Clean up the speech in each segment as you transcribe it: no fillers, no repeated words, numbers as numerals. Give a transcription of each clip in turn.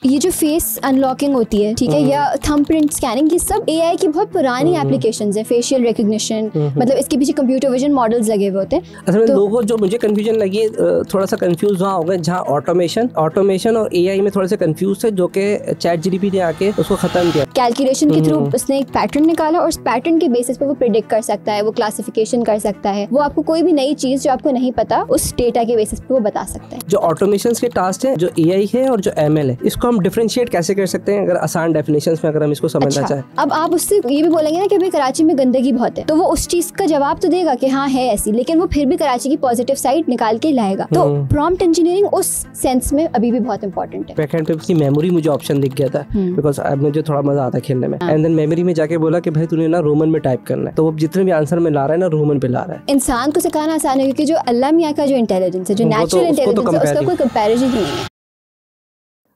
ये जो face unlocking होती है, ठीक है, या थंब प्रिंट स्कैनिंग, ये सब एआई की बहुत पुरानी एप्लीकेशंस है। फेशियल रिकग्निशन, मतलब इसके पीछे कंप्यूटर विजन मॉडल्स लगे हुए होते हैं। असल में लोगों को जो मुझे कंफ्यूजन लगी है, थोड़ा सा कंफ्यूज वहाँ हो गए जहाँ ऑटोमेशन और एआई में थोड़े से कंफ्यूज थे, जो कि चैट जीपीटी ने आके उसको खत्म किया। कैलकुलेशन के थ्रू उसने एक पैटर्न निकाला और उस पैटर्न के बेसिस पे वो प्रिडिक्ट कर सकता है, वो क्लासिफिकेशन कर सकता है, वो आपको कोई भी नई चीज जो आपको नहीं पता उस डेटा के बेसिस पे वो बता सकता है। जो ऑटोमेशन के टास्क हैं, जो एआई है और जो एमएल है, इसको हम डिफरेंशिएट कैसे कर सकते हैं, अगर आसान डेफिनेशंस में अगर हम इसको समझना चाहें? अब आप उससे ये भी बोलेंगे ना कि भाई कराची में गंदगी बहुत है, तो वो उस चीज का जवाब तो देगा कि हाँ है ऐसी, लेकिन वो फिर भी कराची की पॉजिटिव साइड निकाल के लाएगा। तो प्रॉम्प्ट इंजीनियरिंग उस सेंस में अभी भी बहुत इंपॉर्टेंट है। बैकएंड पे उसकी मेमोरी मुझे ऑप्शन दिख गया था, बिकॉज अब मुझे थोड़ा मजा आता है खेलने में। एंड देन मेमोरी में जाके बोला कि भाई तूने ना रोमन में टाइप करना है, तो वो जितने भी आंसर में ला रहा है ना रोमन पे ला रहा है। इंसान को सिखाना आसान है, क्योंकि जो अल्लाह मियां का जो इंटेलिजेंस है, जो नेचुरल इंटेलिजेंस है, उसका कोई कंपैरिजन ही नहीं है।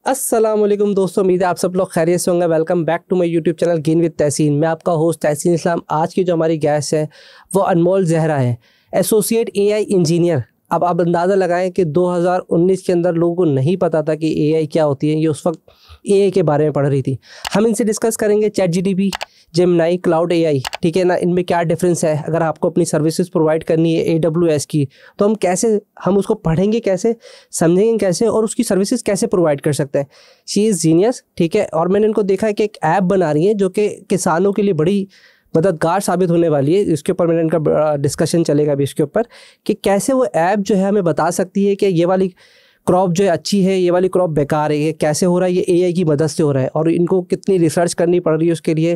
अस्सलामुअलैकुम दोस्तों, उम्मीद है आप सब लोग खैरियत से होंगे। Welcome back to my YouTube channel gain with Tahseen. मैं आपका होस्ट तहसीन इस्लाम। आज की जो हमारी गेस्ट है वो अनमोल जहरा है, एसोसिएट एआई इंजीनियर। अब आप अंदाज़ा लगाएं कि 2019 के अंदर लोगों को नहीं पता था कि एआई क्या होती है। ये उस वक्त एआई के बारे में पढ़ रही थी। हम इनसे डिस्कस करेंगे chat GPT, Gemini, Claude AI, ठीक है ना, इनमें क्या डिफरेंस है। अगर आपको अपनी सर्विसेज प्रोवाइड करनी है AWS की, तो हम उसको पढ़ेंगे कैसे, समझेंगे कैसे और उसकी सर्विसेज कैसे प्रोवाइड कर सकते हैं। शी इज़ जीनियस, ठीक है। और मैंने इनको देखा है कि एक ऐप बना रही है जो कि किसानों के लिए बड़ी मददगार साबित होने वाली है। इसके ऊपर मैंने इनका डिस्कशन चलेगा अभी इसके ऊपर कि कैसे वो ऐप जो है हमें बता सकती है कि ये वाली क्रॉप जो है अच्छी है, ये वाली क्रॉप बेकार है। ये कैसे हो रहा है, ये एआई की मदद से हो रहा है और इनको कितनी रिसर्च करनी पड़ रही है उसके लिए।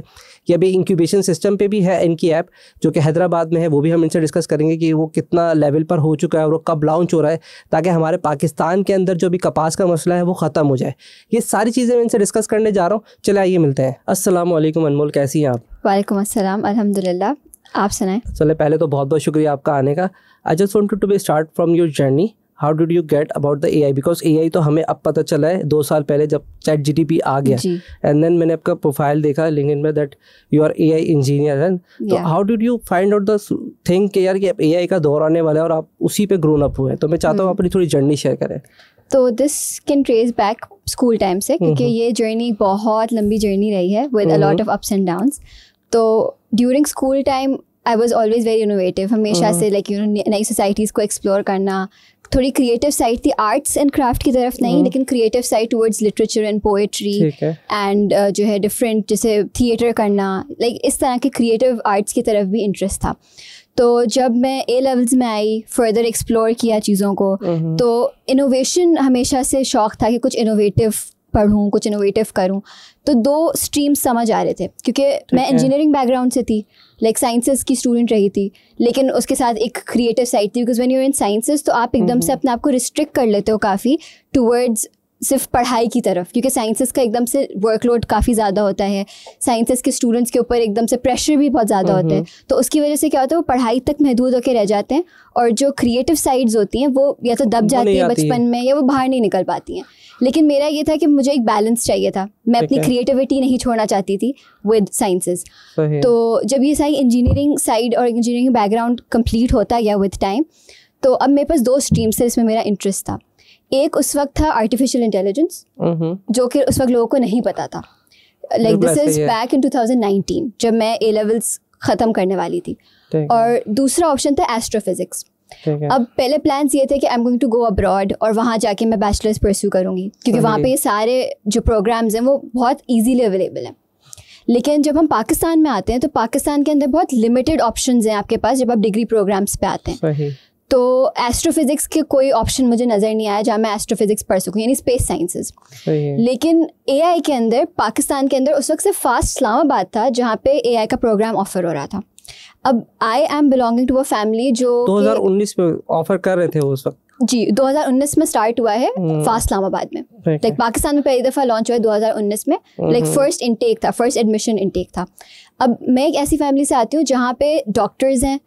ये अभी इंक्यूबेशन सिस्टम पे भी है इनकी ऐप, जो कि हैदराबाद में है। वो भी हम इनसे डिस्कस करेंगे कि वो कितना लेवल पर हो चुका है और वो कब लॉन्च हो रहा है, ताकि हमारे पाकिस्तान के अंदर जो भी कपास का मसला है वो ख़त्म हो जाए। ये सारी चीज़ें मैं इनसे डिस्कस करने जा रहा हूँ। चले आइए मिलते हैं। अस्सलाम वालेकुम अनमोल, कैसी हैं आप? वालेकुम अस्सलाम, अल्हम्दुलिल्लाह। आप सुनाएं? चले, पहले तो बहुत बहुत शुक्रिया आपका आने का। I just wanted to be start from your journey. How did you get about the AI? Because AI तो हमें अब पता चला है 2 साल पहले जब चैट जीपीटी आ गया। एंड देन मैंने आपका प्रोफाइल देखा लिंक्डइन में that you are AI engineer है। तो how did you find out the thing कि यार कि अब एआई का दौर आने वाला है और आप उसी पे ग्रोन अप हुए हैं? तो मैं चाहता हूँ अपनी थोड़ी जर्नी शेयर करें। तो this can trace back school time से, क्योंकि ये जर्नी बहुत लंबी जर्नी रही है with a lot of ups and downs. तो during school time I was always very innovative. हमेशा से लाइक यू नो नई सोसाइटीज़ को एक्सप्लोर करना, थोड़ी क्रिएटिव साइड थी, आर्ट्स एंड क्राफ्ट की तरफ नहीं, लेकिन creative side towards literature and poetry and जो है डिफरेंट, जैसे थिएटर करना, लाइक इस तरह के क्रिएटिव आर्ट्स की तरफ भी इंटरेस्ट था। तो जब मैं A लेवल्स में आई, फर्दर एक्सप्लोर किया चीज़ों को, तो इनोवेशन हमेशा से शौक़ था कि कुछ इनोवेटिव पढ़ूँ, कुछ इनोवेटिव करूँ। तो 2 स्ट्रीम्स समझ आ रहे थे, क्योंकि मैं इंजीनियरिंग बैकग्राउंड से थी, लाइक साइंसेस की स्टूडेंट रही थी, लेकिन उसके साथ एक क्रिएटिव साइड थी। Because when you are in sciences तो आप एकदम से अपने आप को रिस्ट्रिक्ट कर लेते हो काफ़ी टूवर्ड्स सिर्फ पढ़ाई की तरफ, क्योंकि साइंसेस का एकदम से वर्कलोड काफ़ी ज़्यादा होता है। साइंसेस के स्टूडेंट्स के ऊपर एकदम से प्रेशर भी बहुत ज़्यादा होता है। तो उसकी वजह से क्या होता है, वो पढ़ाई तक महदूद होकर रह जाते हैं और जो क्रिएटिव साइड्स होती हैं वो या तो दब जाती हैं बचपन में, या वो बाहर नहीं निकल पाती हैं। लेकिन मेरा ये था कि मुझे एक बैलेंस चाहिए था। मैं अपनी क्रिएटिविटी नहीं छोड़ना चाहती थी विद साइंसेस। तो जब ये सारी इंजीनियरिंग साइड और इंजीनियरिंग बैकग्राउंड कंप्लीट होता गया विद टाइम, तो अब मेरे पास 2 स्ट्रीम्स थे जिसमें मेरा इंटरेस्ट था। एक उस वक्त था आर्टिफिशियल इंटेलिजेंस, जो कि उस वक्त लोगों को नहीं पता था। Like this is back in 2019 जब मैं A लेवल्स ख़त्म करने वाली थी। और दूसरा ऑप्शन था एस्ट्रोफिजिक्स। अब पहले प्लान्स ये थे कि I am going to go abroad और वहाँ जाके मैं बैचलर्स परस्यू करूँगी, क्योंकि वहाँ पे ये सारे जो प्रोग्राम्स हैं वो बहुत इजीली अवेलेबल हैं। लेकिन जब हम पाकिस्तान में आते हैं तो पाकिस्तान के अंदर बहुत लिमिटेड ऑप्शंस हैं आपके पास जब आप डिग्री प्रोग्राम्स पे आते हैं। तो एस्ट्रोफिजिक्स के कोई ऑप्शन मुझे नज़र नहीं आया जहाँ मैं एस्ट्रोफिजिक्स पढ़ सकूँ, यानी स्पेस साइंसेस। लेकिन एआई के अंदर पाकिस्तान के अंदर उस वक्त से फास्ट इस्लामाबाद था जहाँ पे एआई का प्रोग्राम ऑफर हो रहा था। अब I am belonging to a family जो 2019 में ऑफर कर रहे थे उस वक्त। जी 2019 में स्टार्ट हुआ है फास्ट इस्लामाबाद में। लाइक पाकिस्तान में पहली दफ़ा लॉन्च हुआ है 2019 में। लाइक फर्स्ट इनटेक था, फर्स्ट एडमिशन इनटेक था। अब मैं एक ऐसी फैमिली से आती हूँ जहाँ पे डॉक्टर्स हैं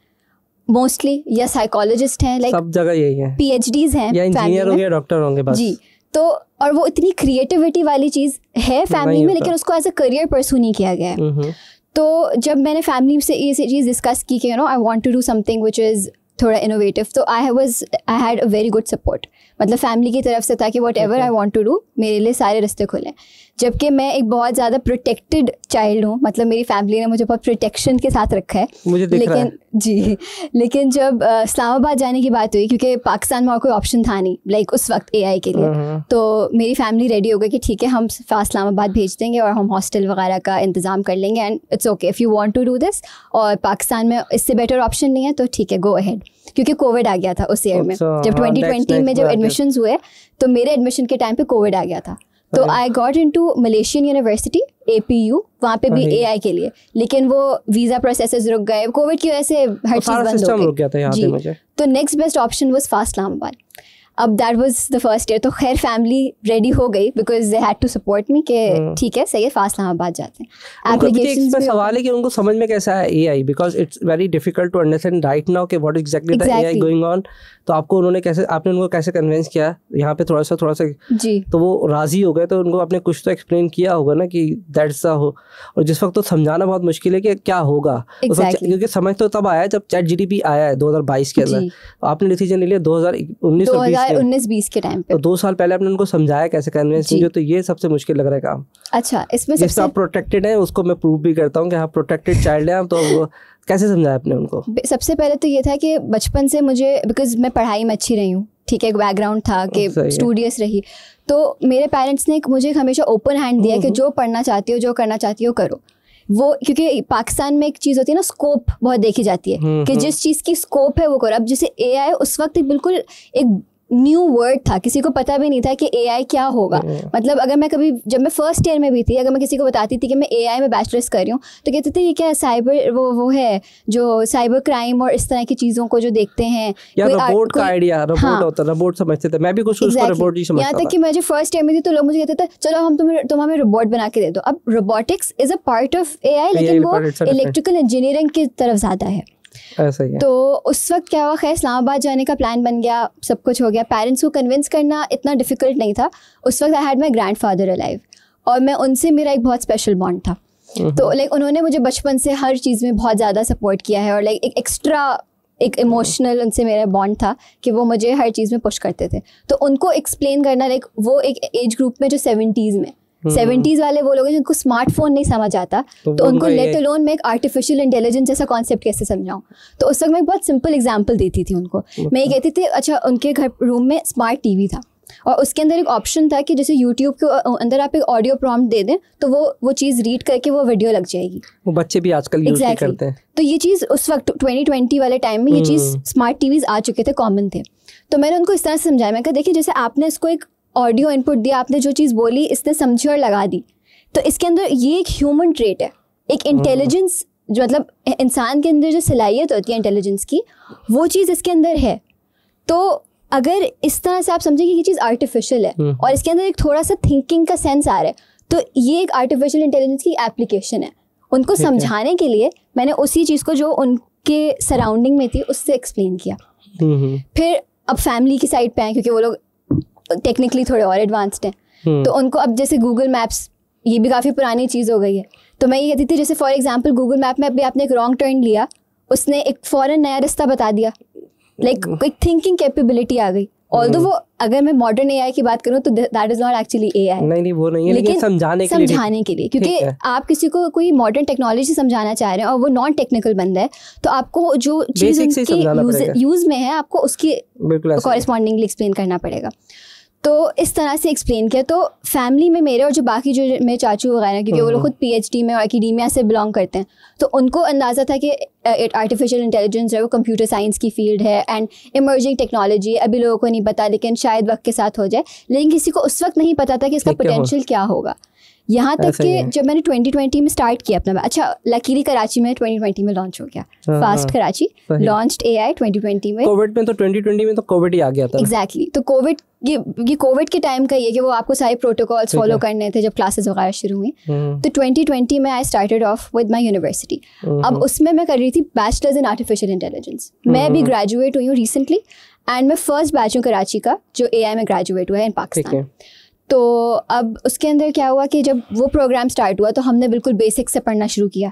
मोस्टली, या साइकोलॉजिस्ट हैं, लाइक सब जगह यही है, PhDs हैं, या इंजीनियर होंगे, डॉक्टर होंगे बस। जी, तो और वो इतनी क्रिएटिविटी वाली चीज़ है फैमिली में, लेकिन उसको एज अ करियर परस्यू नहीं किया गया है। तो जब मैंने फैमिली से ये चीज़ डिस्कस की कि you know I want to do something which is थोड़ा इनोवेटिव, तो I had a very good support. मतलब फैमिली की तरफ से था कि whatever I want to do, मेरे लिए सारे रास्ते खुले। जबकि मैं एक बहुत ज़्यादा प्रोटेक्टेड चाइल्ड हूँ, मतलब मेरी फैमिली ने मुझे बहुत प्रोटेक्शन के साथ रखा है, मुझे दिख रहा है। जी, लेकिन जब इस्लामाबाद जाने की बात हुई, क्योंकि पाकिस्तान में और कोई ऑप्शन था नहीं लाइक उस वक्त AI के लिए, तो मेरी फैमिली रेडी हो गई कि ठीक है हम इस्लामाबाद भेज देंगे और हम हॉस्टल वगैरह का इंतज़ाम कर लेंगे, and it's okay if you want to do this, और पाकिस्तान में इससे बेटर ऑप्शन नहीं है तो ठीक है गो अहेड। क्योंकि कोविड आ गया था उस ईयर में, जब 2020 में जब एडमिशन्स हुए तो मेरे एडमिशन के टाइम पे कोविड आ गया था, तो I got into Malaysian university APU, वहाँ पे भी AI के लिए, लेकिन वो वीज़ा प्रोसेसेस रुक गए कोविड की वजह से, हर चीज़ बंद हो गई जी। तो next best option was FAST Islamabad. अब that was the first year, तो खैर फैमिली रेडी हो गई because they had to support me कि ठीक है सही है फास्ट इस्लामाबाद जाते हैं। एप्लीकेशंस में सवाल है कि उनको समझ में कैसा है AI, because it's very difficult to understand right now कि what exactly the AI going on. तो आपको उन्होंने कैसे, आपने उनको कैसे कन्विंस किया यहाँ पे थोड़ा सा जी, तो वो राजी हो गए, तो उनको आपने कुछ तो एक्सप्लेन किया होगा ना कि दैट्स हो, और जिस वक्त तो समझाना बहुत मुश्किल है कि क्या होगा क्योंकि समझ तो तब आया जब ChatGPT आया है 2022 के अंदर, आपने डिसीजन ले लिया 2019-20 के टाइम पे, तो 2 साल पहले आपने उनको समझाया कैसे कन्विंस किया, तो ये सबसे मुश्किल लग रहा है काम। अच्छा, इसमें सबसे आप प्रोटेक्टेड हैं उसको मैं प्रूव भी करता हूँ कि आप प्रोटेक्टेड चाइल्ड हैं, तो कैसे समझाया आपने उनको? सबसे पहले तो ये था कि बचपन से मुझे, बिकॉज मैं पढ़ाई में अच्छी रही हूँ, ठीक है, एक बैकग्राउंड था कि स्टूडियस रही, तो मेरे पेरेंट्स ने मुझे हमेशा ओपन हैंड दिया कि जो पढ़ना चाहती हो, जो करना चाहती हो करो। वो क्योंकि पाकिस्तान में एक चीज़ होती है ना, स्कोप बहुत देखी जाती है कि जिस चीज़ की स्कोप है वो करो। अब जैसे AI उस वक्त बिल्कुल एक न्यू वर्ड था, किसी को पता भी नहीं था कि AI क्या होगा। मतलब अगर मैं कभी, जब मैं फर्स्ट ईयर में भी थी, अगर मैं किसी को बताती थी कि मैं AI में बैचलर्स कर रही हूँ, तो कहते थे ये क्या साइबर वो है जो साइबर क्राइम और इस तरह की चीज़ों को जो देखते हैं, रोबोट का आइडिया, रोबोट होता है, रोबोट समझते थे, मैं भी कुछ उसको रोबोट ही समझता था। यहाँ तक कि मैं जब फर्स्ट ईयर में थी तो लोग मुझे कहते थे चलो हम तुम हमें रोबोट बना के दे दो। अब robotics is a part of AI, लेकिन वो इलेक्ट्रिकल इंजीनियरिंग की तरफ ज़्यादा है। ऐसा ही है। तो उस वक्त क्या हुआ, खैर इस्लामाबाद जाने का प्लान बन गया, सब कुछ हो गया। पेरेंट्स को कन्विंस करना इतना डिफिकल्ट नहीं था उस वक्त। I had my grandfather alive और मैं उनसे, मेरा एक बहुत स्पेशल बॉन्ड था। तो लाइक उन्होंने मुझे बचपन से हर चीज़ में बहुत ज़्यादा सपोर्ट किया है, और लाइक एक एक्स्ट्रा एक इमोशनल उनसे मेरा बॉन्ड था कि वो मुझे हर चीज़ में पुश करते थे। तो उनको एक्सप्लेन करना, लाइक वो एक एज ग्रुप में जो 70s वाले वो लोग हैं जिनको स्मार्टफोन नहीं समझ आता, तो उनको लेट अलोन मैं एक आर्टिफिशियल इंटेलिजेंस जैसा कॉन्सेप्ट कैसे समझाऊं। तो उस वक्त मैं एक बहुत सिंपल एग्जांपल देती थी उनको। मैं ये कहती थी, अच्छा उनके घर रूम में स्मार्ट टीवी था और उसके अंदर एक ऑप्शन था कि जैसे यूट्यूब के अंदर आप एक ऑडियो प्रॉम्प्ट दे दें तो वो चीज़ रीड करके वो वीडियो लग जाएगी। वो बच्चे भी आजकल यूज करते हैं। तो ये चीज़ उस वक्त 2020 वाले टाइम में ये चीज़ स्मार्ट टीवीज आ चुके थे, कॉमन थे। तो मैंने उनको इस तरह से समझाया, मैं कहा देखिए जैसे आपने इसको एक ऑडियो इनपुट दिया, आपने जो चीज़ बोली इसने समझी और लगा दी, तो इसके अंदर ये एक ह्यूमन ट्रेट है, एक इंटेलिजेंस, जो मतलब इंसान के अंदर जो सलाहियत होती है इंटेलिजेंस की, वो चीज़ इसके अंदर है। तो अगर इस तरह से आप समझें कि ये चीज़ आर्टिफिशियल है और इसके अंदर एक थोड़ा सा थिंकिंग का सेंस आ रहा है, तो ये एक आर्टिफिशियल इंटेलिजेंस की एप्लीकेशन है। उनको समझाने के लिए मैंने उसी चीज़ को जो उनके सराउंडिंग में थी उससे एक्सप्लेन किया। फिर अब फैमिली की साइड पे आए, क्योंकि वो लोग टेक्निकली थोड़े और एडवांस्ड हैं, तो उनको अब जैसे गूगल मैप्स, ये भी काफ़ी पुरानी चीज़ हो गई है। तो मैं ये कहती थी जैसे फॉर एग्जांपल गूगल मैप में अभी आपने एक रॉन्ग टर्न लिया, उसने एक फ़ौरन नया रास्ता बता दिया, लाइक एक थिंकिंग कैपेबिलिटी आ गई। ऑल्दो वो, अगर मैं मॉडर्न AI की बात करूँ तो that is not actually AI। नहीं वो नहीं है, लेकिन समझाने के लिए, क्योंकि आप किसी को कोई मॉडर्न टेक्नोलॉजी समझाना चाह रहे हैं और वो नॉन टेक्निकल बंदा है, तो आपको जो चीज़ उनके यूज़ में है आपको उसकी कॉरेस्पॉन्डिंगली एक्सप्लेन करना पड़ेगा। तो इस तरह से एक्सप्लेन किया। तो फैमिली में मेरे और जो बाकी जो मेरे चाचू वगैरह, क्योंकि वो लोग खुद PhD में और एकेडेमिया से बिलोंग करते हैं, तो उनको अंदाज़ा था कि आर्टिफिशियल इंटेलिजेंस है वो कंप्यूटर साइंस की फील्ड है एंड इमर्जिंग टेक्नोलॉजी, अभी लोगों को नहीं पता, लेकिन शायद वक्त के साथ हो जाए। लेकिन किसी को उस वक्त नहीं पता था कि इसका पोटेंशियल क्या होगा। यहाँ तक कि जब मैंने 2020 में स्टार्ट किया अपना, अच्छा लकीली कराची में 2020 में लॉन्च हो गया, फास्ट कराची लॉन्च्ड AI 2020 में। कोविड में तो 2020 में तो कोविड ही आ गया था। एग्जैक्टली। तो कोविड, ये कोविड के टाइम का ये कि वो आपको सारे प्रोटोकॉल्स फॉलो करने थे जब क्लासेस वगैरह शुरू हुई। तो 2020 में I started off with my university. अब उसमें मैं कर रही थी बैचलर्स इन आर्टिफिशियल इंटेलिजेंस। मैं भी ग्रेजुएट हुई हूँ रिसेंटली, एंड मैं फर्स्ट बैच हूँ कराची का जो AI में ग्रेजुएट हुआ है इन पाकिस्तान। तो अब उसके अंदर क्या हुआ कि जब वो प्रोग्राम स्टार्ट हुआ तो हमने बिल्कुल बेसिक से पढ़ना शुरू किया।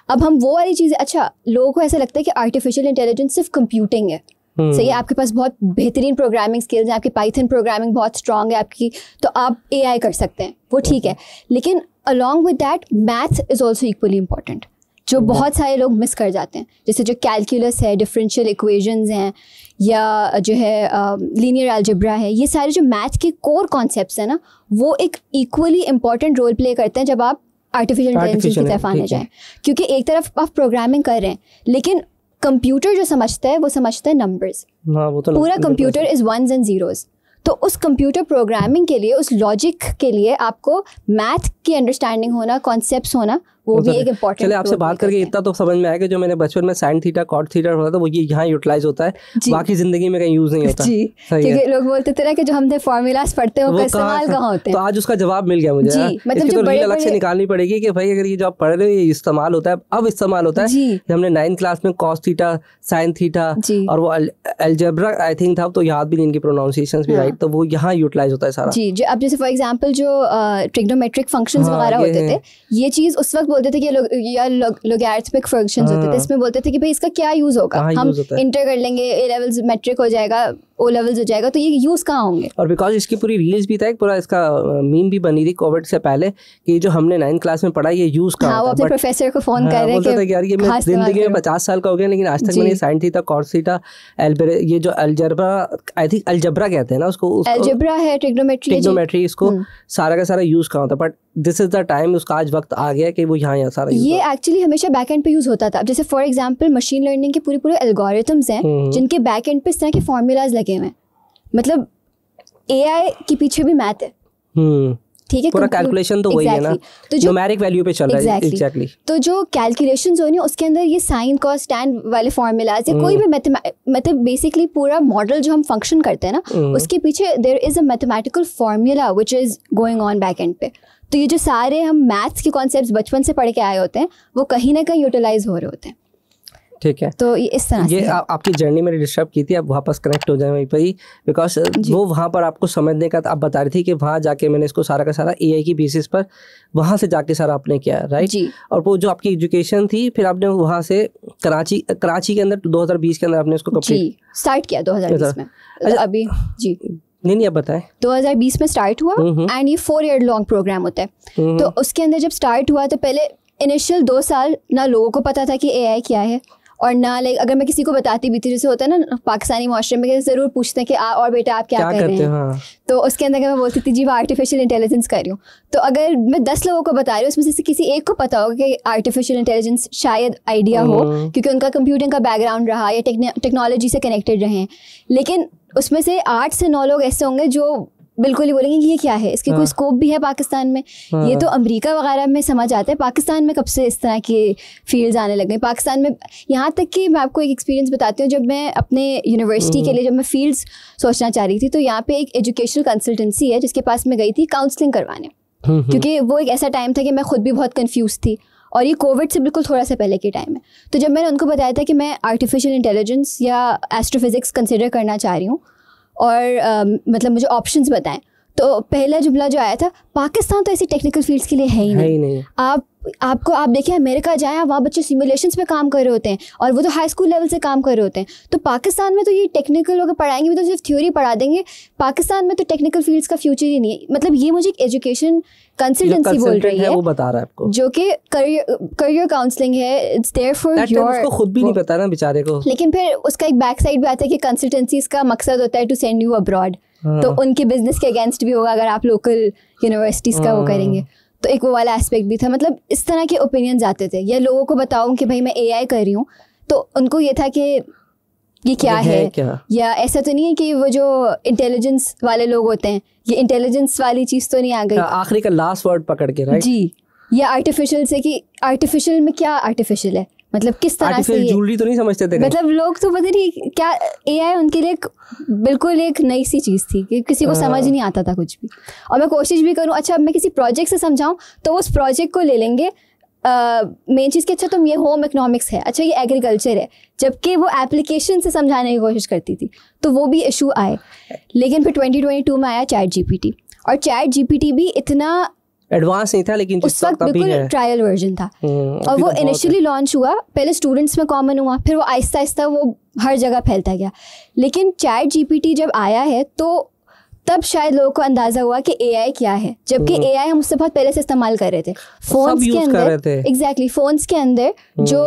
अब हम वो वाली चीज़ें, अच्छा लोगों को ऐसा लगता है कि आर्टिफिशियल इंटेलिजेंस सिर्फ कंप्यूटिंग है, सही है, आपके पास बहुत बेहतरीन प्रोग्रामिंग स्किल्स हैं, आपकी पाइथन प्रोग्रामिंग बहुत स्ट्रांग है आपकी, तो आप AI कर सकते हैं, वो ठीक है। लेकिन along with that math is also equally important, जो बहुत सारे लोग मिस कर जाते हैं। जैसे जो कैलकुलस है, डिफरेंशियल इक्वेशंस हैं, या जो है लीनियर अलजेब्रा है, ये सारे जो मैथ के कोर कॉन्सेप्ट्स हैं ना, वो एक इक्वली इंपॉर्टेंट रोल प्ले करते हैं जब आप आर्टिफिशियल इंटेलिजेंस की तरफ आने जाएं। क्योंकि एक तरफ आप प्रोग्रामिंग कर रहे हैं, लेकिन कंप्यूटर जो समझता है वो समझता है नंबर्स। पूरा computer is ones and zeros. तो उस कंप्यूटर प्रोग्रामिंग के लिए, उस लॉजिक के लिए आपको मैथ की अंडरस्टैंडिंग होना, कॉन्सेप्ट्स होना, वो भी एक इम्पोर्टेंट। चलिए आपसे बात करके इतना तो समझ में आया कि जो मैंने बचपन में साइन थीटा कॉट थीटा पढ़ा था वो ये यहाँ यूटिलाइज होता है, बाकी जिंदगी में कहीं यूज नहीं होता। जी, क्योंकि लोग बोलते थे ना कि जो हमने फॉर्मूलाज पढ़ते हैं वो इस्तेमाल कहाँ होते हैं। तो आज उसका जवाब मिल गया मुझे। जी, मतलब जो बड़े अलग से निकालनी पड़ेगी कि भाई अगर ये जो आप पढ़ रहे हो ये इस्तेमाल होता है, अब इस्तेमाल होता है। हमने 9th क्लास में कॉस थीटा, साइन थीटा और वो अलजेब्रा आई थिंक था, तो याद भी नहीं इनकी प्रोनाउंसिएशंस भी राइट, तो वो यहाँ यूटिलाइज होता है सारा। जी, जो अब जैसे फॉर एग्जांपल जो ट्रिग्नोमेट्रिक फंक्शंस वगैरह होते थे, ये चीज उस वक्त बोलते थे कि या लॉगरिथमिक फंक्शंस होते थे, इसमें बोलते थे कि भाई इसका क्या यूज होगा, हम इंटर कर लेंगे, A लेवल्स मैट्रिक हो जाएगा, O लेवल्स हो जाएगा, तो ये यूज कहाँ होंगे। और बिकॉज इसकी पूरी रील्स भी था, एक पूरा इसका मीम भी बनी थी कोविड से पहले कि जो हमने 9th क्लास में पढ़ा ये यूज कहाँ होता है। वो अपने प्रोफेसर को फोन कर रहे हैं कि यार ये मैं जिंदगी में 50 साल का हो गया लेकिन आज तक मैंने साइन थीटा कॉस थीटा ये जो अलजेब्रा, आई थिंक अलजेब्रा कहते हैं ना उसको, अलजेब्रा है, ट्रिग्नोमेट्री, इसको सारा का सारा यूज कहाँ होता है। But this is the time, उसका आज वक्त आ गया कि वो यहाँ सारा ये एक्चुअली हमेशा बैक एंड पे यूज होता था। जैसे फॉर एग्जांपल मशीन लर्निंग के पूरे एल्गोरिथम्स हैं जिनके बैक एंड पे इस तरह के फॉर्मूलाज लगे हुए हैं। मतलब AI के पीछे भी मैथ है, ठीक है, पूरा कैलकुलेशन तो वही है ना, तो जो न्यूमेरिक वैल्यू पे चल रहा है। एग्जैक्टली। तो जो कैलकुलेशंस हो रही है उसके अंदर ये साइन कॉस टैन वाले फॉर्मूलाज या कोई भी मतलब बेसिकली पूरा मॉडल जो हम फंक्शन करते हैं ना, उसके पीछे there is a mathematical formula which is going on back end पे। तो ये जो सारे हम मैथ्स के कॉन्सेप्ट्स बचपन से पढ़ के आए होते हैं वो कहीं ना कहीं यूटिलाइज हो रहे होते हैं। ठीक है, तो ये इस तरह ये आपकी जर्नी में डिस्टर्ब की थी, आप वापस कनेक्ट हो जाए वहीं पर ही, बिकॉज वो वहाँ पर आपको समझने का आप बता रही थी कि वहाँ जाके मैंने इसको सारा का सारा AI की बेसिस पर वहाँ से जाके सारा आपने किया, राइट जी। और वो जो आपकी एजुकेशन थी फिर आपने वहाँ से कराची के अंदर 2020 के अंदर आपने उसको कंप्लीट स्टार्ट किया 2020 में। अभी जी नहीं अब बताएं। 2020 में स्टार्ट हुआ एंड ये 4 ईयर लॉन्ग प्रोग्राम होता है। तो उसके अंदर जब स्टार्ट हुआ तो पहले इनिशियल 2 साल ना लोगों को पता था कि AI क्या है, और ना लाइक अगर मैं किसी को बताती भी थी, जैसे होता है ना पाकिस्तानी माशरे में ज़रूर पूछते हैं कि और बेटा आप क्या कर रहे हैं। हाँ। तो उसके अंदर मैं बोलती थी जी मैं आर्टिफिशियल इंटेलिजेंस कर रही हूँ। तो अगर मैं 10 लोगों को बता रही हूँ उसमें से किसी एक को पता होगा कि आर्टिफिशियल इंटेलिजेंस शायद आइडिया हो, क्योंकि उनका कंप्यूटिंग का बैकग्राउंड रहा या टेक्नोलॉजी से कनेक्टेड रहे। लेकिन उसमें से 8 से 9 लोग ऐसे होंगे जो बिल्कुल ही बोलेंगे कि ये क्या है, इसके कोई स्कोप भी है पाकिस्तान में। ये तो अमेरिका वगैरह में समझ आता है, पाकिस्तान में कब से इस तरह के फील्ड्स आने लग गए पाकिस्तान में। यहाँ तक कि मैं आपको एक एक्सपीरियंस बताती हूँ, जब मैं अपने यूनिवर्सिटी के लिए जब मैं फील्ड्स सोचना चाह रही थी तो यहाँ पे एक एजुकेशनल कंसल्टेंसी है जिसके पास मैं गई थी काउंसलिंग करवाने, क्योंकि वो एक ऐसा टाइम था कि मैं खुद भी बहुत कन्फ्यूज़ थी और ये कोविड से बिल्कुल थोड़ा सा पहले के टाइम है। तो जब मैंने उनको बताया था कि मैं आर्टिफिशियल इंटेलिजेंस या एस्ट्रोफिजिक्स कंसिडर करना चाह रही हूँ और मतलब मुझे ऑप्शंस बताएं, तो पहला जुमला जो आया था पाकिस्तान तो ऐसी टेक्निकल फील्ड्स के लिए है ही नहीं। आप देखिए अमेरिका जाएं, वहाँ बच्चे सिमुलेशंस पे काम कर रहे होते हैं और वो तो हाई स्कूल लेवल से काम कर रहे होते हैं। तो पाकिस्तान में तो ये टेक्निकल अगर पढ़ाएंगे भी तो सिर्फ थ्योरी पढ़ा देंगे, पाकिस्तान में तो टेक्निकल फील्ड्स का फ्यूचर ही नहीं है। मतलब ये मुझे एक एजुकेशन कंसल्टेंसी बोल रही है, वो बता रहा है आपको, जो कि करियर काउंसलिंग है। इट्स देयर फॉर योर, उसको खुद भी नहीं पता ना बेचारे को। लेकिन फिर उसका एक बैक साइड भी आता है कि कंसल्टेंसीज का मकसद होता है टू सेंड यू अब्रॉड, तो उनके बिजनेस के अगेंस्ट भी होगा अगर आप लोकल यूनिवर्सिटीज़ का वो करेंगे। तो एक वो वाला एस्पेक्ट भी था। मतलब इस तरह के ओपिनियंस आते थे, या लोगों को बताऊं कि भाई मैं AI कर रही हूँ तो उनको ये था कि ये क्या है क्या? या ऐसा तो नहीं है कि वो जो इंटेलिजेंस वाले लोग होते हैं ये इंटेलिजेंस वाली चीज़ तो नहीं आ गई आखिरी का लास्ट वर्ड पकड़ के, राइट जी। या आर्टिफिशियल से कि आर्टिफिशियल में क्या आर्टिफिशियल है, मतलब किस तरह से ज्वेलरी तो नहीं समझते थे, मतलब लोग तो पता नहीं क्या AI उनके लिए बिल्कुल एक नई सी चीज़ थी कि किसी को समझ नहीं आता था कुछ भी। और मैं कोशिश भी करूँ, अच्छा अब मैं किसी प्रोजेक्ट से समझाऊँ तो उस प्रोजेक्ट को ले लेंगे मेन चीज़ कि अच्छा तुम ये होम इकोनॉमिक्स है, अच्छा ये एग्रीकल्चर है, जबकि वो एप्लीकेशन से समझाने की कोशिश करती थी। तो वो भी इशू आए। लेकिन फिर 2022 में आया ChatGPT, और ChatGPT भी इतना एडवांस नहीं था लेकिन उस वक्त बिल्कुल ट्रायल वर्जन था। और वो इनिशियली लॉन्च हुआ, पहले स्टूडेंट्स में कॉमन हुआ, फिर वो आहिस्ता आहिस्ता वो हर जगह फैलता गया। लेकिन चैट जीपीटी जब आया है तो तब शायद लोगों को अंदाजा हुआ कि एआई क्या है, जबकि एआई हम उससे बहुत पहले से इस्तेमाल कर रहे थे फोन्स के अंदर। एग्जैक्टली फोन्स के अंदर जो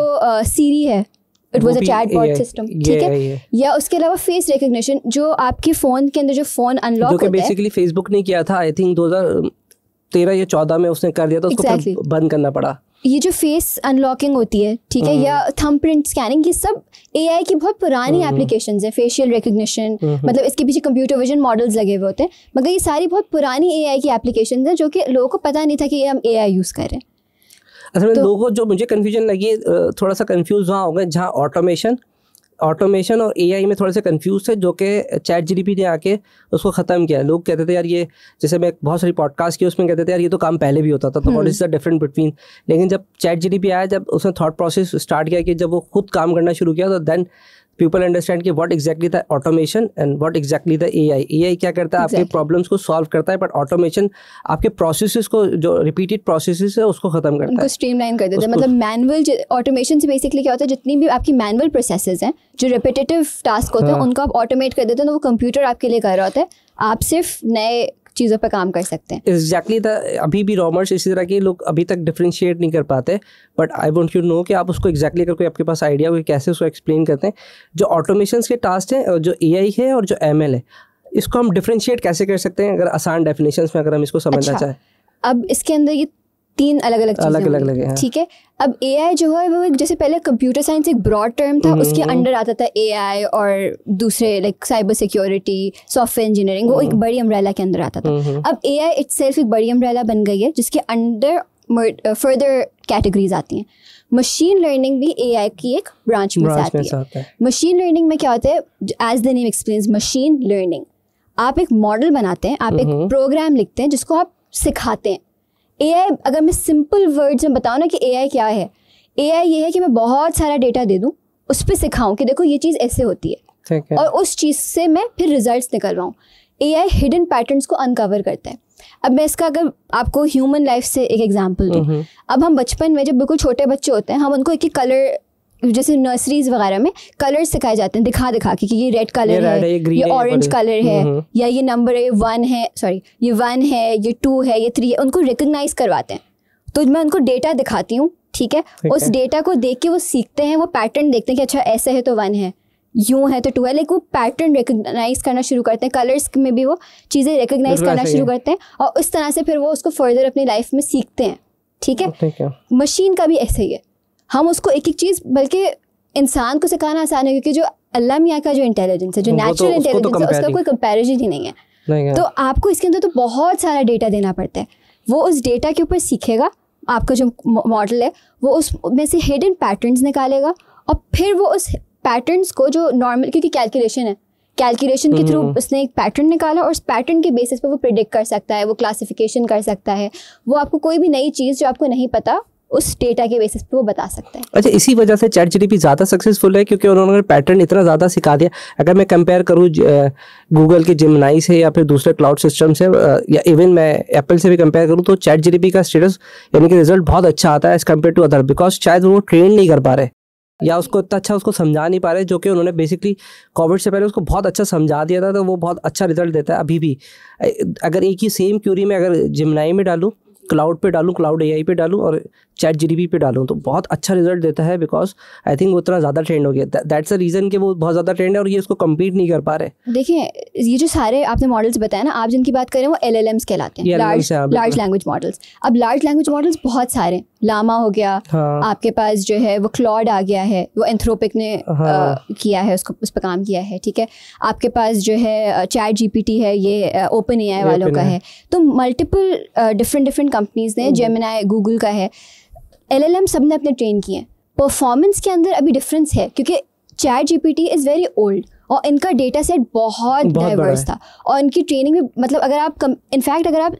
सीरी है, it was a chatbot system, ठीक है। या उसके अलावा फेस रिकग्निशन जो आपके फोन के अंदर जो फोन अनलॉक होता है, बेसिकली फेसबुक ने किया था, आई थिंक 2013 या 14 में उसने कर दिया था, उसको बंद करना पड़ा। ये जो फेस अनलॉकिंग होती है, ठीक है, या थंब प्रिंट स्कैनिंग, ये सब एआई की बहुत पुरानी एप्लीकेशंस हैं। फेशियल रिकग्निशन, मतलब इसके पीछे कंप्यूटर विजन मॉडल्स लगे हुए होते हैं, मगर ये सारी बहुत पुरानी एआई की एप्लीकेशंस हैं जो कि लोगों को पता नहीं था कि ये हम एआई यूज़ कर रहे हैं। असल में लोगों को जो मुझे कन्फ्यूजन लगी, थोड़ा सा कन्फ्यूज वहाँ हो गए जहाँ ऑटोमेशन और एआई में थोड़े से कंफ्यूज थे, जो कि चैट जीपीटी ने आके उसको ख़त्म किया। लोग कहते थे यार ये, जैसे मैं बहुत सारी पॉडकास्ट की उसमें कहते थे यार ये तो काम पहले भी होता था, तो what is the difference between. लेकिन जब चैट जीपीटी आया, जब उसने थॉट प्रोसेस स्टार्ट किया कि जब वो खुद काम करना शुरू किया, तो देन पीपल अंडरस्टैंड कि what exactly the automation and what exactly the AI क्या करता है, आपके प्रॉब्लम्स को सॉल्व करता है, बट ऑटोमेशन आपके प्रोसेसेस को, जो रिपीटेड प्रोसेसेस है उसको खत्म करता है, उनको स्ट्रीमलाइन कर देता है। मतलब मैनुअल ऑटोमेशन से बेसिकली क्या होता है, जितनी भी आपकी मैनुअल प्रोसेसेस हैं, जो रिपीटेटिव टास्क होते हैं, उनको आप ऑटोमेट कर देते हैं, तो वो कंप्यूटर आपके लिए कर रहा होता है, आप सिर्फ नए चीज़ों पर काम कर सकते हैं। एग्जैक्टली अभी भी रॉमर्स इसी तरह के लोग अभी तक डिफ्रेंशिएट नहीं कर पाते, but I want you know कि आप उसको एग्जैक्टली अगर कोई आपके पास आइडिया हो कैसे उसको एक्सप्लेन करते हैं। जो ऑटोमेशंस के टास्क हैं, जो एआई है और जो एमएल है, इसको हम डिफ्रेंशिएट कैसे कर सकते हैं अगर आसान डेफिनेशंस में अगर हम इसको समझना चाहें? अब इसके अंदर ये 3 अलग अलग चीज़ें, ठीक है। अब एआई जो है वो जैसे पहले कंप्यूटर साइंस एक ब्रॉड टर्म था, उसके अंडर आता था एआई और दूसरे like cyber security, software engineering, वो एक बड़ी अम्ब्रेला के अंदर आता था। अब एआई इटसेल्फ एक बड़ी अम्ब्रेला बन गई है जिसके अंडर फर्दर कैटेगरीज आती हैं। मशीन लर्निंग भी एआई की एक ब्रांच में से आती है। मशीन लर्निंग में क्या होता है, as the name explains, machine learning, आप एक मॉडल बनाते हैं, आप एक प्रोग्राम लिखते हैं जिसको आप सिखाते हैं। एआई, अगर मैं सिंपल वर्ड्स में बताऊँ ना कि एआई क्या है, एआई ये है कि मैं बहुत सारा डेटा दे दूँ, उस पर सिखाऊं कि देखो ये चीज़ ऐसे होती है, और उस चीज़ से मैं फिर रिजल्ट्स निकलवाऊँ। एआई हिडन पैटर्न्स को अनकवर करता है। अब मैं इसका अगर आपको ह्यूमन लाइफ से एक एग्जांपल दूँ, अब हम बचपन में जब बिल्कुल छोटे बच्चे होते हैं, हम उनको एक एक कलर, जैसे नर्सरीज वगैरह में कलर्स सिखाए जाते हैं, दिखा के कि ये रेड कलर है, ये ऑरेंज कलर है, या ये नंबर है, ये 1 है, ये 2 है, ये 3 है, उनको रिकग्नाइज करवाते हैं। तो मैं उनको डेटा दिखाती हूँ, ठीक है, उस डेटा को देख के वो सीखते हैं, वो पैटर्न देखते हैं कि अच्छा ऐसे है तो 1 है, यूँ है तो 2 है, लाइक वो पैटर्न रिकग्नाइज करना शुरू करते हैं। कलर्स में भी वो चीज़ें रिकग्नाइज करना शुरू करते हैं, और उस तरह से फिर वो उसको फर्दर अपनी लाइफ में सीखते हैं, ठीक है। मशीन का भी ऐसे ही है, हम उसको एक एक चीज़, बल्कि इंसान को सिखाना आसान है, क्योंकि जो अल्लाह मियाँ का जो इंटेलिजेंस है, जो नेचुरल इंटेलिजेंस है, उसका कोई कंपैरिजन ही नहीं है। तो आपको इसके अंदर तो बहुत सारा डेटा देना पड़ता है, वो उस डेटा के ऊपर सीखेगा, आपका जो मॉडल है वो उसमें से हिडन पैटर्न्स निकालेगा, और फिर वो उस पैटर्न्स को, जो नॉर्मल, क्योंकि कैलकुलेशन है, कैलकुलेशन के थ्रू उसने एक पैटर्न निकाला, और उस पैटर्न के बेसिस पे वो प्रिडिक्ट कर सकता है, वो क्लासिफिकेशन कर सकता है, वो आपको कोई भी नई चीज़ जो आपको नहीं पता उस डेटा के बेसिस पे वो बता सकता है। अच्छा, इसी वजह से चैट जीपीटी ज़्यादा सक्सेसफुल है, क्योंकि उन्होंने पैटर्न इतना ज़्यादा सिखा दिया। अगर मैं कंपेयर करूँ गूगल के जेमिनी से या फिर दूसरे क्लाउड सिस्टम से, या इवन मैं एप्पल से भी कंपेयर करूँ, तो चैट जीपीटी का स्टेटस यानी कि रिजल्ट बहुत अच्छा आता है as compare to other, because शायद वो ट्रेन नहीं कर पा रहे या उसको इतना अच्छा उसको समझा नहीं पा रहे, जो कि उन्होंने बेसिकली कोविड से पहले उसको बहुत अच्छा समझा दिया था, तो वो बहुत अच्छा रिजल्ट देता है अभी भी। अगर एक ही सेम क्यूरी में अगर जेमिनी में डालूँ, क्लाउड पे डालूँ, क्लाउड एआई पे डालूँ और चैट जीपीटी पे डालूँ, तो बहुत अच्छा रिजल्ट देता है, बिकॉज आई थिंक वो उतना ज़्यादा ट्रेंड हो गया। दैट्स द रीज़न कि वो बहुत ज़्यादा ट्रेंड है और ये उसको कम्पीट नहीं कर पा रहे। देखिए, ये जो सारे आपने मॉडल्स बताए ना, आप जिनकी बात करें वो LLMs कहलाते हैं, लार्ज लैंग्वेज मॉडल्स। अब लार्ज लैंग्वेज मॉडल्स बहुत सारे, लामा हो गया, आपके पास जो है वो क्लॉड आ गया है, वो एंथ्रोपिक ने किया है, उसको उस पर काम किया है, ठीक है। आपके पास जो है चैट जीपीटी है, ये ओपन एआई वालों का है। तो मल्टीपल डिफरेंट कंपनीज ने, जेमिनी गूगल का है, LLM सब ने अपने ट्रेन किए हैं। परफॉर्मेंस के अंदर अभी डिफरेंस है, क्योंकि chat GPT is very old और इनका डेटा सेट बहुत डाइवर्स था, और इनकी ट्रेनिंग में, मतलब अगर आप इनफैक्ट अगर आप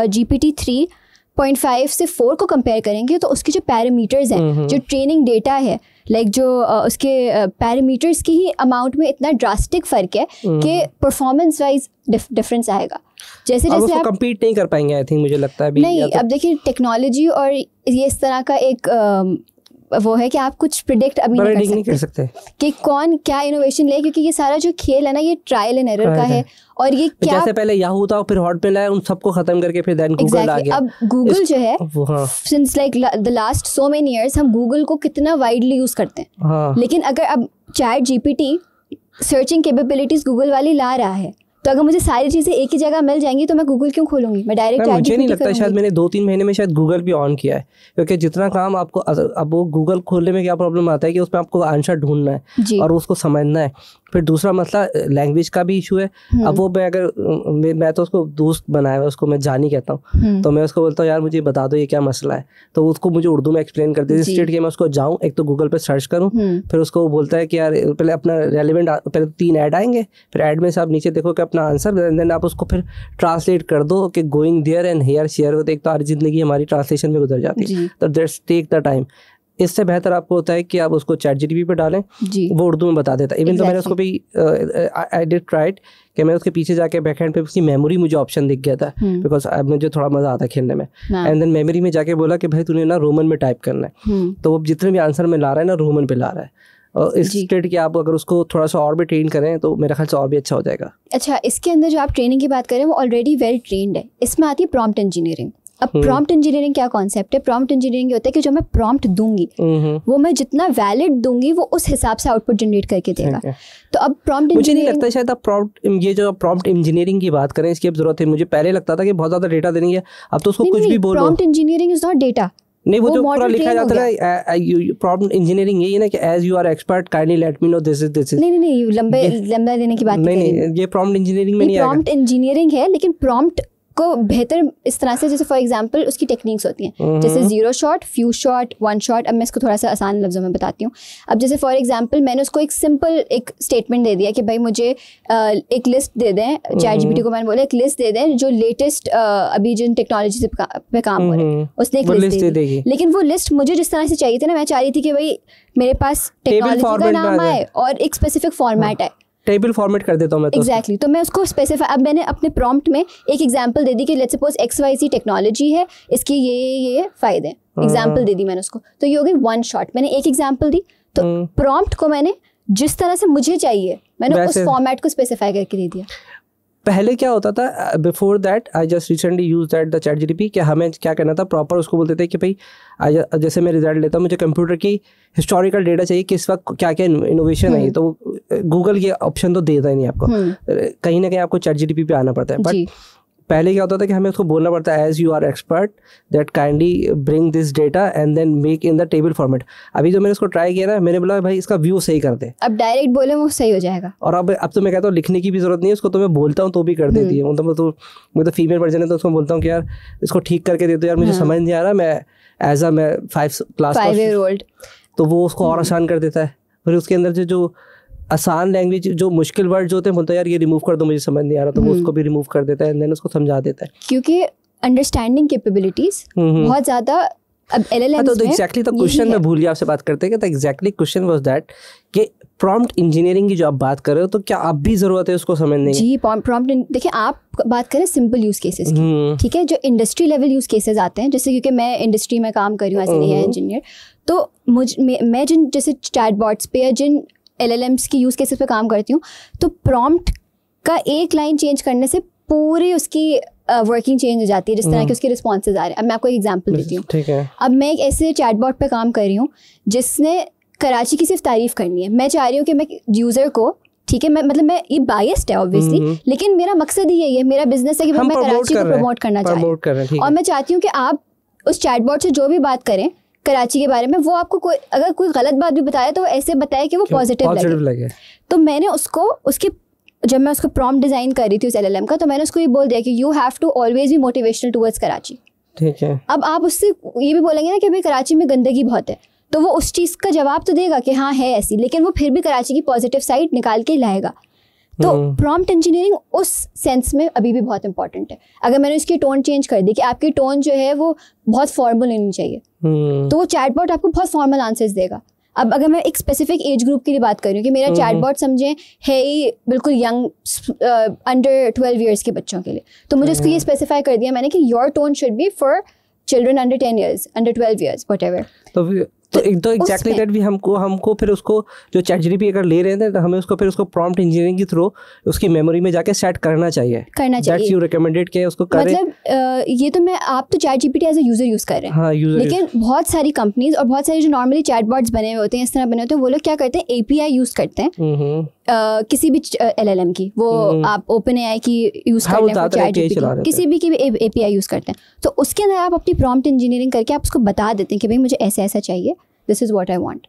GPT 3.5 से 4 को कंपेयर करेंगे, तो उसके जो पैरामीटर्स हैं, जो ट्रेनिंग डेटा है, लाइक जो उसके पैरामीटर्स की ही अमाउंट में इतना ड्रास्टिक फ़र्क है कि परफॉर्मेंस वाइज डिफरेंस आएगा। जैसे आप कम्पीट नहीं कर पाएंगे, आई थिंक, मुझे लगता है अभी। नहीं, अब देखिए टेक्नोलॉजी और ये इस तरह का एक वो है कि आप कुछ प्रिडिक्ट अभी नहीं कर सकते कि कौन क्या इनोवेशन ले, क्योंकि ये सारा जो खेल है ना ये ट्रायल एंड एरर का है। और ये क्या जैसे पहले याहू था फिर हॉटमेल आया, उन सबको खत्म करके फिर देन गूगल आ गया। अब गूगल जो है since like the last so many years हम गूगल को कितना वाइडली यूज करते हैं, लेकिन अगर अब chat GPT searching capabilities Google वाली ला रहा है, तो अगर मुझे सारी चीजें एक ही जगह मिल जाएंगी तो मैं गूगल क्यों खोलूंगी, मैं डायरेक्ट चैट मुझे नहीं लगता, शायद मैंने 2-3 महीने में शायद गूगल भी ऑन किया है, क्योंकि जितना काम आपको अब वो गूगल खोलने में क्या प्रॉब्लम आता है कि उसमें आपको आंसर ढूंढना है और उसको समझना है। फिर दूसरा मसला लैंग्वेज का भी इशू है। अब वो मैं तो उसको दोस्त बनाया हुआ, उसको मैं जानी कहता हूँ, तो मैं उसको बोलता हूँ यार मुझे बता दो ये क्या मसला है, तो उसको मुझे उर्दू में एक्सप्लेन कर देती है। मैं उसको जाऊँ, एक तो गूगल पे सर्च करूँ, फिर उसको बोलता है कि यार पहले अपना रेलिवेंट, पहले 3 ऐड आएंगे, फिर ऐड में से आप नीचे देखो कि अपना आंसर, देन आप उसको फिर ट्रांसलेट कर दो कि going there and here share होते। एक तो हमारी जिंदगी हमारी ट्रांसलेशन में गुजर जाती है, तो दैट्स टेक द टाइम। इससे बेहतर आपको होता है कि आप उसको चैट जीपीटी पे डालें, वो उर्दू में बता देता है। इवन तो मैंने उसको भी आई डिड ट्राइड कि मैं उसके पीछे जाके बैकहैंड पे उसकी मेमोरी मुझे ऑप्शन दिख गया था, बिकॉज अब मुझे थोड़ा मजा आता है खेलने में। एंड देन मेमोरी में जाके बोला कि भाई तूने ना रोमन में टाइप करना है, तो वो जितने भी आंसर में ला रहा है ना रोमन पे ला रहा है। और इस स्टेट की आप अगर उसको थोड़ा सा और भी ट्रेन करें तो मेरे ख्याल से और भी अच्छा हो जाएगा। अच्छा, इसके अंदर जो आप ट्रेनिंग की बात करें वो ऑलरेडी वेल ट्रेंड है। इसमें आती है प्रॉम्प्ट इंजीनियरिंग। अब प्रॉम्प्ट इंजीनियरिंग क्या कॉन्सेप्ट है? प्रॉम्प्ट इंजीनियरिंग होता है कि जो मैं प्रॉम्प्ट दूंगी वो मैं जितना वैलिड दूंगी वो उस हिसाब से आउटपुट जनरेट करके देगा। तो अब प्रॉम्प्ट मुझे नहीं लगता शायद आप ये जो प्रॉम्प्ट इंजीनियरिंग की बात करें इसकी अब जरूरत है। मुझे पहले लगता था कि बहुत ज्यादा डेटा देनी है, अब तो उसको कुछ भी बोलो। Prompt engineering is not data. नहीं, वो जो पूरा लिखा जाता है प्रॉम्प्ट इंजीनियरिंग यही है ना कि as you are expert kindly let me know this is. नहीं लंबा देने की बात नहीं, ये प्रॉम्प्ट इंजीनियरिंग में नहीं आएगा। प्रॉम्प्ट इंजीनियरिंग है, लेकिन प्रॉम्प्ट को बेहतर इस तरह से, जैसे फॉर एग्जांपल उसकी टेक्निक्स होती हैं, जैसे 0 शॉट, फ्यू शॉट, 1 शॉट। अब मैं इसको थोड़ा सा आसान लफ्जों में बताती हूँ। अब जैसे फॉर एग्जांपल मैंने उसको एक सिंपल एक स्टेटमेंट दे दिया कि भाई मुझे एक लिस्ट दे दें, चैट जीपीटी को मैंने बोला एक लिस्ट दे दें जो लेटेस्ट अभी जिन टेक्नोलॉजी से पे काम हो रहे हैं, उसने एक लिस्ट दे दी। लेकिन वो लिस्ट मुझे जिस तरह से चाहिए थी ना, मैं चाह रही थी कि भाई मेरे पास टेक्नोलॉजी का नाम आए और एक स्पेसिफिक फॉर्मेट है, टेबल फॉर्मेट कर देता हूँ मैं तो। एग्जैक्टली तो मैं उसको स्पेसिफाई, अब मैंने अपने प्रॉम्प्ट में एक एग्जांपल दे दी कि लेट्स सपोज XYZ टेक्नोलॉजी है, इसके ये फायदे हैं, एग्जांपल दे दी मैंने उसको, तो ये हो गई 1 शॉट। मैंने एक एग्जांपल दी, तो प्रॉम्प्ट को मैंने जिस तरह से मुझे चाहिए मैंने उस फॉर्मेट को स्पेसिफाई करके दे दिया। पहले क्या होता था, before that I just recently use that the chat GPT, कि हमें क्या करना था प्रॉपर उसको बोलते थे कि भाई जैसे मैं रिजल्ट लेता हूँ, मुझे कंप्यूटर की हिस्टोरिकल डेटा चाहिए, किस वक्त क्या क्या इनोवेशन है, तो गूगल ये ऑप्शन तो देता ही नहीं आपको, कहीं ना कहीं आपको चैट जीपीटी पे आना पड़ता है। बट पहले क्या होता था कि हमें उसको बोलना पड़ता है as you are expert that kindly bring this data and then make in the table format. अभी जो मैंने उसको ट्राई किया ना, मैंने बोला भाई इसका व्यू सही कर दे, अब डायरेक्ट बोले वो सही हो जाएगा। और अब तो मैं कहता हूँ लिखने की भी जरूरत नहीं है उसको, तो मैं बोलता हूँ तो भी कर देती है। मतलब मैं तो फीमेल वर्जन है तो उसको बोलता हूँ कि यार इसको ठीक करके दे दो यार, मुझे समझ नहीं आ रहा, मैं एज मैं 5 क्लास 5 year old, तो वो उसको और आसान कर देता है। फिर उसके अंदर से जो आसान लैंग्वेज, जो मुश्किल वर्ड जो होते हैं, बोलता है यार ये रिमूव कर दो मुझे समझ नहीं आ रहा, तो वो उसको भी रिमूव कर देता है एंड देन उसको समझा देता है। क्योंकि अंडरस्टैंडिंग कैपेबिलिटीज बहुत ज्यादा अब LLMs तो एग्जैक्टली तो क्वेश्चन मैं भूल गया आपसे बात करते हैं कि एग्जैक्टली क्वेश्चन वाज दैट कि प्रॉम्प्ट इंजीनियरिंग की जो आप बात कर रहे हो तो क्या अब भी जरूरत है उसको समझने की? जी, प्रॉम्प्ट देखिए, आप बात करें सिंपल यूज केसेस की, ठीक है, जो इंडस्ट्री लेवल यूज केसेस आते हैं, जैसे क्योंकि मैं इंडस्ट्री में काम कर रही हूँ एज एन AI इंजीनियर, तो मैं जिन जैसे चैट बॉट्स पे या जिन LLMs की यूज केसेस पे काम करती हूँ, तो प्रॉम्प्ट का एक लाइन चेंज करने से पूरी उसकी वर्किंग चेंज हो जाती है, जिस तरह के उसके रिस्पॉन्सेज आ रहे हैं। अब मैं आपको एक एग्जांपल देती हूँ, ठीक है। अब मैं एक ऐसे चैटबॉट पे काम कर रही हूँ जिसने कराची की सिर्फ तारीफ करनी है। मैं चाह रही हूँ कि मैं यूजर को, ठीक है, मैं ये बायस्ड है ऑब्वियसली, लेकिन मेरा मकसद ही यही है, मेरा बिजनेस है कि मैं कराची को प्रमोट करना चाह रही हूँ, और मैं चाहती हूँ कि आप उस चैटबॉट से जो भी बात करें कराची के बारे में, वो आपको अगर कोई गलत बात भी बताए तो ऐसे बताए कि वो पॉजिटिव लगे। तो मैंने उसको जब मैं उसको प्रॉम्प्ट डिजाइन कर रही थी उस LLM का, तो मैंने उसको ये बोल दिया कि you have to always be motivational towards Karachi, ठीक है। अब आप उससे ये भी बोलेंगे ना कि भाई कराची में गंदगी बहुत है, तो वो उस चीज़ का जवाब तो देगा कि हाँ है ऐसी, लेकिन वो फिर भी कराची की पॉजिटिव साइड निकाल के लाएगा। तो प्रॉम्प्ट इंजीनियरिंग उस सेंस में अभी भी बहुत इंपॉर्टेंट है। अगर मैंने उसकी टोन चेंज कर दी कि आपकी टोन जो है वो बहुत फॉर्मल होनी चाहिए, तो वो चैटबॉट आपको बहुत फॉर्मल आंसर्स देगा। अब अगर मैं एक स्पेसिफिक एज ग्रुप की बात कर रही हूँ कि मेरा चैटबॉट समझें है ही बिल्कुल यंग अंडर 12 ईयर्स के बच्चों के लिए, तो मुझे उसको ये स्पेसिफाई कर दिया मैंने कि your tone should be for children under 10 years, under 12 years, whatever. तो एग्जैक्टली दैट भी हमको फिर उसको जो ChatGPT अगर ले रहे थे तो हमें उसको फिर उसको प्रॉम्प्ट इंजीनियरिंग के थ्रू उसकी मेमोरी में जाके सेट करना चाहिए दैट्स यू रिकमेंडेड कि उसको करें। मतलब ये तो आप तो ChatGPT as a user use कर रहे हैं, हाँ, लेकिन बहुत सारी कंपनीज और बहुत सारे जो नॉर्मली चैटबॉट्स बने हुए होते हैं, इस तरह बने होते हैं, वो लोग क्या करते हैं API यूज करते हैं किसी भी LLM की, वो आप OpenAI की यूज कर लें, ChatGPT किसी भी की API यूज करते हैं, तो उसके अंदर आप अपनी प्रॉम्प्ट इंजीनियरिंग करके आप उसको बता देते हैं कि भाई मुझे ऐसा चाहिए, this is what I want,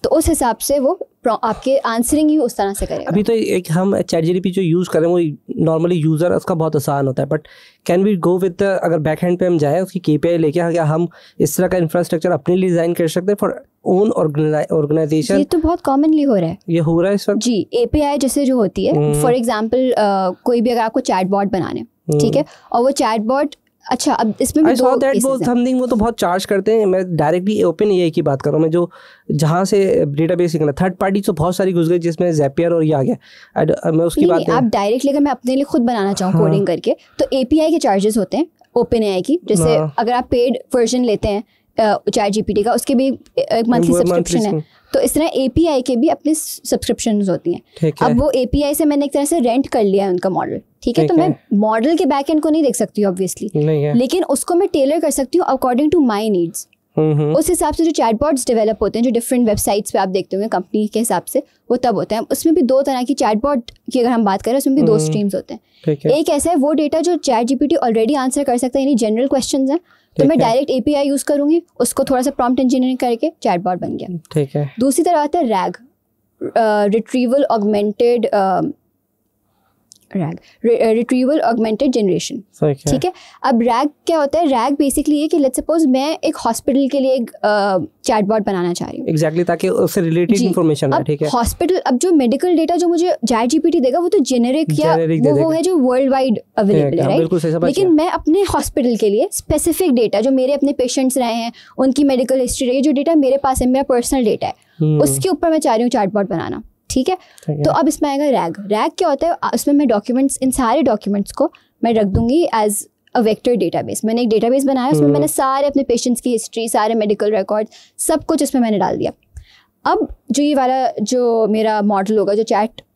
तो उस हिसाब से वो आपके आंसरिंग ही उस तरह से करेगा। अभी तो एक हम ChatGPT जो यूज़ करें वो नॉर्मली यूज़र उसका बहुत आसान होता है, but can we go with अगर बैक हैंड पे हम जाएँ उसकी KPI लेके, क्या हम इस तरह का इंफ्रास्ट्रक्चर अपने लिए डिज़ाइन कर सकते हैं फॉर ओन ऑर्गेनाइजेशन? ये तो बहुत कॉमनली हो रहा है, ये हो रहा है इस वक्त जी। API जैसे जो होती है, फॉर एग्जाम्पल कोई भी अगर आपको चैटबॉट बनाने, ठीक है, और वो चैटबॉट, अच्छा अब इसमें भी दो केसेस हैं। वो तो बहुत चार्ज करते हैं। मैं डायरेक्टली OpenAI की बात कर रहा हूँ, मैं जो जहाँ से डेटाबेस निकला, थर्ड पार्टी तो बहुत सारी घुस गई जिसमें Zapier और ये आ गया, मैं उसकी बात आप डायरेक्टली अगर मैं अपने लिए खुद बनाना चाहूँ कोडिंग करके, तो API के चार्जेस होते हैं OpenAI की, जैसे अगर आप पेड वर्जन लेते हैं ChatGPT का, उसके भी एक मंथली सब्सक्रिप्शन है, तो इस तरह API के भी अपनी सब्सक्रिप्शंस होती हैं। अब वो API से मैंने एक तरह से रेंट कर लिया है उनका मॉडल, ठीक है, तो मैं मॉडल के बैक एंड को नहीं देख सकती हूँ ऑब्वियसली, लेकिन उसको मैं टेलर कर सकती हूँ अकॉर्डिंग टू माई नीड्स। उस हिसाब से जो चैटबॉट्स डेवलप होते हैं, जो डिफरेंट वेबसाइट्स पे आप देखते होंगे कंपनी के हिसाब से, वो तब होते हैं। उसमें भी दो तरह की चैटबॉट की अगर हम बात करें, उसमें भी दो स्ट्रीम्स होते हैं। एक ऐसा है वो डेटा जो ChatGPT ऑलरेडी आंसर कर सकता है, यानी जनरल क्वेश्चंस हैं, तो मैं डायरेक्ट API यूज करूंगी, उसको थोड़ा सा प्रॉम्प्ट इंजीनियरिंग करके चैटबॉट बन गया, ठीक है। दूसरी तरह आता है RAG, रिट्रीवल ऑगमेंटेड जनरेशन, ठीक है। अब RAG क्या होता है? RAG बेसिकली ये कि लेट्स सपोज मैं एक हॉस्पिटल के लिए एक चैटबॉट बनाना चाह रही हूँ, एग्जैक्टली, ताकि उससे रिलेटेड इंफॉर्मेशन है, ठीक है। हॉस्पिटल, अब जो मेडिकल डेटा जो मुझे ChatGPT देगा वो तो जेनेरिक या वो है जो वर्ल्ड वाइड अवेलेबल है, राइट, लेकिन मैं अपने हॉस्पिटल के लिए स्पेसिफिक डेटा जो मेरे अपने पेशेंट्स रहे हैं, उनकी मेडिकल हिस्ट्री रही, जो डेटा मेरे पास है, मेरा पर्सनल डेटा है, उसके ऊपर मैं चाह रही हूँ चैटबॉट बनाना, ठीक है। तो अब इसमें आएगा RAG क्या होता है? उसमें मैं डॉक्यूमेंट्स, इन सारे डॉक्यूमेंट्स को मैं रख दूंगी एज अ वेक्टर डेटाबेस। मैंने एक डेटाबेस बनाया, उसमें मैंने सारे अपने पेशेंट्स की हिस्ट्री, सारे मेडिकल रिकॉर्ड, सब कुछ इसमें मैंने डाल दिया। अब जो ये वाला जो मेरा मॉडल होगा, जो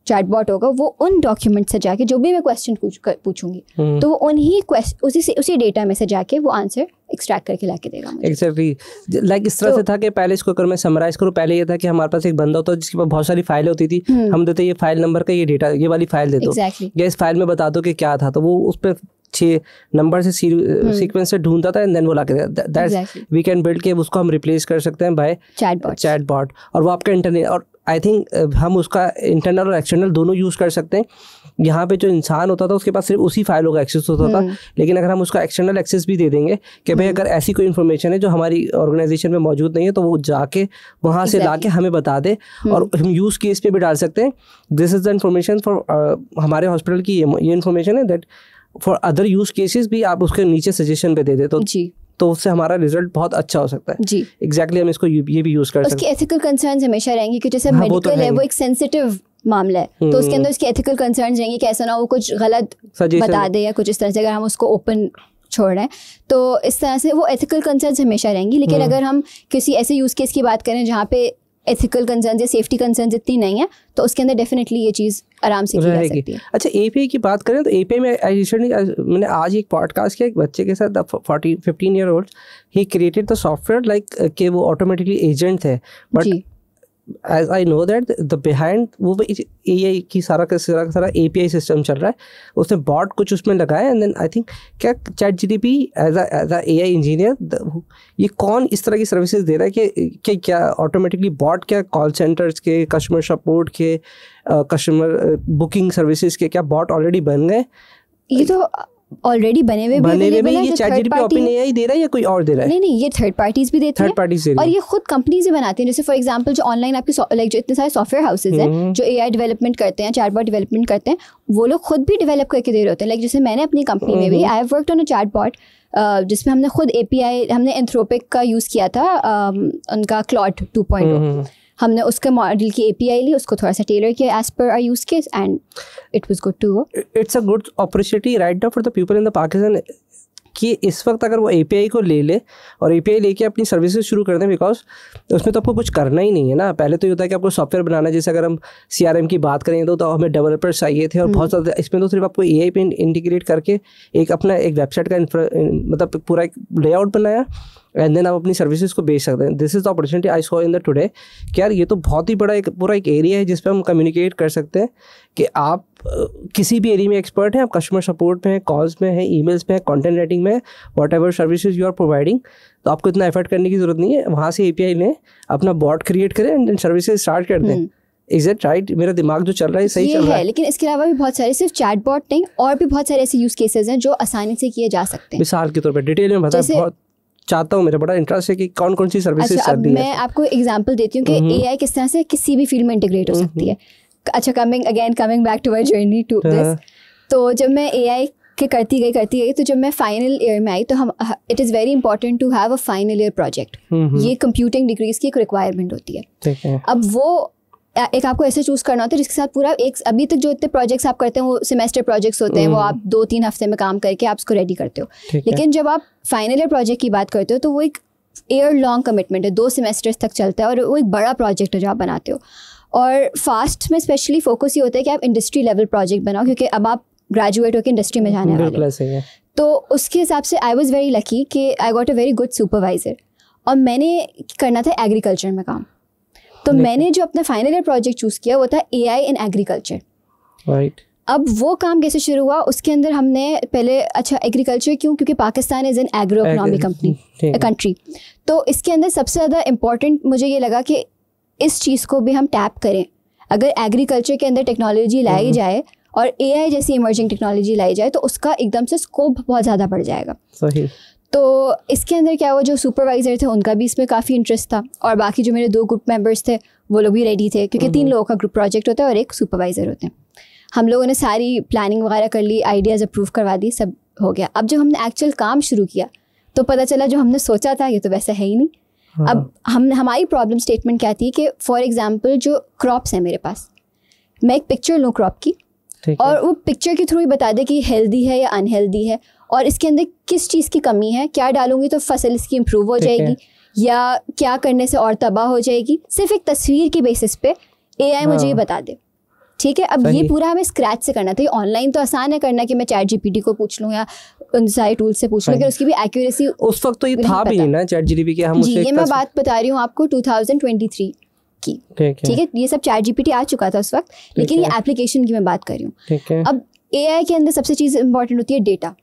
चैटबॉट होगा, वो उन डॉक्यूमेंट से जाके जो भी मैं क्वेश्चन पूछूंगी, तो वो उन्हीं उसी डेटा में से जाके वो आंसर एक्सट्रैक्ट करके लाके देगा मुझे। एक्जेक्टली, लाइक इस तरह से था कि पहले इसको अगर मैं समराइज करूँ, पहले ये था कि हमारे पास एक बंदा होता जिसके पास बहुत सारी फाइलें होती थी, हम देते ये फाइल नंबर का ये डेटा, ये वाली फाइल दे दो, या इस फाइल में बता दो कि क्या था, तो वो उस पर 6 नंबर से सीक्वेंस से ढूंढता था, एंड देन वो लाके दैट्स वी कैन बिल्ड के उसको हम रिप्लेस कर सकते हैं बाय चैटबॉट, और वो आपका इंटरनेट, और आई थिंक हम उसका इंटरनल और एक्सटर्नल दोनों यूज़ कर सकते हैं। यहाँ पे जो इंसान होता था उसके पास सिर्फ उसी फाइलों का एक्सेस होता था, लेकिन अगर हम उसका एक्सटर्नल एक्सेस भी दे देंगे कि भाई अगर ऐसी कोई इन्फॉर्मेशन है जो हमारी ऑर्गेनाइजेशन में मौजूद नहीं है, तो वो जाके वहाँ से लाके हमें बता दे, और हम यूज़ केस पे भी डाल सकते हैं, this is the information for हमारे हॉस्पिटल की ये इन्फॉर्मेशन है, that for other use cases भी आप उसके नीचे सजेशन पे दे दे, तो उससे हमारा रिजल्ट बहुत अच्छा हो सकता है। जी एग्जैक्टली, हम इसको ये भी यूज कर सकते हैं। उसकी एथिकल कंसर्न्स हमेशा रहेंगी, क्योंकि जैसे मेडिकल है वो एक सेंसिटिव मामला है, तो उसके अंदर उसकी एथिकल कंसर्न्स रहेंगी कि ऐसा ना वो कुछ गलत बता दे या कुछ इस तरह से, अगर हम उसको ओपन छोड़ रहे हैं तो इस तरह से वो एथिकल कंसर्न्स हमेशा रहेंगी। लेकिन अगर हम किसी ऐसे यूज केस की बात करें जहाँ पे एथिकल कंसर्न्स या सेफ्टी कंसर्न्स इतनी नहीं है, तो उसके अंदर डेफिनेटली ये चीज़ आराम से की जा सकती है। अच्छा, API की बात करें तो API में मैंने आज एक पॉडकास्ट किया एक बच्चे के साथ, 15 year old, he created the software like कि वो ऑटोमेटिकली एजेंट है, but as I know that the behind वो AI की सारा API सिस्टम चल रहा है, उसने बॉट कुछ उसमें लगाया, एंड देन आई थिंक क्या ChatGPT as a AI engineer ये कौन इस तरह की सर्विसेज दे रहा है कि क्या ऑटोमेटिकली बॉट, क्या कॉल सेंटर्स के, कस्टमर सपोर्ट के, कस्टमर बुकिंग सर्विसेज के क्या बॉट ऑलरेडी बन गए? ये तो ऑलरेडी बने हुए ये ChatGPT OpenAI दे रहा है या कोई और दे रहा है? नहीं, ये थर्ड पार्टीज भी देती हैं, और ये खुद कंपनीज भी बनाती हैं। जैसे फॉर एग्जांपल जो ऑनलाइन आपके लाइक जो इतने सारे सॉफ्टवेयर हाउसेज हैं जो AI डेवलपमेंट करते हैं, चैटबॉट डेवलपमेंट करते हैं, वो लोग खुद भी डेवलप करके दे रहे होते हैं। लाइक जैसे मैंने अपनी कंपनी में भी I have worked on a chatbot, जिसमें हमने खुद API, हमने एंथ्रोपिक का यूज़ किया था, उनका Claude 2.0, हमने उसके मॉडल की API ली, उसको थोड़ा सा टेलर किया as per our use case, and it was good to go. It's a good opportunity right now for the people in the Pakistan कि इस वक्त अगर वो API को ले ले और API लेके अपनी सर्विसेज शुरू कर दें, बिकॉज उसमें तो आपको कुछ करना ही नहीं है ना। पहले तो ये होता है कि आपको सॉफ्टवेयर बनाना है, जैसे अगर हम CRM की बात करें तो हमें डेवलपर्स चाहिए थे और बहुत ज़्यादा। इसमें तो सिर्फ आपको AI पे इंटीग्रेट करके एक अपना एक वेबसाइट का मतलब पूरा एक लेआउट बनाया एंड देन आप अपनी सर्विसेज को बेच सकते हैं। This is the opportunity I saw in the today कि यार ये तो बहुत ही बड़ा एक पूरा एक एरिया है जिस पे हम कम्युनिकेट कर सकते हैं कि आप किसी भी एरिया में एक्सपर्ट हैं, आप कस्टमर सपोर्ट में हैं, कॉल्स में हैं, ईमेल्स में हैं, कंटेंट राइटिंग में, whatever services you are providing, तो आपको इतना एफर्ट करने की ज़रूरत नहीं है। वहाँ से API लें, अपना बॉट क्रिएट करें एंड सर्विसेज स्टार्ट कर दें। Is it right? मेरा दिमाग जो चल रहा है सही चल रहा है? लेकिन इसके अलावा भी बहुत सारे, सिर्फ चैटबॉट नहीं, और भी बहुत सारे ऐसे यूज केसेस हैं जो आसानी से किए जा सकते हैं। मिसाल के तौर पर डिटेल में बताएं, बहुत चाहता हूँ, मेरा बड़ा इंटरेस्ट है कि कौन कौन सी सर्विसेज चल रही है। मैं आपको एग्जांपल देती हूँ कि AI किस तरह से किसी भी फील्ड में इंटीग्रेट हो सकती है। अच्छा, coming back to my journey to this, तो जब मैं AI के करती गई तो जब मैं फाइनल ईयर में आई तो हम it is very important to have a final year project. ये कंप्यूटिंग डिग्रीज की एक रिक्वायरमेंट होती है। अब वो एक आपको ऐसे चूज करना होता है जिसके साथ पूरा एक, अभी तक जो इतने प्रोजेक्ट्स आप करते हैं वो सेमेस्टर प्रोजेक्ट्स होते हैं, वो आप 2-3 हफ्ते में काम करके आप उसको रेडी करते हो। लेकिन जब आप फाइनल ईयर प्रोजेक्ट की बात करते हो तो वो एक ईयर लॉन्ग कमिटमेंट है, 2 सेमेस्टर्स तक चलता है और वो एक बड़ा प्रोजेक्ट है जो आप बनाते हो। और फास्ट में स्पेशली फोकस ये होता है कि आप इंडस्ट्री लेवल प्रोजेक्ट बनाओ, क्योंकि अब आप ग्रेजुएट होकर इंडस्ट्री में जाने वाले हो। तो उसके हिसाब से आई वॉज वेरी लकी कि I got a very good supervisor, और मैंने करना था एग्रीकल्चर में काम। तो मैंने जो अपना फाइनल ईयर प्रोजेक्ट चूज़ किया वो था AI इन एग्रीकल्चर। राइट। अब वो काम कैसे शुरू हुआ, उसके अंदर हमने पहले, अच्छा एग्रीकल्चर क्यों, क्योंकि Pakistan is an agro economic country, तो इसके अंदर सबसे ज़्यादा इम्पॉर्टेंट मुझे ये लगा कि इस चीज़ को भी हम टैप करें। अगर एग्रीकल्चर के अंदर टेक्नोलॉजी लाई जाए और AI जैसी इमर्जिंग टेक्नोलॉजी लाई जाए तो उसका एकदम से स्कोप बहुत ज़्यादा बढ़ जाएगा। सही। तो इसके अंदर क्या हुआ, जो सुपरवाइज़र थे उनका भी इसमें काफ़ी इंटरेस्ट था, और बाकी जो मेरे 2 ग्रुप मेंबर्स थे वो लोग भी रेडी थे, क्योंकि 3 लोगों का ग्रुप प्रोजेक्ट होता है और एक सुपरवाइज़र होते हैं। हम लोगों ने सारी प्लानिंग वगैरह कर ली, आइडियाज़ अप्रूव करवा दी, सब हो गया। अब जब हमने एक्चुअल काम शुरू किया तो पता चला जो हमने सोचा था ये तो वैसा है ही नहीं। अब हमारी प्रॉब्लम स्टेटमेंट क्या थी कि फॉर एग्जाम्पल जो क्रॉप्स हैं मेरे पास, मैं एक पिक्चर लूँ क्रॉप की और वो पिक्चर के थ्रू ही बता दे कि हेल्दी है या अनहेल्दी है, और इसके अंदर किस चीज़ की कमी है, क्या डालूंगी तो फसल इसकी इम्प्रूव हो जाएगी या क्या करने से और तबाह हो जाएगी, सिर्फ एक तस्वीर की बेसिस पे AI मुझे ये बता दे। ठीक है, अब ये पूरा हमें स्क्रैच से करना था। ऑनलाइन तो आसान है करना कि मैं ChatGPT को पूछ लूँ या उन सारे टूल से पूछ लूँ, लेकिन उसकी भी एक्यूरेसी उस वक्त तो ये था भी नहीं ना ChatGPT के। हम जी, ये मैं बात बता रही हूँ आपको 2023 की। ठीक है, ये सब ChatGPT आ चुका था उस वक्त, लेकिन ये एप्लीकेशन की मैं बात कर रही हूँ। अब AI के अंदर सबसे चीज़ इंपॉर्टेंट होती है डेटा।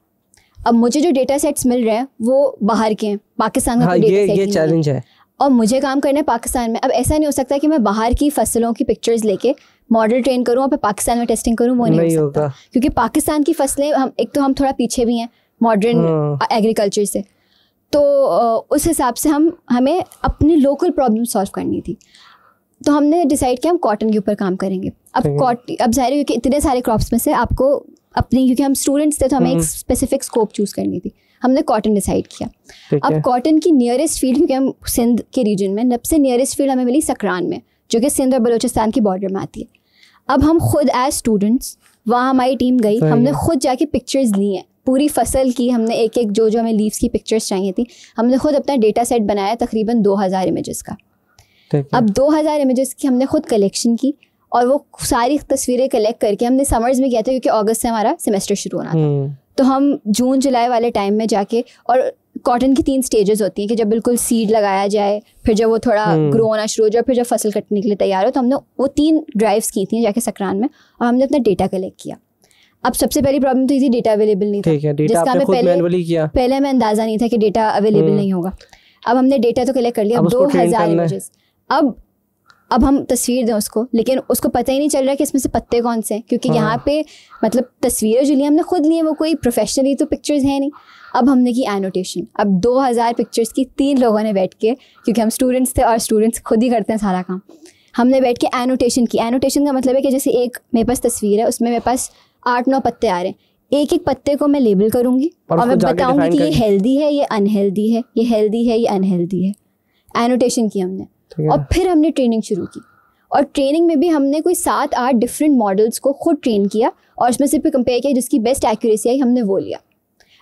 अब मुझे जो डेटा सेट्स मिल रहे हैं वो बाहर के हैं, पाकिस्तान का डेटा सेट ये चैलेंज है, और मुझे काम करना है पाकिस्तान में। अब ऐसा नहीं हो सकता कि मैं बाहर की फसलों की पिक्चर्स लेके मॉडल ट्रेन करूँ और फिर पाकिस्तान में टेस्टिंग करूँ, वो नहीं हो सकता, क्योंकि पाकिस्तान की फसलें हम थोड़ा पीछे भी हैं मॉडर्न एग्रीकल्चर से। तो उस हिसाब से हमें अपनी लोकल प्रॉब्लम सॉल्व करनी थी। तो हमने डिसाइड किया हम कॉटन के ऊपर काम करेंगे। अब जाहिर है क्योंकि इतने सारे क्रॉप्स में से आपको अपनी, क्योंकि हम स्टूडेंट्स थे तो हमें एक स्पेसिफिक स्कोप चूज़ करनी थी, हमने कॉटन डिसाइड किया। अब कॉटन की नियरेस्ट फील्ड, क्योंकि हम सिंध के रीजन में, सबसे नियरेस्ट फील्ड हमें मिली सकरान में, जो कि सिंध और बलूचिस्तान की बॉर्डर में आती है। अब हम खुद एज स्टूडेंट्स वहाँ, हमारी टीम गई, हमने खुद जाके पिक्चर्स ली हैं पूरी फसल की, हमने एक जो हमें लीव्स की पिक्चर्स चाहिए थी, हमने खुद अपना डेटा सेट बनाया तकरीबन 2000 इमेजेस का। अब 2000 इमेजेस की हमने खुद कलेक्शन की और वो सारी तस्वीरें कलेक्ट करके हमने समर्स में किया था, क्योंकि अगस्त से हमारा सेमेस्टर शुरू होना था। तो हम जून जुलाई वाले टाइम में जाके, और कॉटन की 3 स्टेजेस होती हैं कि जब बिल्कुल सीड लगाया जाए, फिर जब वो थोड़ा ग्रो होना शुरू हो जाए, फिर जब फसल कटने के लिए तैयार हो, तो हमने वो 3 ड्राइव्स की थी जाके सकरान में, और हमने अपना डेटा कलेक्ट किया। अब सबसे पहली प्रॉब्लम तो ये थी डेटा अवेलेबल नहीं था, जिसका हमें पहले हमें अंदाज़ा नहीं था कि डेटा अवेलेबल नहीं होगा। अब हमने डेटा तो कलेक्ट कर लिया, 2000 इमेजेस। अब हम तस्वीर दें उसको, लेकिन उसको पता ही नहीं चल रहा कि इसमें से पत्ते कौन से हैं, क्योंकि यहाँ पे मतलब तस्वीरें जो ली हमने खुद ली हैं, वो कोई प्रोफेशनली तो पिक्चर्स हैं नहीं। अब हमने की एनोटेशन। अब 2000 पिक्चर्स की 3 लोगों ने बैठ के, क्योंकि हम स्टूडेंट्स थे और स्टूडेंट्स खुद ही करते हैं सारा काम, हमने बैठ के एनोटेशन की। एनोटेशन का मतलब है कि जैसे एक मेरे पास तस्वीर है, उसमें मेरे पास 8-9 पत्ते आ रहे हैं, एक एक पत्ते को मैं लेबल करूँगी और मैं बताऊँगी कि ये हेल्दी है, ये अनहेल्दी है, ये हेल्दी है, ये अनहेल्दी है। एनोटेशन की हमने, और फिर हमने ट्रेनिंग शुरू की, और ट्रेनिंग में भी हमने कोई 7-8 डिफरेंट मॉडल्स को खुद ट्रेन किया और उसमें से फिर कंपेयर किया, जिसकी बेस्ट एक्यूरेसी आई हमने वो लिया।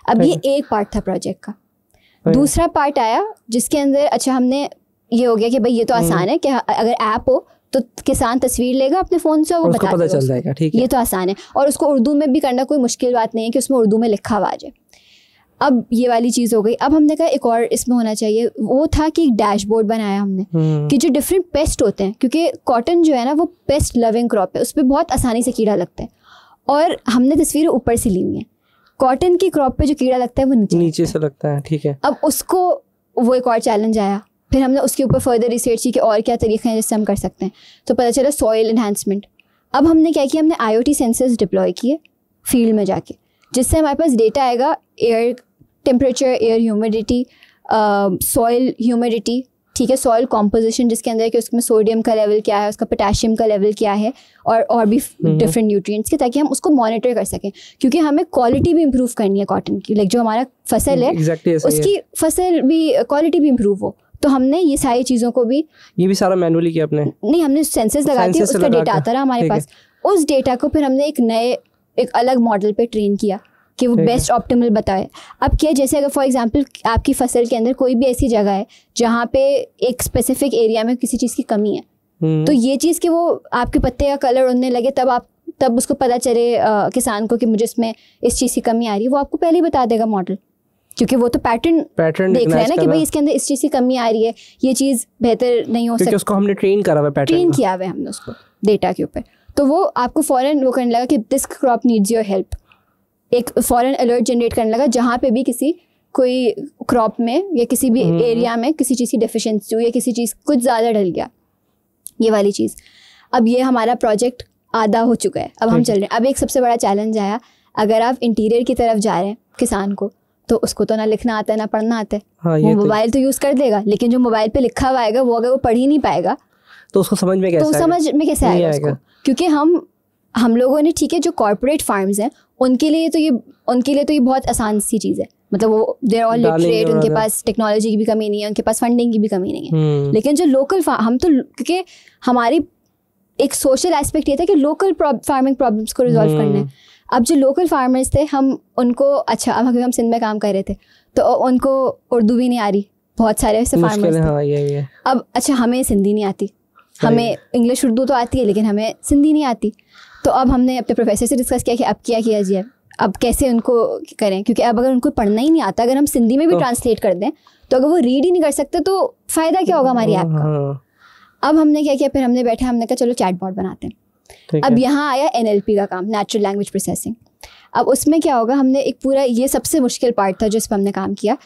अब ये एक पार्ट था प्रोजेक्ट का। दूसरा पार्ट आया जिसके अंदर अच्छा हमने ये हो गया कि भाई ये तो आसान है कि अगर ऐप हो तो किसान तस्वीर लेगा अपने फ़ोन से, वो बता पता चल जाएगा, ठीक है, ये तो आसान है। और उसको उर्दू में भी करना कोई मुश्किल बात नहीं है कि उसमें उर्दू में लिखा हुआ आ जाए। अब ये वाली चीज़ हो गई। अब हमने कहा एक और इसमें होना चाहिए, वो था कि एक डैशबोर्ड बनाया हमने कि जो डिफरेंट पेस्ट होते हैं, क्योंकि कॉटन जो है ना वो पेस्ट लविंग क्रॉप है, उस पर बहुत आसानी से कीड़ा लगता है और हमने तस्वीरें ऊपर से ली हुई हैं। कॉटन की क्रॉप पे जो कीड़ा लगता है वो नीचे से लगता है, ठीक है। अब उसको वो एक और चैलेंज आया, फिर हमने उसके ऊपर फर्दर रिसर्च की कि और क्या तरीके हैं जिससे हम कर सकते हैं, तो पता चला सॉइल एनहांसमेंट। अब हमने क्या किया, हमने IoT सेंसर्स डिप्लॉय किए फील्ड में जाके, जिससे हमारे पास डेटा आएगा air temperature, air humidity, soil humidity, ठीक है, सॉइल कॉम्पोजिशन जिसके अंदर कि उसमें सोडियम का लेवल क्या है, उसका पोटेशियम का लेवल क्या है, और भी डिफरेंट न्यूट्रिएंट्स के, ताकि हम उसको मॉनिटर कर सकें। क्योंकि हमें क्वालिटी भी इम्प्रूव करनी है कॉटन की, लाइक जो हमारा फसल है उसकी फसल भी क्वालिटी भी इम्प्रूव हो। तो हमने ये सारी चीज़ों को भी, ये भी सारा मैनुअली किया आपने? नहीं, हमने सेंसर्स लगा दिए, उसका डेटा आता रहा हमारे पास। उस डेटा को फिर हमने एक अलग मॉडल पे ट्रेन किया कि वो बेस्ट ऑप्टिमल बताए। अब क्या, जैसे अगर फॉर एग्जांपल आपकी फसल के अंदर कोई भी ऐसी जगह है जहाँ पे एक स्पेसिफिक एरिया में किसी चीज़ की कमी है, तो ये चीज़ कि वो आपके पत्ते का कलर उड़ने लगे, तब उसको पता चले किसान को कि मुझे इसमें इस चीज़ की कमी आ रही है, वो आपको पहले ही बता देगा मॉडल, क्योंकि वो तो पैटर्न देख रहे हैं ना कि भाई इसके अंदर इस चीज़ की कमी आ रही है, ये चीज़ बेहतर नहीं हो सकती, उसको हमने ट्रेन करा हुआ है, ट्रेन किया हुआ है हमने उसको डेटा के ऊपर। तो वो आपको फ़ौरन वो करने लगा कि this crop needs your help, एक फ़ौरन अलर्ट जनरेट करने लगा जहाँ पे भी कोई क्रॉप में या किसी भी एरिया में किसी चीज़ की डेफिशिएंसी हुई या किसी चीज़ कुछ ज़्यादा डल गया, ये वाली चीज़। अब ये हमारा प्रोजेक्ट आधा हो चुका है, अब हम चल रहे हैं। अब एक सबसे बड़ा चैलेंज आया, अगर आप इंटीरियर की तरफ जा रहे हैं किसान को, तो उसको तो ना लिखना आता है ना पढ़ना आता है। वो मोबाइल तो यूज़ कर देगा, लेकिन जो मोबाइल पे लिखा हुआ आएगा वो अगर वो पढ़ ही नहीं पाएगा तो उसको समझ में कैसे आएगा उसको? क्योंकि हम लोगों ने, ठीक है, जो कॉर्पोरेट फार्म्स हैं उनके लिए तो ये बहुत आसान सी चीज़ है, मतलब वो दे आर ऑल लिटरेट, उनके पास टेक्नोलॉजी की भी कमी नहीं है, उनके पास फंडिंग की भी कमी नहीं है। लेकिन जो लोकल हम तो, क्योंकि हमारी एक सोशल एस्पेक्ट ये था कि लोकल फार्मिंग प्रॉब्लम्स को रिजॉल्व करना है। अब जो लोकल फार्मर्स थे, हम उनको, अच्छा अब हम सिंध में काम कर रहे थे तो उनको उर्दू भी नहीं आ रही, बहुत सारे ऐसे फार्मर्स थे। हाँ, ये। अब अच्छा हमें सिंधी नहीं आती, हमें इंग्लिश उर्दू तो आती है लेकिन हमें सिंधी नहीं आती। तो अब हमने अपने प्रोफेसर से डिस्कस किया कि अब क्या किया जाए, अब कैसे उनको करें, क्योंकि अब अगर उनको पढ़ना ही नहीं आता, अगर हम सिंधी में भी ट्रांसलेट कर दें तो अगर वो रीड ही नहीं कर सकते तो फ़ायदा क्या होगा हमारी ऐप का। अब हमने क्या किया, फिर हमने कहा चलो चैटबॉट बनाते हैं। अब यहाँ आया NLP का काम, नेचुरल लैंग्वेज प्रोसेसिंग। अब उसमें क्या होगा, हमने एक पूरा, ये सबसे मुश्किल पार्ट था जिस पर हमने काम किया।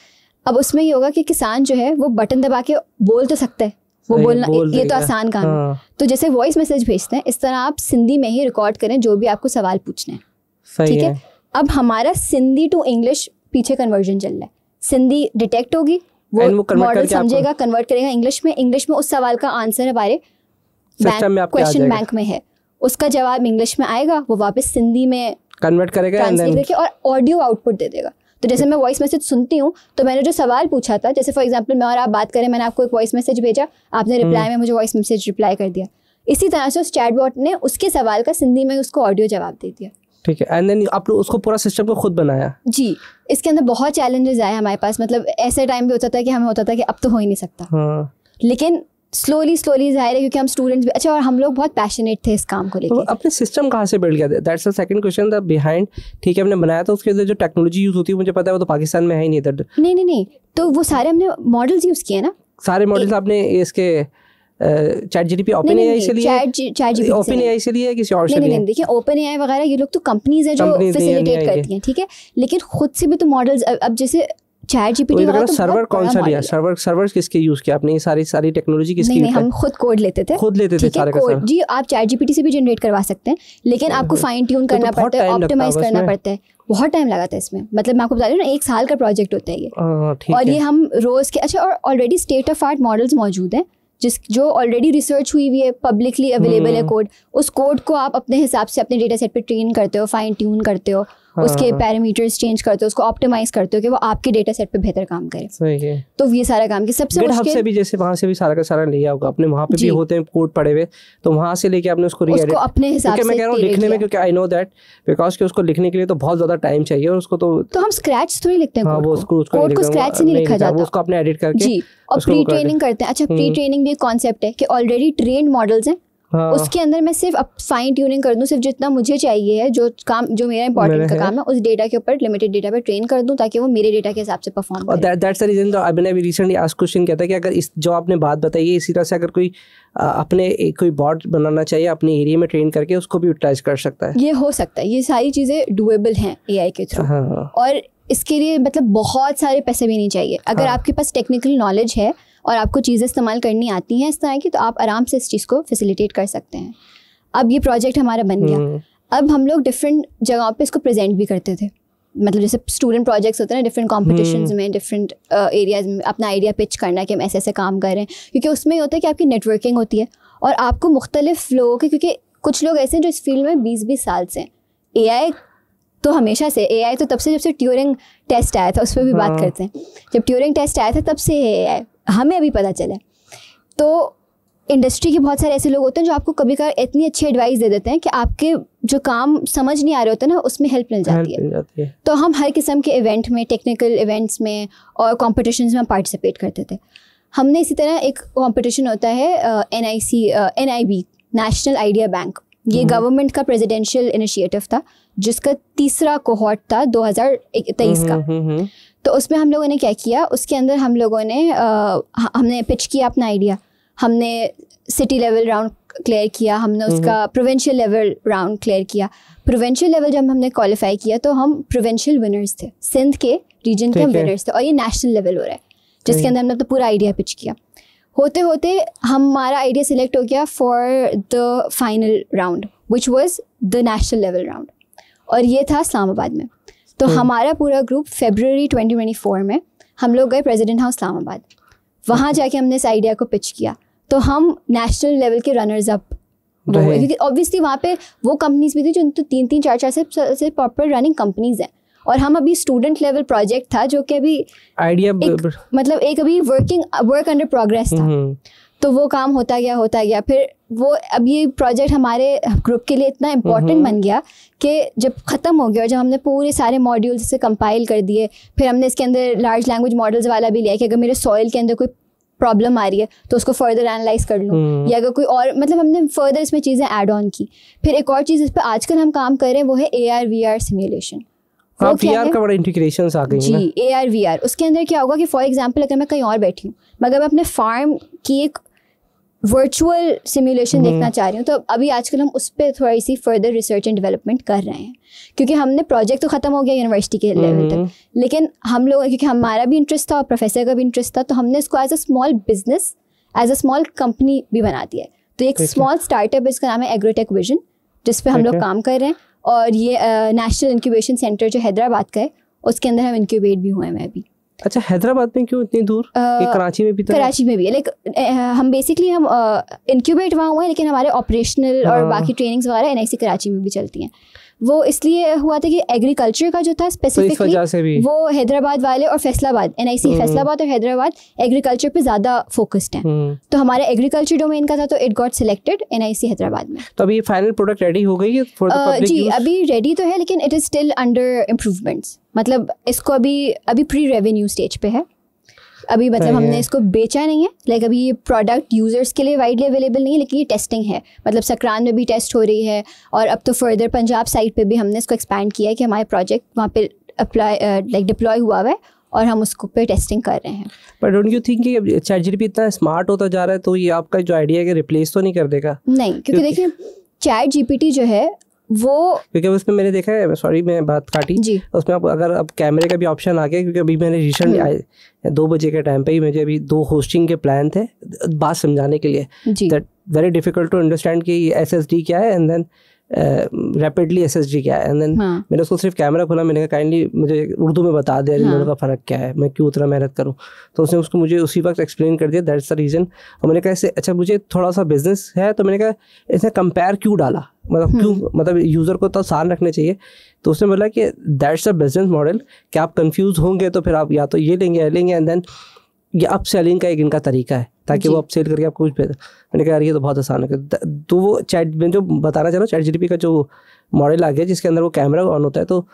अब उसमें ये होगा कि किसान जो है वो बटन दबा के बोल तो सकता है, वो बोलना ये तो आसान काम है। तो जैसे वॉइस मैसेज भेजते हैं, इस तरह आप सिंधी में ही रिकॉर्ड करें जो भी आपको सवाल पूछने हैं, ठीक है। अब हमारा सिंधी टू इंग्लिश पीछे कन्वर्जन चल रहा है, सिंधी डिटेक्ट होगी, वो मॉडल समझेगा, कन्वर्ट करेगा इंग्लिश में उस सवाल का आंसर हमारे क्वेश्चन बैंक में है, उसका जवाब इंग्लिश में आएगा, वो वापस सिंधी में कन्वर्ट करेगा, ट्रांसलेट करके और ऑडियो आउटपुट दे देगा। तो जैसे मैं वॉइस मैसेज सुनती हूँ तो मैंने जो सवाल पूछा था, जैसे फॉर एग्जांपल मैं और आप बात करें, मैंने आपको एक वॉइस मैसेज भेजा, आपने रिप्लाई में मुझे वॉइस मैसेज रिप्लाई कर दिया, इसी तरह से उस चैटबॉट ने उसके सवाल का सिंधी में उसको ऑडियो जवाब दे दिया, ठीक है। एंड देन आप लोग उसको पूरा सिस्टम को खुद बनाया? जी। इसके अंदर बहुत चैलेंजेस आए हमारे पास, मतलब ऐसे टाइम भी होता था कि हमें होता था कि अब तो हो ही नहीं सकता, लेकिन स्लोली जाहिर है क्योंकि हम स्टूडेंट्स भी, अच्छा, और हम लोग बहुत पैशनेट थे इस काम को लेकर। तो अपने सिस्टम कहाँ से बिल्ड किया? That's the second question, the behind. ठीक है, हमने बनाया तो उसके अंदर जो टेक्नोलॉजी यूज होती है मुझे पता है वो तो पाकिस्तान में है ही नहीं इधर। नहीं, तो वो सारे हमने मॉडल्स यूज किए ना, सारे मॉडल्स आपने इसके चैट जीपीटी ओपन एआई से लिए, ओपन एआई से लिए किसी और से लिए? नहीं, देखिए ओपन एआई वगैरह ये लोग तो कंपनीज है जो फैसिलिटेट करती हैं, ठीक है, लेकिन खुद से भी तो मॉडल्स, अब जैसे चैट जीपीटी वाला, तो सर्वर कौन सा लिया? सर्वर किसके यूज किया आपने? ये सारी टेक्नोलॉजी किसकी? नहीं, हम खुद कोड लेते थे सारे का सारा। जी, आप चैट जीपीटी से भी जनरेट करवा सकते हैं, लेकिन आपको फाइन ट्यून करना पड़ता है, ऑप्टिमाइज करना पड़ता है, बहुत टाइम लगा था इसमें। मतलब मैं आपको बता रही हूँ ना, 1 साल का प्रोजेक्ट होता है ये, और ये हम रोज के, अच्छा, और already state of art models मौजूद हैं जो ऑलरेडी रिसर्च हुई है, पब्लिकली अवेलेबल है कोड। उस कोड को आप अपने हिसाब से अपने डेटा सेट पे ट्रेन करते हो, फाइन ट्यून करते हो, उसके पैरामीटर्स चेंज करते हो, उसको ऑप्टिमाइज करते हो कि वो आपके डेटा सेट पे बेहतर काम करे। सही है। तो ये सारा काम की सबसे GitHub से भी जैसे वहाँ से भी सारा का सारा लिया होगा अपने, वहाँ पे भी होते हैं कोड पड़े हुए, तो वहाँ से लेके आपने उसको रीएडिट अपने हिसाब से। मैं कह रहा हूँ लिखने में, क्योंकि आई नो दैट बिकॉज कि उसको लिखने के लिए तो बहुत ज्यादा टाइम चाहिए और उसको तो हम स्क्रैच थोड़ी लिखते हैं कोड को स्क्रैच से नहीं लिखा जाता, उसको अपने एडिट करके जी, और प्री ट्रेनिंग करते हैं। अच्छा, प्री ट्रेनिंग भी एक कॉन्सेप्ट है कि ऑलरेडी ट्रेन्ड मॉडल्स हैं, उसके अंदर मैं सिर्फ फाइन ट्यूनिंग कर दूं, सिर्फ जितना मुझे चाहिए है, जो काम जो मेरा इंपॉर्टेंट का काम है, उस डेटा के ऊपर, लिमिटेड डेटा पे ट्रेन कर दूं ताकि वो मेरे डेटा के हिसाब से परफॉर्म करे। दैट्स द रीजन मैंने अभी रिसेंटली आज क्वेश्चन किया था कि अगर इस जो आपने बात बताई है, इसी तरह से अगर कोई अपने कोई बॉट बनाना चाहिए अपने एरिया में ट्रेन करके, उसको भी यूटिलाइज कर सकता है। ये हो सकता है, ये सारी चीज़ें डुएबल हैं एआई के थ्रू। और इसके लिए मतलब बहुत सारे पैसे भी नहीं चाहिए। अगर आपके पास टेक्निकल नॉलेज है और आपको चीज़ें इस्तेमाल करनी आती हैं इस तरह की, तो आप आराम से इस चीज़ को फैसिलिटेट कर सकते हैं। अब ये प्रोजेक्ट हमारा बन गया, अब हम लोग डिफरेंट जगहों पे इसको प्रेजेंट भी करते थे। मतलब जैसे स्टूडेंट प्रोजेक्ट्स होते हैं ना, डिफरेंट कॉम्पिटिशन्स में, डिफरेंट एरियाज में अपना आइडिया पिच करना कि हम ऐसे ऐसे काम कर रहे हैं, क्योंकि उसमें होता है कि आपकी नेटवर्किंग होती है और आपको मुख्तलिफ लोगों के, क्योंकि कुछ लोग ऐसे हैं जो इस फील्ड में 20-20 साल से हैं। एआई तो हमेशा से, एआई तो तब से जब से ट्यूरिंग टेस्ट आया था, उस पर भी बात करते हैं। जब ट्यूरिंग टेस्ट आया था तब से एआई हमें अभी पता चला। तो इंडस्ट्री के बहुत सारे ऐसे लोग होते हैं जो आपको कभी कभार इतनी अच्छी एडवाइस दे देते हैं कि आपके जो काम समझ नहीं आ रहे होते हैं ना, उसमें हेल्प मिल जाती है। तो हम हर किस्म के इवेंट में, टेक्निकल इवेंट्स में और कॉम्पिटिशन्स में पार्टिसिपेट करते थे। हमने इसी तरह एक कॉम्पिटिशन होता है NIB, नेशनल आइडिया बैंक, ये गवर्नमेंट का प्रेसिडेंशियल इनिशिएटिव था जिसका तीसरा कोहॉर्ट था 2023 का। तो उसमें हम लोगों ने क्या किया, उसके अंदर हम लोगों ने हमने पिच किया अपना आइडिया, हमने सिटी लेवल राउंड क्लियर किया, हमने उसका प्रोविंशियल लेवल राउंड क्लियर किया। प्रोविंशियल लेवल जब हमने क्वालिफाई किया तो हम प्रोविंशियल विनर्स थे, सिंध के रीजन के हम विनर्स थे, और ये नेशनल लेवल हो रहा है जिसके अंदर हमने तो पूरा आइडिया पिच किया। होते होते हमारा आइडिया सिलेक्ट हो गया for the final round which was the national level round, और ये था इस्लामाबाद में। तो हमारा पूरा ग्रुप फरवरी 2024 में हम लोग गए प्रेसिडेंट हाउस इस्लामाबाद। वहाँ जाके हमने इस आइडिया को पिच किया, तो हम नेशनल लेवल के रनर्स अप हुए, क्योंकि ऑब्वियसली वहाँ पे वो कंपनीज भी थी जो तो 3-3, 4-4 से प्रॉपर रनिंग कंपनीज हैं, और हम अभी स्टूडेंट लेवल प्रोजेक्ट था जो कि अभी आइडिया मतलब एक अभी वर्क अंडर प्रोग्रेस था। तो वो काम होता गया। फिर वो अब ये प्रोजेक्ट हमारे ग्रुप के लिए इतना इम्पोर्टेंट बन गया कि जब ख़त्म हो गया और जब हमने पूरे सारे मॉड्यूल्स से कंपाइल कर दिए, फिर हमने इसके अंदर लार्ज लैंग्वेज मॉडल्स वाला भी लिया कि अगर मेरे सॉइल के अंदर कोई प्रॉब्लम आ रही है तो उसको फर्दर एनालाइज कर लूँ, या अगर कोई और, मतलब हमने फर्दर इसमें चीज़ें ऐड ऑन की। फिर एक और चीज़ इस पर आजकल हम काम कर रहे हैं वो है AR/VR सिमुलेशन। VR का बड़ा इंटीग्रेशंस आ गई हैं जी, AR/VR। उसके अंदर क्या होगा कि फॉर एग्जांपल अगर मैं कहीं और बैठी हूँ, मगर मैं अपने फार्म की एक वर्चुअल सिमुलेशन देखना चाह रही हूँ, तो अभी आजकल हम उस पर थोड़ी सी फर्दर रिसर्च एंड डेवलपमेंट कर रहे हैं, क्योंकि हमने प्रोजेक्ट तो ख़त्म हो गया यूनिवर्सिटी के लेवल तक, लेकिन हम लोग, क्योंकि हमारा भी इंटरेस्ट था और प्रोफेसर का भी इंटरेस्ट था, तो हमने इसको as a small business, as a small company भी बना दिया है। तो एक स्मॉल स्टार्टअप, इसका नाम है एग्रोटेक विजन, जिस पे हम लोग काम कर रहे हैं। और ये नेशनल इंक्यूबेशन सेंटर जो हैदराबाद का है, उसके अंदर हम इंक्यूबेट भी हुए हैं मैं भी। अच्छा, हैदराबाद में क्यों इतनी दूर? कराची में भी था? कराची में भी है, लाइक हम बेसिकली हम इंक्यूबेट वहाँ हुए हैं, लेकिन हमारे ऑपरेशनल और बाकी ट्रेनिंग्स वगैरह NIC कराची में भी चलती हैं। वो इसलिए हुआ था कि एग्रीकल्चर का जो था स्पेसिफिकली वो हैदराबाद वाले और फैसलाबाद, NIC फैसलाबाद और हैदराबाद एग्रीकल्चर पे ज़्यादा फोकस्ड हैं, तो हमारे एग्रीकल्चर डोमेन का था, तो it got selected NIC Hyderabad में। तो अभी फाइनल प्रोडक्ट रेडी हो गई है फॉर द पब्लिक यूज? जी, अभी रेडी तो है, लेकिन it is still under improvements. मतलब इसको अभी प्री रेवेन्यू स्टेज पे है अभी, मतलब हमने इसको बेचा नहीं है, लाइक अभी ये प्रोडक्ट यूज़र्स के लिए वाइडली अवेलेबल नहीं है, लेकिन ये टेस्टिंग है। मतलब सकरान में भी टेस्ट हो रही है, और अब तो फर्दर पंजाब साइड पे भी हमने इसको एक्सपैंड किया है कि हमारे प्रोजेक्ट वहाँ पे डिप्लॉय हुआ है और हम उसको पे टेस्टिंग कर रहे हैं। पर डोंट यू थिंक कि ChatGPT इतना स्मार्ट होता जा रहा है तो ये आपका जो आइडिया है कि रिप्लेस तो नहीं कर देगा? नहीं, क्योंकि देखिए ChatGPT जो है वो, क्योंकि उसमें मैंने देखा है, सॉरी मैं बात काटी जी, उसमें आप अगर अब कैमरे का भी ऑप्शन आ गया, क्योंकि अभी मैंने रिसेंटली 2 बजे के टाइम पे ही मुझे अभी 2 होस्टिंग के प्लान थे बात समझाने के लिए, that very difficult to understand कि SSD क्या है एंड देन रैपिडली SSD क्या है, एंड देन मैंने उसको सिर्फ कैमरा खोला, मैंने कहा काइंडली मुझे उर्दू में बता दे इन दोनों का फ़र्क क्या है, मैं क्यों उतना मेहनत करूँ। तो उसने उसको मुझे उसी वक्त एक्सप्लेन कर दिया, दैट्स द रीज़न। और मैंने कहा ऐसे अच्छा मुझे थोड़ा सा बिजनेस है, तो मैंने कहा इसने कंपेयर क्यों डाला, मतलब क्यों, मतलब यूज़र को तो आसान रखने चाहिए। तो उसने बोला कि दैट्स अ बिजनेस मॉडल, कि आप कंफ्यूज होंगे तो फिर आप या तो ये लेंगे या लेंगे, एंड देन ये अप सेलिंग का एक इनका तरीका है ताकि वो अप सेल करके आपको कुछ भेजा। मैंने कहा यार ये तो बहुत आसान है। तो वो चैट में जो बताना चाह रहा हूँ, ChatGPT का जो मॉडल आ गया जिसके अंदर वो कैमरा ऑन होता है, तो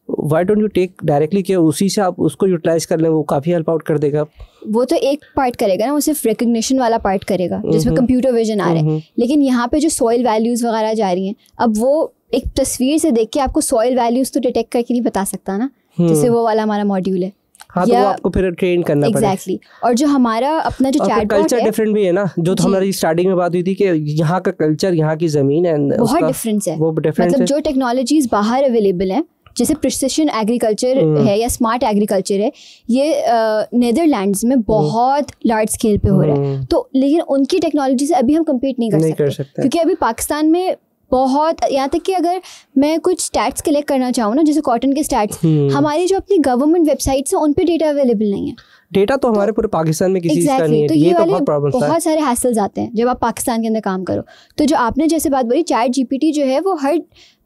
why don't you take directly कि उसी से आप उसको यूटिलाइज कर लें, वो काफ़ी हेल्प आउट कर देगा। वो तो एक पार्ट करेगा ना, वो सिर्फ रिकग्निशन वाला पार्ट करेगा जिसमें कंप्यूटर विजन आ रहा है, लेकिन यहाँ पे जो सॉइल वैल्यूज़ वगैरह जा रही हैं, अब वो एक तस्वीर से देख के आपको सॉइल वैल्यूज़ तो डिटेक्ट करके नहीं बता सकता ना, जैसे वो वाला हमारा मॉड्यूल है। हाँ, तो वो आपको फिर ट्रेन करना पड़ेगा। एग्जैक्टली। और जो हमारा अपना जो चैटबॉट है, कल्चर डिफरेंट भी है ना, जो तो हमारी स्टार्टिंग में बात हुई थी कि यहाँ का कल्चर, यहाँ की ज़मीन है, बहुत डिफरेंस है। वो डिफरेंस मतलब जो टेक्नोलॉजीज बाहर अवेलेबल हैं, जैसे प्रिसिशन एग्रीकल्चर है या स्मार्ट एग्रीकल्चर है, ये नीदरलैंड्स में बहुत लार्ज स्केल पे हो रहा है। तो लेकिन उनकी टेक्नोलॉजी से अभी हम कम्पीट नहीं कर सकते क्योंकि अभी पाकिस्तान में बहुत, यहाँ तक कि अगर मैं कुछ स्टैट्स कलेक्ट करना चाहूँ ना, जैसे कॉटन के स्टैट्स, हमारी जो अपनी गवर्नमेंट वेबसाइट्स हैं उन पे डेटा अवेलेबल नहीं है। डेटा तो हमारे पूरे पाकिस्तान में किसी का नहीं है। तो ये वाले बहुत सारे हैसल्स आते हैं जब आप पाकिस्तान के अंदर काम करो। तो जो आपने जैसे बात बोली, ChatGPT जो है वो हर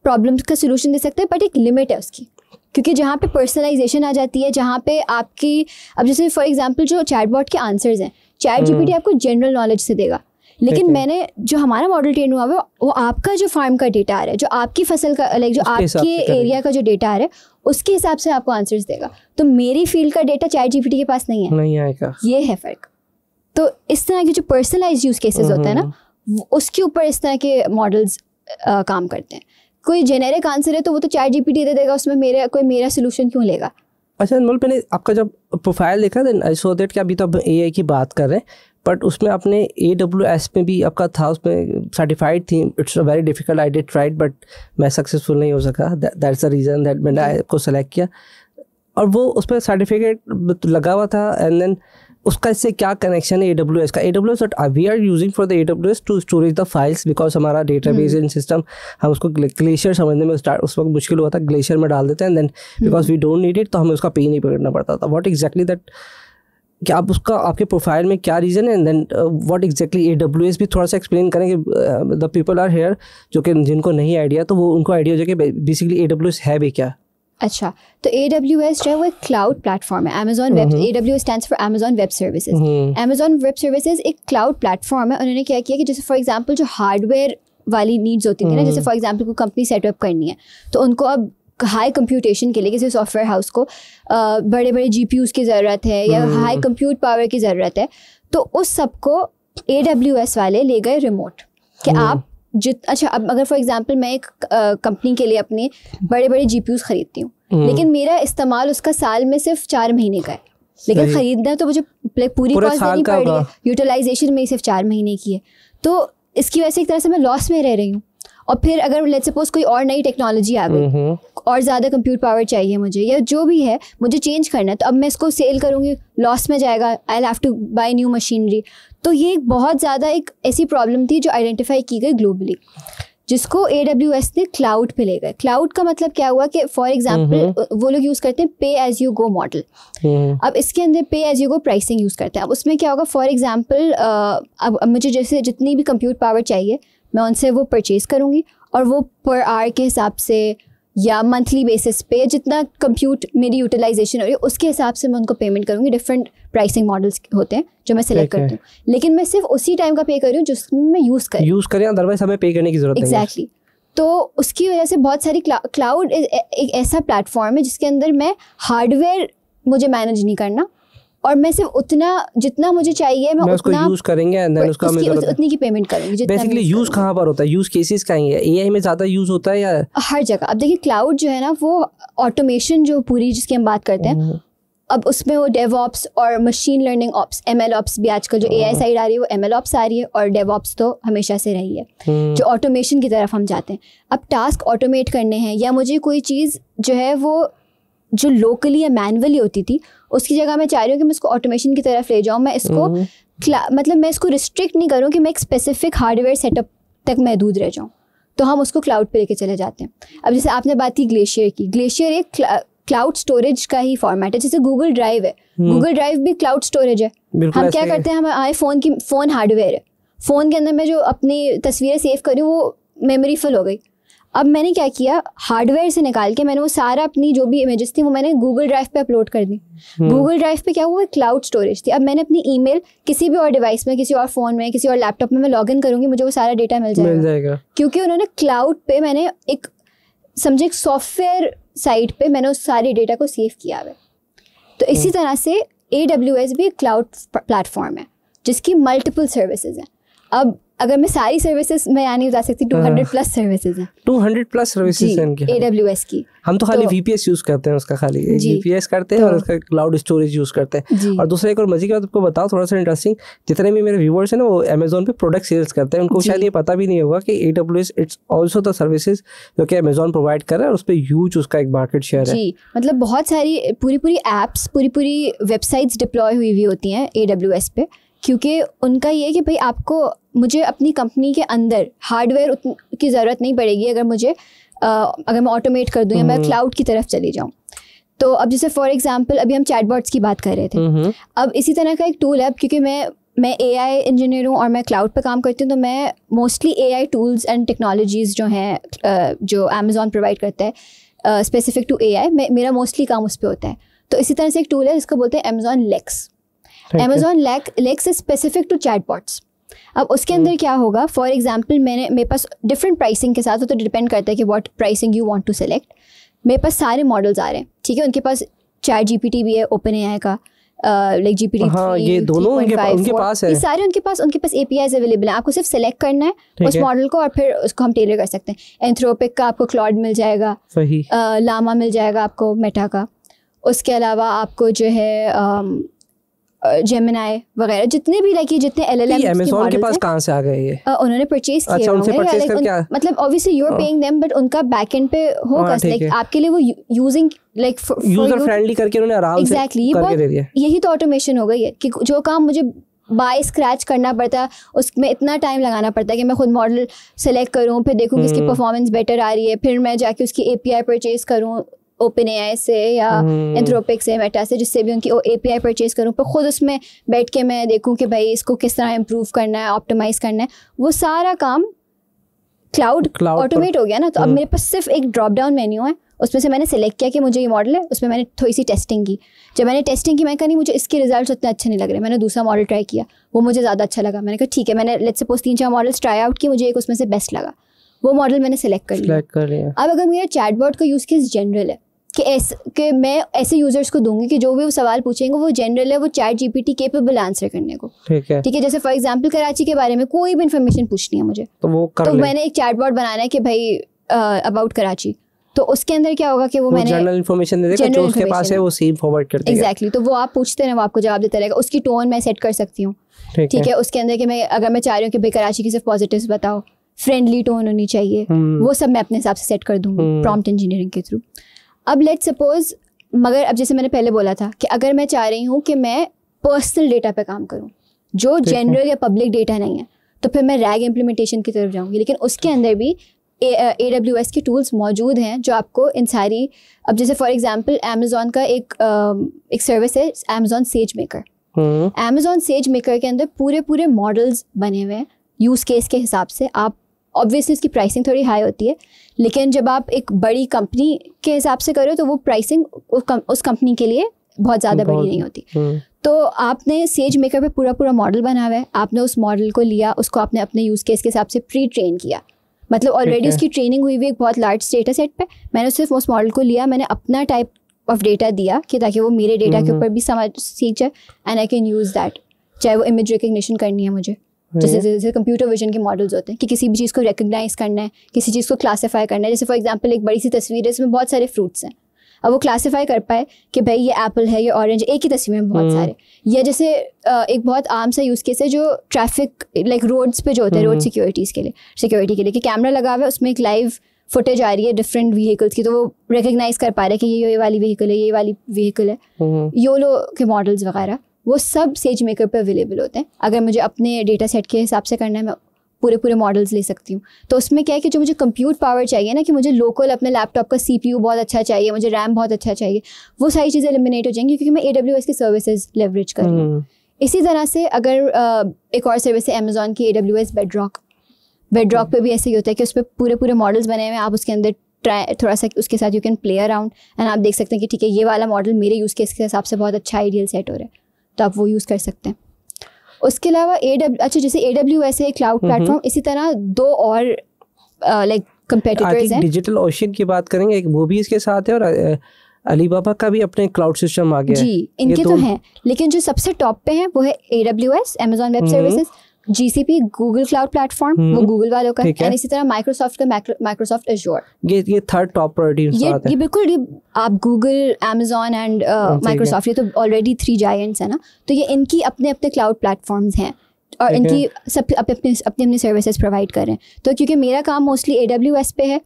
प्रॉब्लम का सोल्यूशन दे सकता है, बट एक लिमिट है उसकी, क्योंकि जहाँ पे पर्सनलाइजेशन आ जाती है, जहाँ पे आपकी, अब जैसे फॉर एग्जांपल जो चैटबॉट के आंसर्स हैं, ChatGPT आपको जनरल नॉलेज से देगा, लेकिन मैंने जो हमारा मॉडल ट्रेन हुआ है वो आपका जो फार्म का डेटा आ रहा है, जो आपकी फसल का, लाइक जो आपके एरिया का जो डेटा आ रहा है, उसके हिसाब से आपको आंसर्स देगा। तो मेरी फील्ड का डेटा ChatGPT के पास नहीं है, नहीं आएगा, ये है फ़र्क। तो इस तरह के जो पर्सनलाइज्ड यूज केसेस होते हैं ना, उसके ऊपर इस तरह के मॉडल्स काम करते हैं। कोई जेनेरिक आंसर है तो वो तो ChatGPT दे देगा, उसमें मेरा सोल्यूशन क्यों लेगा। अच्छा अनमोल, मैंने आपका जब प्रोफाइल देखा देन आई सो दैट कि अभी तो अब AI की बात कर रहे हैं, बट उसमें आपने AWS में भी आपका था, उसमें सर्टिफाइड थी। It's a very difficult, I did tried but मैं सक्सेसफुल नहीं हो सका। दैट्स द रीज़न दैट मैंने आपको सेलेक्ट किया। और वो उस पर सर्टिफिकेट लगा हुआ था, एंड देन उसका इससे क्या कनेक्शन है AWS का? AWS we are using for the AWS to storage the files, because हमारा डेटाबेस इन सिस्टम, हम उसको ग्लेशियर समझने में उस वक्त मुश्किल हुआ था, ग्लेशियर में डाल देते हैं, and then because we don't need it, तो हमें उसका पे नहीं पकड़ना पड़ता था। व्हाट एग्जैक्टली दैट, क्या आप उसका आपके प्रोफाइल में क्या रीज़न है, and then what exactly AWS भी थोड़ा सा एक्सप्लेन करें कि द पीपल आर हेयर जो कि जिनको नहीं आइडिया, तो वो उनको आइडिया हो जाए कि बेसिकली AWS है भी क्या। अच्छा, तो AWS जो है वो एक क्लाउड प्लेटफॉर्म है। Amazon web, AWS stands for Amazon web services. Amazon web services एक क्लाउड प्लेटफॉर्म है। उन्होंने क्या किया कि जैसे फॉर एग्जांपल जो हार्डवेयर वाली नीड्स होती थी ना, जैसे फॉर एग्जांपल कोई कंपनी सेटअप करनी है, तो उनको अब हाई कंप्यूटेशन के लिए किसी सॉफ्टवेयर हाउस को बड़े बड़े GPUs की ज़रूरत है या हाई कंप्यूट पावर की ज़रूरत है, तो उस सबको AWS वाले ले गए रिमोट कि आप अच्छा, अब अगर फॉर एग्जांपल मैं एक कंपनी के लिए अपने बड़े बड़े GPUs खरीदती हूँ, लेकिन मेरा इस्तेमाल उसका साल में सिर्फ 4 महीने का है, लेकिन ख़रीदना तो मुझे पूरी कॉस्ट देनी पड़ रही है, यूटिलाइजेशन में सिर्फ 4 महीने की है, तो इसकी वजह से एक तरह से मैं लॉस में रह रही हूँ। और फिर अगर लेट्स सपोज कोई और नई टेक्नोलॉजी आ गई और ज़्यादा कंप्यूट पावर चाहिए मुझे, या जो भी है मुझे चेंज करना है, तो अब मैं इसको सेल करूँगी, लॉस में जाएगा, I have to buy new machinery. तो ये एक बहुत ज़्यादा एक ऐसी प्रॉब्लम थी जो आइडेंटिफाई की गई ग्लोबली, जिसको AWS ने क्लाउड पे ले गए। क्लाउड का मतलब क्या हुआ कि फॉर एग्जांपल वो लोग यूज़ करते हैं पे एज यू गो मॉडल। अब इसके अंदर पे as you go pricing use करते हैं। अब उसमें क्या होगा, फॉर एग्जांपल अब मुझे जैसे जितनी भी कंप्यूट पावर चाहिए मैं उनसे वो परचेज़ करूँगी, और वो पर आवर के हिसाब से या मंथली बेसिस पे जितना कंप्यूट मेरी यूटिलाइजेशन हो रही है उसके हिसाब से मैं उनको पेमेंट करूँगी। डिफरेंट प्राइसिंग मॉडल्स होते हैं जो मैं सेलेक्ट करती हूँ, लेकिन मैं सिर्फ उसी टाइम का पे कर रही हूँ जिसमें मैं यूज़ करें, अदरवाइज हमें पे करने की जरूरत नहीं है। एग्जैक्टली। तो उसकी वजह से बहुत सारी क्लाउड एक ऐसा प्लेटफॉर्म है जिसके अंदर मैं हार्डवेयर मुझे मैनेज नहीं करना, और मैं सिर्फ उतना जितना मुझे चाहिए मैं उसको यूज करेंगे, एंड देन उसका मैं उतनी की पेमेंट करूँगी। बेसिकली यूज कहाँ पर होता है, यूज केसेस कहाँ है, AI में ज़्यादा यूज होता है या हर जगह? अब देखिए क्लाउड जो है ना, वो ऑटोमेशन जो पूरी जिसकी हम बात करते हैं, अब उसमें वो डेवऑप्स और machine learning ops, ML ops भी आजकल जो AI साइड आ रही है वो ML ऑप्स आ रही है, और डेवऑप्स तो हमेशा से रही है, जो ऑटोमेशन की तरफ हम जाते हैं। अब टास्क ऑटोमेट करने हैं, या मुझे कोई चीज़ जो है वो जो लोकली या मैनुअली होती थी उसकी जगह मैं चाह रही हूँ कि मैं इसको ऑटोमेशन की तरफ ले जाऊँ। मैं इसको मतलब मैं इसको रिस्ट्रिक्ट नहीं करूँ कि मैं एक स्पेसिफिक हार्डवेयर सेटअप तक महदूद रह जाऊँ। तो हम उसको क्लाउड पे लेके चले जाते हैं। अब जैसे आपने बात की ग्लेशियर की, ग्लेशियर एक क्लाउड स्टोरेज का ही फॉर्मेट है, जैसे गूगल ड्राइव है, गूगल ड्राइव भी क्लाउड स्टोरेज है। हम क्या करते हैं, हमारे फ़ोन हार्डवेयर है, फ़ोन के अंदर मैं जो अपनी तस्वीरें सेव करी वो मेमोरी फुल हो गई। अब मैंने क्या किया, हार्डवेयर से निकाल के मैंने वो सारा अपनी जो भी इमेजेस थी वो मैंने गूगल ड्राइव पे अपलोड कर दी। गूगल ड्राइव पे क्या हुआ, क्लाउड स्टोरेज थी। अब मैंने अपनी ईमेल किसी भी और डिवाइस में, किसी और फ़ोन में, किसी और लैपटॉप में मैं लॉगिन करूँगी, मुझे वो सारा डेटा मिल जाएगा क्योंकि उन्होंने क्लाउड पे, मैंने एक समझे सॉफ्टवेयर साइट पे मैंने उस सारे डेटा को सेव किया है। तो इसी तरह से AWS भी एक क्लाउड प्लेटफॉर्म है जिसकी मल्टीपल सर्विसेज हैं। अब अगर मैं सारी सर्विसेज मैं यहाँ नहीं बता सकती, 200 प्लस सर्विसेज हैं। 200 प्लस सर्विसेज हैं इनकी AWS की। हम तो खाली VPS यूज़ करते हैं उसका, खाली VPS करते हैं और उसका क्लाउड स्टोरेज यूज़ करते हैं। और दूसरा एक और मजे की बात आपको बताओ, थोड़ा सा इंटरेस्टिंग, जितने भी मेरे व्यूवर्स हैं ना वो अमेजोन पे प्रोडक्ट सेल्स करते हैं, उनको शायद ये पता भी नहीं होगा कि AWS it's also the services जो कि अमेजोन प्रोवाइड कर रहा है और उस पर ह्यूज उसका एक मार्केट शेयर है। जी, मतलब बहुत सारी पूरी ऐप्स, पूरी वेबसाइट्स डिप्लॉय हुई होती हैं AWS पे, क्योंकि उनका ये है कि भाई आपको, मुझे अपनी कंपनी के अंदर हार्डवेयर की ज़रूरत नहीं पड़ेगी अगर मुझे अगर मैं ऑटोमेट कर दूँ या मैं क्लाउड की तरफ चली जाऊँ। तो अब जैसे फॉर एग्जांपल अभी हम चैटबॉट्स की बात कर रहे थे, अब इसी तरह का एक टूल है, क्योंकि मैं AI इंजीनियर हूँ और मैं क्लाउड पे काम करती हूँ, तो मैं mostly AI tools and technologies जो हैं जो अमेज़ॉन प्रोवाइड करता है स्पेसिफिक टू AI, मेरा मोस्टली काम उस पर होता है। तो इसी तरह से एक टूल है जिसको बोलते हैं Amazon Lex. Amazon Lex is specific to chatbots. अब उसके अंदर क्या होगा, फॉर एग्जांपल मेरे पास डिफरेंट प्राइसिंग के साथ, तो डिपेंड करता है कि what pricing you want to select. मेरे पास सारे मॉडल्स आ रहे हैं, ठीक है, उनके पास ChatGPT भी है, OpenAI का, लाइक GPT 3, ये दोनों उनके पास है, ये सारे उनके पास APIs अवेलेबल हैं। आपको सिर्फ सेलेक्ट करना है उस मॉडल को और फिर उसको हम टेलर कर सकते हैं। एंथ्रोपिक का आपको क्लॉड मिल जाएगा, लामा मिल जाएगा आपको मेटा का, उसके अलावा आपको जो है जेमिनाई वगैरह, जितने भी जितने LLM अमेज़न के पास कहाँ से आ गए ये? उन्होंने परचेज किए होंगे, मतलब obviously you are paying them, but उनका बैकएंड पे होगा, लाइक आपके लिए वो यूजिंग लाइक यूजर फ्रेंडली करके उन्होंने आराम से करके दे दिया। यही तो ऑटोमेशन हो गई है कि जो काम मुझे बाय स्क्रैच करना पड़ता है उसमें इतना टाइम लगाना पड़ता है कि मैं खुद मॉडल सेलेक्ट करूँ, फिर देखूँ कि इसकी परफॉर्मेंस बेटर आ रही है, फिर मैं जाके उसकी API परचेज करूँ OpenAI से या एंथ्रोपिक से, मेटा से, जिससे भी उनकी API परचेज करूँ, पर खुद उसमें बैठ के मैं देखूँ कि भाई इसको किस तरह इम्प्रूव करना है, ऑप्टिमाइज करना है, वो सारा काम क्लाउड ऑटोमेट हो गया ना। तो अब मेरे पास सिर्फ एक ड्रॉप डाउन मेन्यू है, उसमें से मैंने सेलेक्ट किया कि मुझे ये मॉडल है, उसमें मैंने थोड़ी सी टेस्टिंग की। जब मैंने टेस्टिंग की, मैं कहा नहीं मुझे इसके रिजल्ट्स उतने अच्छे नहीं लग रहे, मैंने दूसरा मॉडल ट्राई किया, वो मुझे ज़्यादा अच्छा लगा, मैंने कहा ठीक है, मैंने let's suppose 3-4 models try out किए, मुझे एक उसमें से बेस्ट लगा, वो मॉडल मैंने सेलेक्ट कर लिया। अब अगर मेरा चैटबॉट का यूज़ केस जनरल है कि मैं ऐसे यूजर्स को दूंगी कि जो भी वो सवाल पूछेंगे वो जनरल है, वो ChatGPT केपेबल आंसर करने को, ठीक है, जैसे फॉर एग्जांपल कराची के बारे में कोई भी इन्फॉर्मेशन पूछनी है मुझे, तो मैंने एक चैटबॉट बनाना है कि भाई अबाउट कराची, तो उसके अंदर क्या होगा कि वो मैंने जनरल इन्फॉर्मेशन दे देगा, जो उसके पास है वो सेम फॉरवर्ड कर देगा। एग्जैक्टली, तो वो आप पूछते हैं वो आपको जवाब देता रहेगा, उसकी टोन मैं सेट कर सकती हूँ, ठीक है, उसके अंदर कि मैं अगर मैं चाह रही हूँ कि भाई कराची की सिर्फ पॉजिटिव्स बताओ, फ्रेंडली टोन होनी चाहिए, वो सब मैं अपने हिसाब से सेट कर दूँगी प्रॉम्प्ट इंजीनियरिंग के थ्रू। अब लेट्स सपोज, मगर अब जैसे मैंने पहले बोला था कि अगर मैं चाह रही हूँ कि मैं पर्सनल डेटा पे काम करूँ जो जनरल या पब्लिक डेटा नहीं है, तो फिर मैं रैग इम्प्लीमेंटेशन की तरफ जाऊँगी, लेकिन उसके अंदर भी AWS के टूल्स मौजूद हैं जो आपको इन सारी, अब जैसे फॉर एग्जांपल अमेज़ॉन का एक सर्विस है Amazon says maker. Amazon says maker के अंदर पूरे मॉडल्स बने हुए हैं यूज़ केस के हिसाब से। आप ऑब्वियसली इसकी प्राइसिंग थोड़ी हाई होती है, लेकिन जब आप एक बड़ी कंपनी के हिसाब से करो तो वो प्राइसिंग उस कंपनी के लिए बहुत ज़्यादा बड़ी नहीं होती। तो आपने सेज मेकर पे पूरा मॉडल बना हुआ है, आपने उस मॉडल को लिया, उसको आपने अपने यूज़ केस के हिसाब से प्री ट्रेन किया, मतलब ऑलरेडी उसकी ट्रेनिंग हुई हुई एक बहुत लार्ज डेटा सेट पे। मैंने सिर्फ उस मॉडल को लिया, मैंने अपना टाइप ऑफ डेटा दिया कि ताकि वो मेरे डेटा के ऊपर भी समझ सीख जाए and I can use that. चाहे वो इमेज रिकग्निशन करनी है मुझे, जैसे कंप्यूटर विजन के मॉडल्स होते हैं कि किसी भी चीज़ को रिकग्नाइज करना है, किसी चीज़ को क्लासीफाई करना है। जैसे फॉर एग्जांपल एक बड़ी सी तस्वीर है, इसमें बहुत सारे फ्रूट्स हैं, अब वो क्लासीफाई कर पाए कि भाई ये एप्पल है, ये ऑरेंज, एक ही तस्वीर में बहुत सारे। या जैसे एक बहुत आम सा यूज़ केस है जो ट्रैफिक लाइक रोड्स पे जो होता है, रोड सिक्योरिटी के लिए कि कैमरा लगा हुआ है, उसमें एक लाइव फुटेज आ रही है डिफरेंट व्हीकल्स की, तो वो रिकग्नाइज कर पा रहे हैं कि ये वाली व्हीकल है, ये वाली व्हीकल है। योलो के मॉडल्स वगैरह वो सब सेज मेकर पे अवेलेबल होते हैं। अगर मुझे अपने डेटा सेट के हिसाब से करना है, मैं पूरे मॉडल्स ले सकती हूँ। तो उसमें क्या है कि जो मुझे कंप्यूट पावर चाहिए ना, कि मुझे लोकल अपने लैपटॉप का CPU बहुत अच्छा चाहिए, मुझे रैम बहुत अच्छा चाहिए, वो सारी चीज़ें एलिमिनेट हो जाएंगी क्योंकि मैं AWS की सर्विसेज लेवरेज कर रही हूँ। इसी तरह से अगर एक और सर्विस है अमेजोन की AWS बेडरॉक पे भी ऐसे ही होता है कि उस पर पूरे मॉडल्स बने हुए हैं। आप उसके अंदर थोड़ा सा उसके साथ you can play around and आप देख सकते हैं कि ठीक है ये वाला मॉडल मेरे यूज़ केस के हिसाब से बहुत अच्छा आइडियल सेट हो रहा है, तो आप वो यूज़ कर सकते हैं। उसके अलावा जैसे AWS है क्लाउड प्लेटफॉर्म, इसी तरह 2 और लाइक कंपेटिटर्स हैं। डिजिटल ओशन की बात करेंगे, एक वो भी इसके साथ है और अलीबाबा का भी अपने क्लाउड सिस्टम आ गया है। जी, इनके तो हैं, लेकिन जो सबसे टॉप पे हैं वो है AWS Amazon web services, GCP Google cloud platform, वो गूगल वालों का है, एंड इसी तरह माइक्रोसॉफ्ट का माइक्रोसॉफ्ट एज्योर। ये थर्ड टॉप प्रायोरिटी ये बिल्कुल, ये आप गूगल, अमेजॉन एंड माइक्रोसॉफ्ट, ये तो ऑलरेडी 3 जायंट्स है ना, तो ये इनकी अपने अपने क्लाउड प्लेटफॉर्म्स हैं और इनकी सब अपनी सर्विसेज प्रोवाइड कर रहे हैं। तो क्योंकि मेरा काम मोस्टली AWS पे है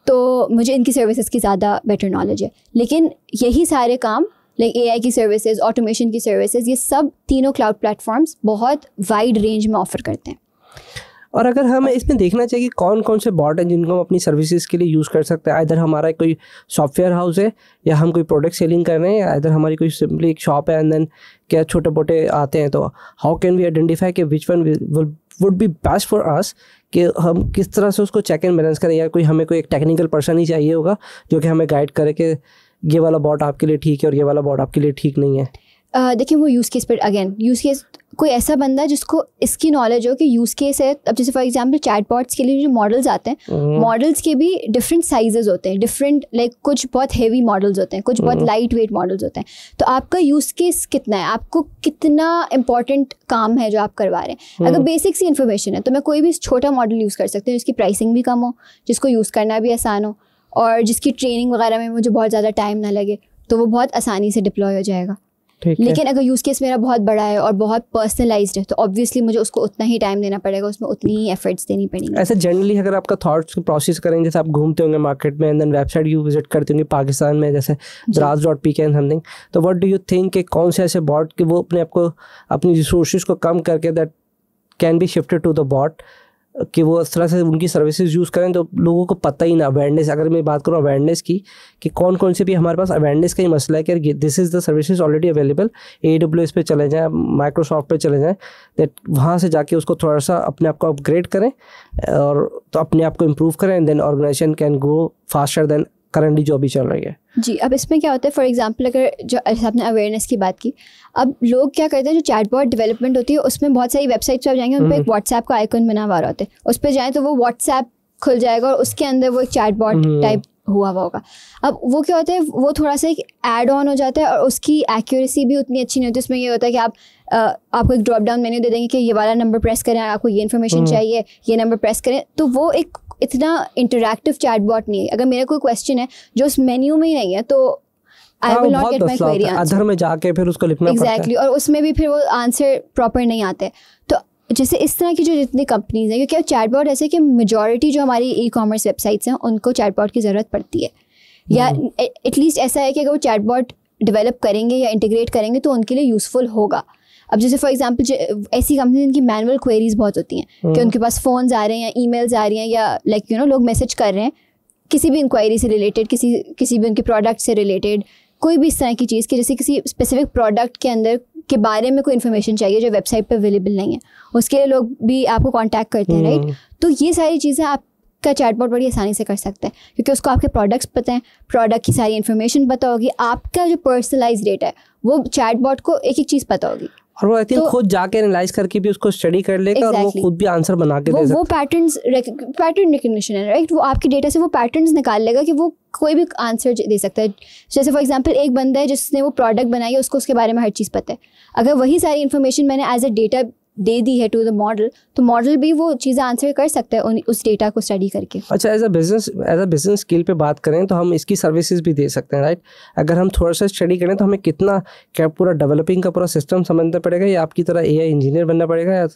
तो मुझे इनकी सर्विसेज की ज़्यादा बेटर नॉलेज है, लेकिन यही सारे काम लाइक AI की सर्विसेज, ऑटोमेशन की सर्विसेज, ये सब तीनों क्लाउड प्लेटफॉर्म्स बहुत वाइड रेंज में ऑफर करते हैं। और अगर हमें इसमें देखना चाहिए कि कौन कौन से बॉट हैं जिनको हम अपनी सर्विसेज के लिए यूज़ कर सकते हैं, इधर हमारा कोई सॉफ्टवेयर हाउस है या हम कोई प्रोडक्ट सेलिंग कर रहे हैं, या इधर हमारी कोई सिंपली एक शॉप है एंड देन क्या छोटे मोटे आते हैं, तो हाउ कैन वी आइडेंटिफाई कि which one would be best for us, कि हम किस तरह से उसको चेक एंड बैलेंस करें, या कोई हमें कोई एक टेक्निकल पर्सन ही चाहिए होगा जो कि हमें गाइड करे कि ये वाला बॉट आपके लिए ठीक है और ये वाला बॉट आपके लिए ठीक नहीं है। देखिए वो यूज़ केस पर, अगेन यूज़ केस, कोई ऐसा बंदा जिसको इसकी नॉलेज हो कि यूज़ केस है। अब जैसे फॉर एग्जांपल चैटबॉट्स के लिए जो मॉडल्स आते हैं, मॉडल्स के भी डिफरेंट साइजेस होते हैं, डिफरेंट लाइक कुछ बहुत हेवी मॉडल्स होते हैं, कुछ बहुत लाइट वेट मॉडल्स होते हैं। तो आपका यूज़ केस कितना है, आपको कितना इंपॉर्टेंट काम है जो आप करवा रहे हैं। अगर बेसिक सी इन्फॉर्मेशन है तो मैं कोई भी छोटा मॉडल यूज़ कर सकती हूँ जिसकी प्राइसिंग भी कम हो, जिसको यूज़ करना भी आसान हो और जिसकी ट्रेनिंग वगैरह में मुझे बहुत ज़्यादा टाइम ना लगे, तो वो बहुत आसानी से डिप्लॉय हो जाएगा। लेकिन अगर यूज़ केस मेरा बहुत बड़ा है और बहुत पर्सनलाइज्ड है तो ऑब्वियसली मुझे उसको उतना ही टाइम देना पड़ेगा, उसमें उतनी ही एफर्ट्स देनी पड़ेंगी। ऐसे जनरली अगर आपका थॉट्स प्रोसेस करेंगे, जैसे आप घूमते होंगे मार्केट में and then website you visit करते होंगे पाकिस्तान में, जैसे Draz.pk एंड समथिंग, तो व्हाट डू यू थिंक कि कौन से ऐसे बॉट कि वो अपने आपको अपनी रिसोर्सेज को कम करके that can be shifted to the bot, कि वो इस तरह से उनकी सर्विसेज यूज़ करें तो लोगों को पता ही ना, अवेयरनेस, अगर मैं बात करूँ अवेयरनेस की, कि कौन कौन से भी हमारे पास अवेयरनेस का ही मसला है कि this is the services already available, AWS पे चले जाएँ, माइक्रोसॉफ्ट पे चले जाएँ, दैट वहाँ से जाके उसको थोड़ा सा अपने आप को अपग्रेड करें और तो अपने आप को इम्प्रूव करें and then organisation can grow faster than currently जो अभी चल रही है। जी, अब इसमें क्या होता है, फॉर एग्जांपल अगर जो आपने अवेयरनेस की बात की, अब लोग क्या करते हैं, जो चैटबॉट डेवलपमेंट होती है उसमें बहुत सारी वेबसाइट्स पर जाएंगे, उन पर एक व्हाट्सएप का आइकन बना हुआ होता है, उस पर जाएँ तो वो व्हाट्सएप खुल जाएगा और उसके अंदर वो एक चैटबॉट टाइप हुआ होगा। अब वो क्या होता है, वो थोड़ा सा एक ऐड ऑन हो जाता है और उसकी एक्यूरेसी भी उतनी अच्छी नहीं होती। उसमें ये होता है कि आपको एक ड्रॉप डाउन मेन्यू दे देंगे कि ये वाला नंबर प्रेस करें, आपको ये इन्फॉर्मेशन चाहिए, ये नंबर प्रेस करें, तो वो एक इतना इंटरैक्टिव चैटबॉट नहीं है। अगर मेरा कोई क्वेश्चन है जो उस मेन्यू में ही नहीं है तो I will not gate my query answer, other में जाके फिर उसको लिखना पड़ता है। एग्जैक्टली, और उसमें भी फिर वो आंसर प्रॉपर नहीं आते। तो जैसे इस तरह की जो जितनी कंपनीज हैं, क्योंकि चैटबॉट ऐसे कि मेजॉरिटी जो हमारी ई-कॉमर्स वेबसाइट्स हैं उनको चैटबॉट की ज़रूरत पड़ती है, या एटलीस्ट ऐसा है कि अगर वो चैटबॉट डेवलप करेंगे या इंटीग्रेट करेंगे तो उनके लिए यूज़फुल होगा। अब जैसे फॉर एग्जांपल ऐसी कंपनी जिनकी मैनुअल क्वेरीज बहुत होती हैं कि उनके पास फ़ोन्स आ रहे हैं या ईमेल्स आ रही हैं या लाइक लोग मैसेज कर रहे हैं किसी भी इंक्वायरी से रिलेटेड, किसी भी उनके प्रोडक्ट से रिलेटेड, कोई भी इस तरह की चीज़ कि जैसे किसी स्पेसिफिक प्रोडक्ट के अंदर के बारे में कोई इन्फॉर्मेशन चाहिए जो वेबसाइट पर अवेलेबल नहीं है, उसके लिए लोग भी आपको कॉन्टैक्ट करते हैं, राइट। तो ये सारी चीज़ें आपका चैटबॉट बड़ी आसानी से कर सकता है क्योंकि उसको आपके प्रोडक्ट्स पता हैं, प्रोडक्ट की सारी इन्फॉर्मेशन पता होगी, आपका जो पर्सनलाइज डेटा है वो चैटबॉट को एक एक चीज़ पता होगी और वो आई थिंक खुद जाके एनालाइज करके भी उसको स्टडी कर लेगा और वो खुद भी आंसर बना के दे सकता है। वो पैटर्न रिकग्निशन है, राइट। वो आपके डेटा से वो पैटर्न्स निकाल लेगा कि वो कोई भी आंसर दे सकता है। जैसे फॉर एग्जांपल एक बंदा है जिसने वो प्रोडक्ट बनाई है, उसको उसके बारे में हर चीज़ पता है। अगर वही सारी इन्फॉर्मेशन मैंने एज अ डेटा दे दी है टू द मॉडल, तो मॉडल भी वो चीज़ें आंसर कर सकता है उस डेटा को स्टडी करके। अच्छा, एज अ बिजनेस स्किल पे बात करें तो हम इसकी सर्विसेज भी दे सकते हैं, राइट। अगर हम थोड़ा सा स्टडी करें तो हमें कितना क्या पूरा डेवलपिंग का पूरा सिस्टम समझना पड़ेगा या आपकी तरह AI इंजीनियर बनना पड़ेगा, या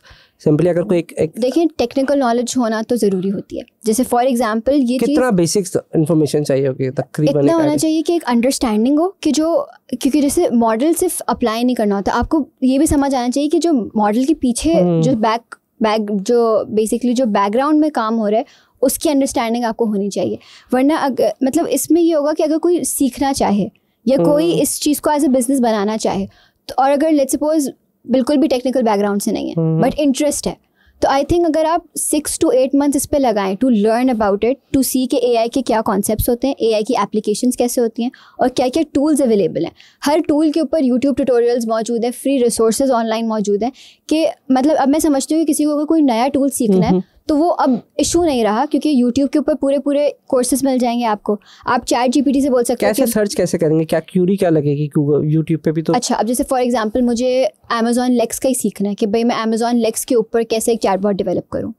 सिंपली अगर कोई एक देखिए टेक्निकल नॉलेज होना तो ज़रूरी होती है। जैसे फॉर एग्जांपल ये कितना बेसिक इन्फॉर्मेशन चाहिए होगी तकरीबन, इतना होना चाहिए कि एक अंडरस्टैंडिंग हो कि क्योंकि जैसे मॉडल सिर्फ अप्लाई नहीं करना होता, आपको ये भी समझ आना चाहिए कि जो मॉडल के पीछे जो बैक जो बेसिकली जो बैकग्राउंड में काम हो रहा है उसकी अंडरस्टैंडिंग आपको होनी चाहिए। वरना मतलब इसमें ये होगा कि अगर कोई सीखना चाहे या कोई इस चीज़ को एज ए बिजनेस बनाना चाहे तो, और अगर लेट्स सपोज बिल्कुल भी टेक्निकल बैकग्राउंड से नहीं है बट इंटरेस्ट है, तो आई थिंक अगर आप 6 to 8 months इस पे लगाएं to learn about it, to see के AI के क्या कॉन्सेप्ट्स होते हैं, AI की एप्लीकेशंस कैसे होती हैं और क्या क्या टूल्स अवेलेबल हैं। हर टूल के ऊपर यूट्यूब ट्यूटोरियल्स मौजूद हैं, फ्री रिसोर्सेज ऑनलाइन मौजूद हैं कि मतलब अब मैं समझती हूँ कि किसी को अगर कोई नया टूल सीखना है तो वो अब इशू नहीं रहा, क्योंकि यूट्यूब के ऊपर पूरे कोर्सेज मिल जाएंगे आपको। आप ChatGPT से बोल सकते हो। कैसे सर्च कैसे करेंगे, क्या क्यूरी क्या लगेगी यूट्यूब पे भी तो? अच्छा, अब जैसे फॉर एग्जांपल मुझे Amazon Lex का ही सीखना है कि भाई मैं Amazon Lex के ऊपर कैसे एक चैटबॉट डेवलप करूँ,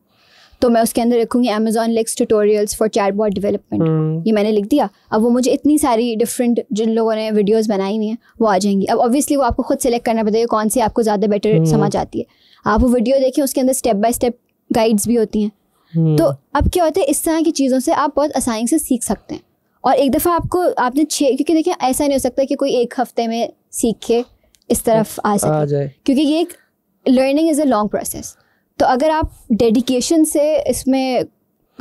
तो मैं उसके अंदर रखूँगी Amazon Lex tutorials for chatbot development. ये मैंने लिख दिया। अब वो मुझे इतनी सारी डिफरेंट जिन लोगों ने वीडियोज़ बनाई हुई हैं वो आ जाएंगी। अब ऑब्वियसली वो आपको खुद सेलेक्ट करना पड़ेगा कौन सी आपको ज़्यादा बेटर समझ आती है। आप वो वीडियो देखें, उसके अंदर स्टेप बाय स्टेप गाइड्स भी होती हैं। तो अब क्या होता है, इस तरह की चीज़ों से आप बहुत आसानी से सीख सकते हैं। और एक दफ़ा आपने क्योंकि देखिए ऐसा नहीं हो सकता कि कोई एक हफ्ते में सीख के इस तरफ आ सके, क्योंकि ये एक learning is a long process. तो अगर आप डेडिकेशन से इसमें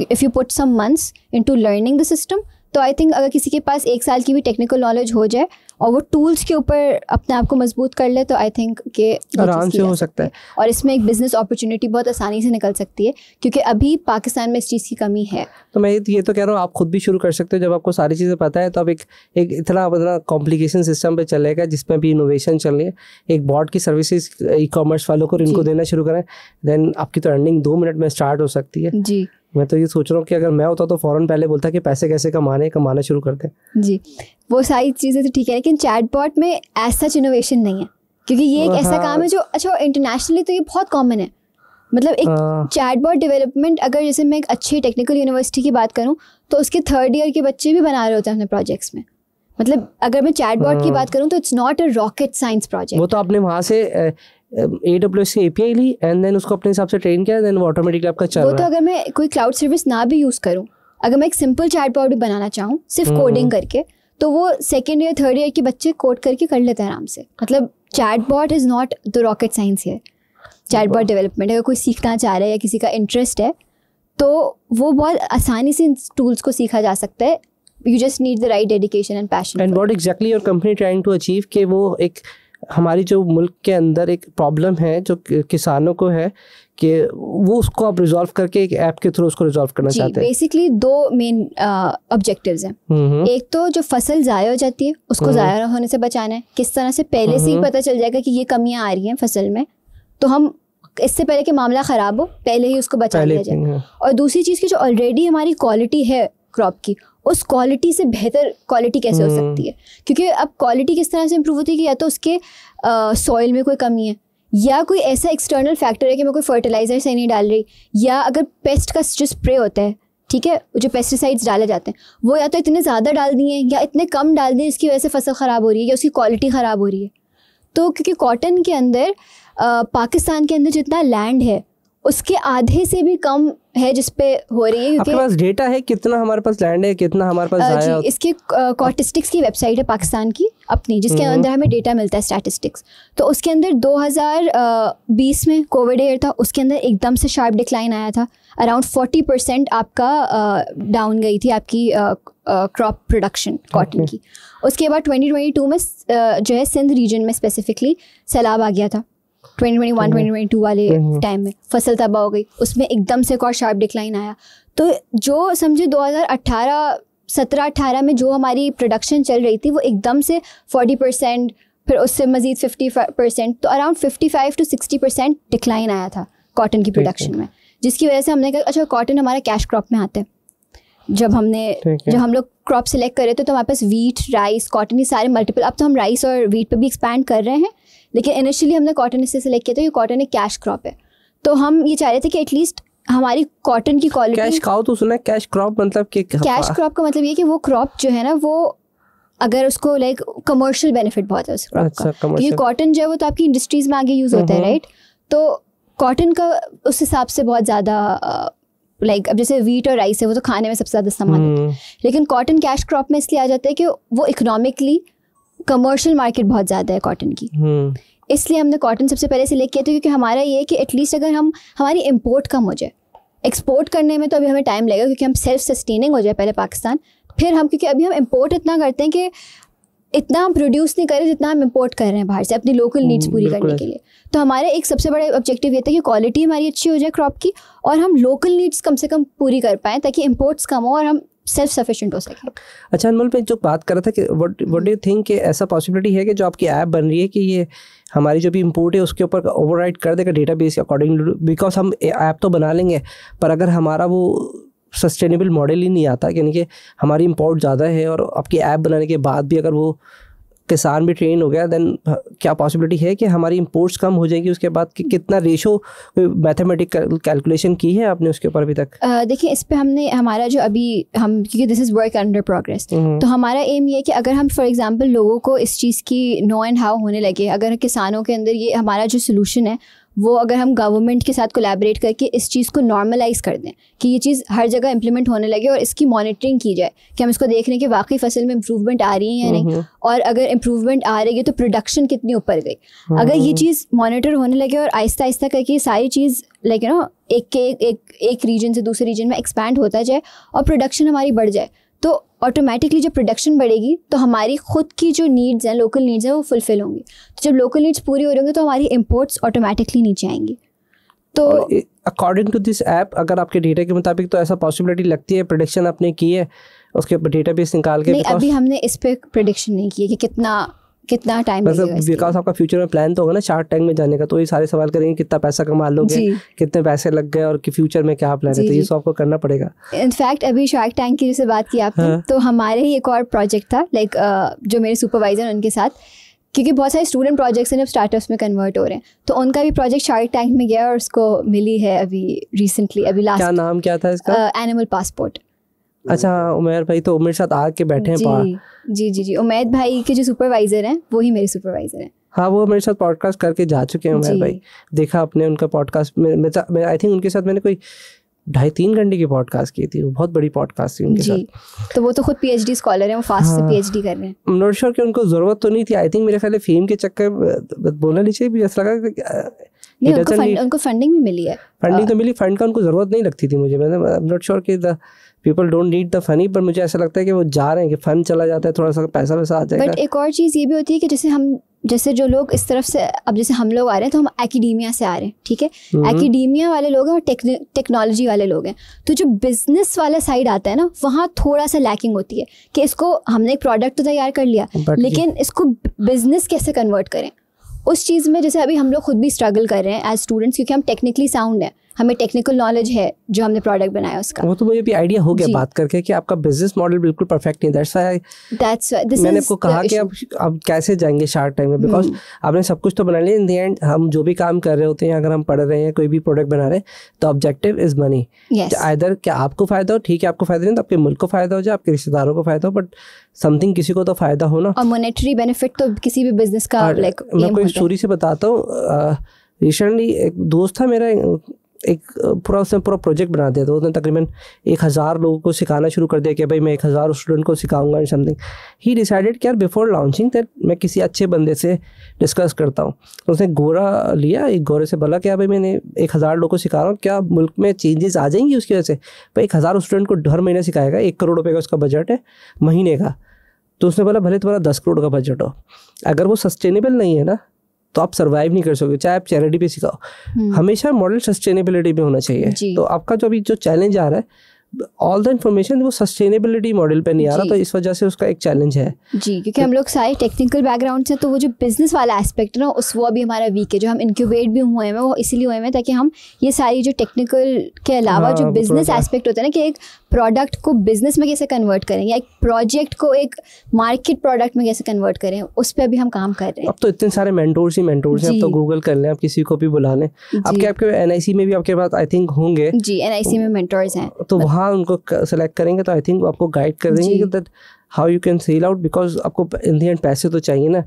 if you put some months into learning the system, तो आई थिंक अगर किसी के पास 1 साल की भी टेक्निकल नॉलेज हो जाए और वो टूल्स के ऊपर अपने आप को मजबूत कर ले, तो आई थिंक कि आराम से हो सकता है। और इसमें एक बिजनेस अपॉर्चुनिटी बहुत आसानी से निकल सकती है, क्योंकि अभी पाकिस्तान में इस चीज़ की कमी है। तो मैं ये तो कह रहा हूँ आप खुद भी शुरू कर सकते हो। जब आपको सारी चीज़ें पता है तो आप एक इतना कॉम्प्लिकेशन सिस्टम पे चलेगा जिसमें भी इनोवेशन चल रही है, एक बॉट की सर्विसेज ई-कॉमर्स वालों को इनको देना शुरू करें, देन आपकी तो अर्निंग 2 मिनट में स्टार्ट हो सकती है। जी, मैं तो ये सोच रहा हूँ कि अगर मैं होता तो फ़ौरन पहले बोलता कि पैसे कैसे कमाना शुरू करते। जी, वो सारी चीज़ें तो ठीक है, लेकिन चैटबॉट में एज सच इनोवेशन नहीं है, क्योंकि ये एक ऐसा काम है जो अच्छा इंटरनेशनली तो ये बहुत कॉमन है। मतलब एक चैटबॉट डेवलपमेंट, अगर जैसे मैं एक अच्छी टेक्निकल यूनिवर्सिटी की बात करूँ तो उसके 3rd ईयर के बच्चे भी बना रहे होते हैं अपने प्रोजेक्ट्स में। मतलब अगर मैं चैटबॉट की बात करूँ तो it's not a rocket science project. वो तो आपने वहाँ से AWS की API ली एंड देन उसको अपने हिसाब से ट्रेन किया, देन वो ऑटोमेटिकली आपका चल रहा है। वो तो अगर मैं कोई क्लाउड सर्विस ना भी यूज़ करूँ, अगर मैं एक सिंपल चैटबॉट भी बनाना चाहूँ सिर्फ कोडिंग करके, तो वो 2nd ईयर 3rd ईयर के बच्चे कोड करके कर लेते हैं आराम से। मतलब chatbot is not the rocket science है। चैटबॉट डेवलपमेंट अगर कोई सीखना चाह रहा है या किसी का इंटरेस्ट है तो वो बहुत आसानी से इन टूल्स को सीखा जा सकता है। You just need the right dedication and passion. And what exactly your company trying to achieve, कि वो एक हमारी जो मुल्क के अंदर एक प्रॉब्लम है जो किसानों को है, कि वो उसको आप रिजॉल्व करके एक ऐप के थ्रू उसको रिजॉल्व करना चाहते हैं। बेसिकली 2 मेन ऑब्जेक्टिव्स हैं। एक तो जो फसल ज़ाया हो जाती है उसको ज़ाया होने से बचाना है। किस तरह से पहले से ही पता चल जाएगा कि ये कमियां आ रही हैं फसल में, तो हम इससे पहले कि मामला ख़राब हो पहले ही उसको बचा लिया जाए। और दूसरी चीज़ की जो ऑलरेडी हमारी क्वालिटी है क्रॉप की, उस क्वालिटी से बेहतर क्वालिटी कैसे हो सकती है, क्योंकि अब क्वालिटी किस तरह से इम्प्रूव होती है कि या तो उसके सॉइल में कोई कमी है, या कोई ऐसा एक्सटर्नल फैक्टर है कि मैं कोई फर्टिलाइज़र सही नहीं डाल रही, या अगर पेस्ट का जो स्प्रे होता है, ठीक है, जो पेस्टिसाइड्स डाले जाते हैं वो या तो इतने ज़्यादा डाल दिए या इतने कम डाल दिए इसकी वजह से फसल ख़राब हो रही है या उसकी क्वालिटी ख़राब हो रही है। तो क्योंकि कॉटन के अंदर पाकिस्तान के अंदर जितना लैंड है उसके आधे से भी कम है जिस पे हो रही है। आपके पास डेटा है कितना हमारे पास लैंड है, कितना हमारे पास ज़ाया? इसके कॉटिस्टिक्स की वेबसाइट है पाकिस्तान की अपनी, जिसके अंदर हमें डेटा मिलता है स्टैटिस्टिक्स। तो उसके अंदर 2020 में कोविड ईयर था, उसके अंदर एकदम से शार्प डिक्लाइन आया था। अराउंड 40% आपका डाउन गई थी आपकी क्रॉप प्रोडक्शन कॉटन की। उसके बाद 2022 में जो है सिंध रीजन में स्पेसिफिकली सैलाब आ गया था। 2021-2022 वाले टाइम में फसल तबाह हो गई, उसमें एकदम से एक और शार्प डिक्लाइन आया। तो जो समझे 2017-18 में जो हमारी प्रोडक्शन चल रही थी वो एकदम से 40%, फिर उससे मज़ीद 50%, तो अराउंड 55 to 60% डिक्लाइन आया था कॉटन की प्रोडक्शन में, जिसकी वजह से हमने कहा अच्छा कॉटन हमारा कैश क्रॉप में आता है। जब हम लोग क्रॉप सेलेक्ट कर रहे थे तो हमारे पास वीट, राइस, कॉटन, ये सारे मल्टीपल, अब तो हम राइस और वीट पे भी एक्सपैंड कर रहे हैं, लेकिन इनिशियली हमने कॉटन इससे सेलेक्ट किया था, ये कॉटन एक कैश क्रॉप है। तो हम ये चाह रहे थे कि एटलीस्ट हमारी कॉटन की क्वालिटी। कैश काउ तो सुना है, कैश क्रॉप मतलब कि कैश क्रॉप का मतलब ये कि वो क्रॉप जो है ना वो अगर उसको लाइक कमर्शियल बेनिफिट बहुत है उस क्रॉप का, क्योंकि कॉटन जो है वो तो आपकी इंडस्ट्रीज में आगे यूज़ होता है, राइट। तो कॉटन का उस हिसाब से बहुत ज़्यादा लाइक अब जैसे वीट और राइस है वो तो खाने में सबसे ज़्यादा इस्तेमाल होता है, लेकिन कॉटन कैश क्रॉप में इसलिए आ जाता है कि वो इकोनॉमिकली कमर्शियल मार्केट बहुत ज़्यादा है कॉटन की। इसलिए हमने कॉटन सबसे पहले सिलेक्ट किया था, क्योंकि हमारा ये है कि एटलीस्ट अगर हमारी इम्पोर्ट कम हो जाए, एक्सपोर्ट करने में तो अभी हमें टाइम लगेगा क्योंकि हम सेल्फ सस्टेनिंग हो जाए पहले पाकिस्तान, फिर हम, क्योंकि अभी हम इम्पोर्ट इतना करते हैं कि इतना हम प्रोड्यूस नहीं कर रहे जितना हम इम्पोर्ट कर रहे हैं बाहर से अपनी लोकल नीड्स पूरी करने के लिए। तो हमारा एक सबसे बड़ा ऑब्जेक्टिव ये था कि क्वालिटी हमारी अच्छी हो जाए क्रॉप की और हम लोकल नीड्स कम से कम पूरी कर पाएँ ताकि इम्पोर्ट्स कम हो और हम सेल्फ सफिशिएंट हो सके। अच्छा अनमोल, मैं जो बात कर रहा था कि व्हाट डू यू थिंक कि ऐसा पॉसिबिलिटी है कि जो आपकी ऐप बन रही है कि ये हमारी जो भी इंपोर्ट है उसके ऊपर ओवरराइड कर देगा डेटाबेस अकॉर्डिंग, बिकॉज हम ऐप तो बना लेंगे पर अगर हमारा वो सस्टेनेबल मॉडल ही नहीं आता, यानी कि हमारी इंपोर्ट ज़्यादा है और आपकी ऐप बनाने के बाद भी अगर वो किसान भी ट्रेन हो गया, देन क्या पॉसिबिलिटी है कि हमारी इंपोर्ट्स कम हो जाएगी उसके बाद? कि कितना रेशो मैथमेटिकल कैलकुलेशन की है आपने उसके ऊपर अभी तक? देखिए इस पे हमने हमारा जो अभी हम, क्योंकि this is work under progress, तो हमारा एम ये है कि अगर हम फॉर एग्जांपल लोगों को इस चीज़ की नो एंड हाउ होने लगे, अगर किसानों के अंदर ये हमारा जो सोल्यूशन है वो अगर हम गवर्नमेंट के साथ कोलैबोरेट करके इस चीज़ को नॉर्मलाइज कर दें कि ये चीज़ हर जगह इंप्लीमेंट होने लगे और इसकी मॉनिटरिंग की जाए कि हम इसको देख रहे हैं कि वाकई फसल में इंप्रूवमेंट आ रही है या नहीं, और अगर इंप्रूवमेंट आ रही है तो प्रोडक्शन कितनी ऊपर गई। अगर ये चीज़ मॉनिटर होने लगे और आहिस्ता आहिस्ता करके ये सारी चीज़ लाइक यू नो एक रीजन से दूसरे रीजन में एक्सपैंड होता जाए और प्रोडक्शन हमारी बढ़ जाए, तो ऑटोमेटिकली जब प्रोडक्शन बढ़ेगी तो हमारी खुद की जो नीड्स हैं, लोकल नीड्स हैं, वो फुलफिल होंगी। तो जब लोकल नीड्स पूरी हो रही होंगी तो हमारी इंपोर्ट्स ऑटोमेटिकली नीचे आएंगी। तो अकॉर्डिंग टू दिस ऐप, अगर आपके डेटा के मुताबिक, तो ऐसा पॉसिबिलिटी लगती है, प्रेडिक्शन आपने की है उसके ऊपर डेटाबेस निकाल के? नहीं, अभी हमने इस पे प्रेडिक्शन नहीं की है कि कितना टाइम लगेगा। बिकॉज आपका फ्यूचर में प्लान तो होगा ना शार्क टैंक में जाने का, तो ये सारे सवाल करेंगे कितना पैसा कमा लोगे, कितने पैसे लग गए और कि फ्यूचर में क्या प्लान है, तो ये सब आपको करना पड़ेगा। इनफैक्ट अभी शार्क टैंक की जैसे बात की आपने, तो हमारे ही एक और प्रोजेक्ट था लाइक जो मेरे सुपरवाइजर उनके साथ, क्योंकि बहुत सारे स्टूडेंट प्रोजेक्ट्स हैं जब स्टार्टअप्स में कन्वर्ट हो रहे हैं, तो उनका भी प्रोजेक्ट शार्क टैंक में गया और उसको मिली है अभी रिसेंटली, अभी लास्ट। क्या नाम क्या था इसका? Animal passport. अच्छा, उमैर भाई तो मेरे साथ आके बैठे हैं। जी उमैद भाई के जो सुपरवाइजर हैं वो ही मेरे सुपरवाइजर हैं। हाँ, वो मेरे साथ पॉडकास्ट करके जा चुके हैं उमैर भाई, देखा आपने उनका पॉडकास्ट में आई थिंक उनके साथ मैंने कोई 2.5-3 घंटे की पॉडकास्ट की थी, वो बहुत बड़ी पॉडकास्ट थी उनके साथ। तो वो तो खुद PhD स्कॉलर हैं, वो फास्ट से PhD कर रहे हैं। आई एम नॉट श्योर कि उनको ज़रूरत तो नहीं थी, आई थिंक मेरे ख्याल फेम के चक्कर बोलना नहीं चाहिए, ऐसा लगा नहीं, उनको फंडिंग भी मिली है। फंडिंग तो मिली, फंड का उनको ज़रूरत नहीं लगती थी मुझे। मतलब आई एम नॉट श्योर कि the people don't need the funny, पर मुझे ऐसा लगता है कि वो जा रहे हैं कि फंड चला जाता है, थोड़ा सा पैसा वैसा आ जाएगा। बट एक और चीज़ ये भी होती है कि जैसे जो लोग इस तरफ से, अब जैसे हम लोग आ रहे हैं तो हम एकेडेमिया से आ रहे हैं, ठीक है, एकेडेमिया वाले लोग हैं और टेक्नोलॉजी वाले लोग हैं, तो जो बिजनेस वाला साइड आता है ना, वहाँ थोड़ा सा लैकिंग होती है कि इसको हमने एक प्रोडक्ट तो तैयार कर लिया, लेकिन इसको बिजनेस कैसे कन्वर्ट करें, उस चीज़ में जैसे अभी हम लोग खुद भी स्ट्रगल कर रहे हैं एज स्टूडेंट्स, क्योंकि हम टेक्निकली साउंड है, हमें टेक्निकल नॉलेज है जो हमने प्रोडक्ट बनाया उसका। वो तो मुझे भी आइडिया हो गया बात करके कि आपका बिजनेस मॉडल बिल्कुल परफेक्ट नहीं। दैट्स व्हाई मैंने आपको कहा कि अब कैसे जाएंगे शार्क टैंक में, बिकॉज आपने सब कुछ तो बना लिया। इन द एंड हम जो भी काम कर रहे होते हैं, अगर हम पढ़ रहे हैं, कोई भी प्रोडक्ट बना रहे हैं, तो ऑब्जेक्टिव इज मनी। आइदर क्या आपको फायदा हो, ठीक है, आपको फायदा नहीं तो आपके मुल्क को फायदा हो जाए, आपके रिश्तेदारों को फायदा हो, बट समथिंग किसी को तो फायदा हो ना। और मॉनेटरी बेनिफिट तो किसी भी बिजनेस का लाइक। मैं कोई स्टोरी से बताता हूँ। रिसेंटली एक दोस्त था मेरा, उसने पूरा प्रोजेक्ट बना दिया था। उसने तकरीबन 1000 लोगों को सिखाना शुरू कर दिया कि भाई मैं 1000 स्टूडेंट को सिखाऊंगा एंड समथिंग। ही डिसाइडेड कि यार बिफोर लॉन्चिंग दैट मैं किसी अच्छे बंदे से डिस्कस करता हूँ। तो उसने गोरा लिया, एक गोरे से बोला कि भाई मैंने 1000 लोगों को सिखा रहा हूँ, क्या मुल्क में चेंजेस आ जाएंगी उसकी वजह से? भाई 1000 स्टूडेंट को हर महीने सिखाएगा, 1 करोड़ रुपये का उसका बजट है महीने का। तो उसने बोला भले तुम्हारा 10 करोड़ का बजट हो, अगर वो सस्टेनेबल नहीं है ना तो आप सर्वाइव नहीं कर सकते, चाहे आप चैरिटी पे सिखाओ। हमेशा मॉडल सस्टेनेबिलिटी पे होना चाहिए। तो आपका जो अभी जो चैलेंज आ रहा है, ऑल द इन्फॉर्मेशन वो सस्टेनेबिलिटी मॉडल पे नहीं आ रहा, तो इस वजह से उसका एक चैलेंज है जी। क्योंकि हम लोग सारे टेक्निकल बैकग्राउंड से, तो वो जो बिजनेस वाला एस्पेक्ट है ना, वो अभी हमारा वीक है। जो हम इंक्यूबेट भी हुए हैं वो इसीलिए हुए हैं ताकि हम ये सारी जो टेक्निकल के अलावा जो बिजनेस एस्पेक्ट होता है ना, कि एक प्रोडक्ट को बिजनेस में कैसे कन्वर्ट करें या एक प्रोजेक्ट को एक मार्केट प्रोडक्ट में कैसे कन्वर्ट करें, उस पर अभी हम काम कर रहे हैं। अब तो इतने सारे मेंटोर्स हैं, अब तो गूगल कर लें, आप किसी को भी बुला लें। आपके NIC में भी आपके पास आई थिंक होंगे। जी, NIC में मेंटोर्स हैं, तो वहाँ उनको सेलेक्ट करेंगे तो आई थिंक आपको गाइड कर देंगे कि how you can sell out, because आपको इन दी एंड पैसे तो चाहिए ना।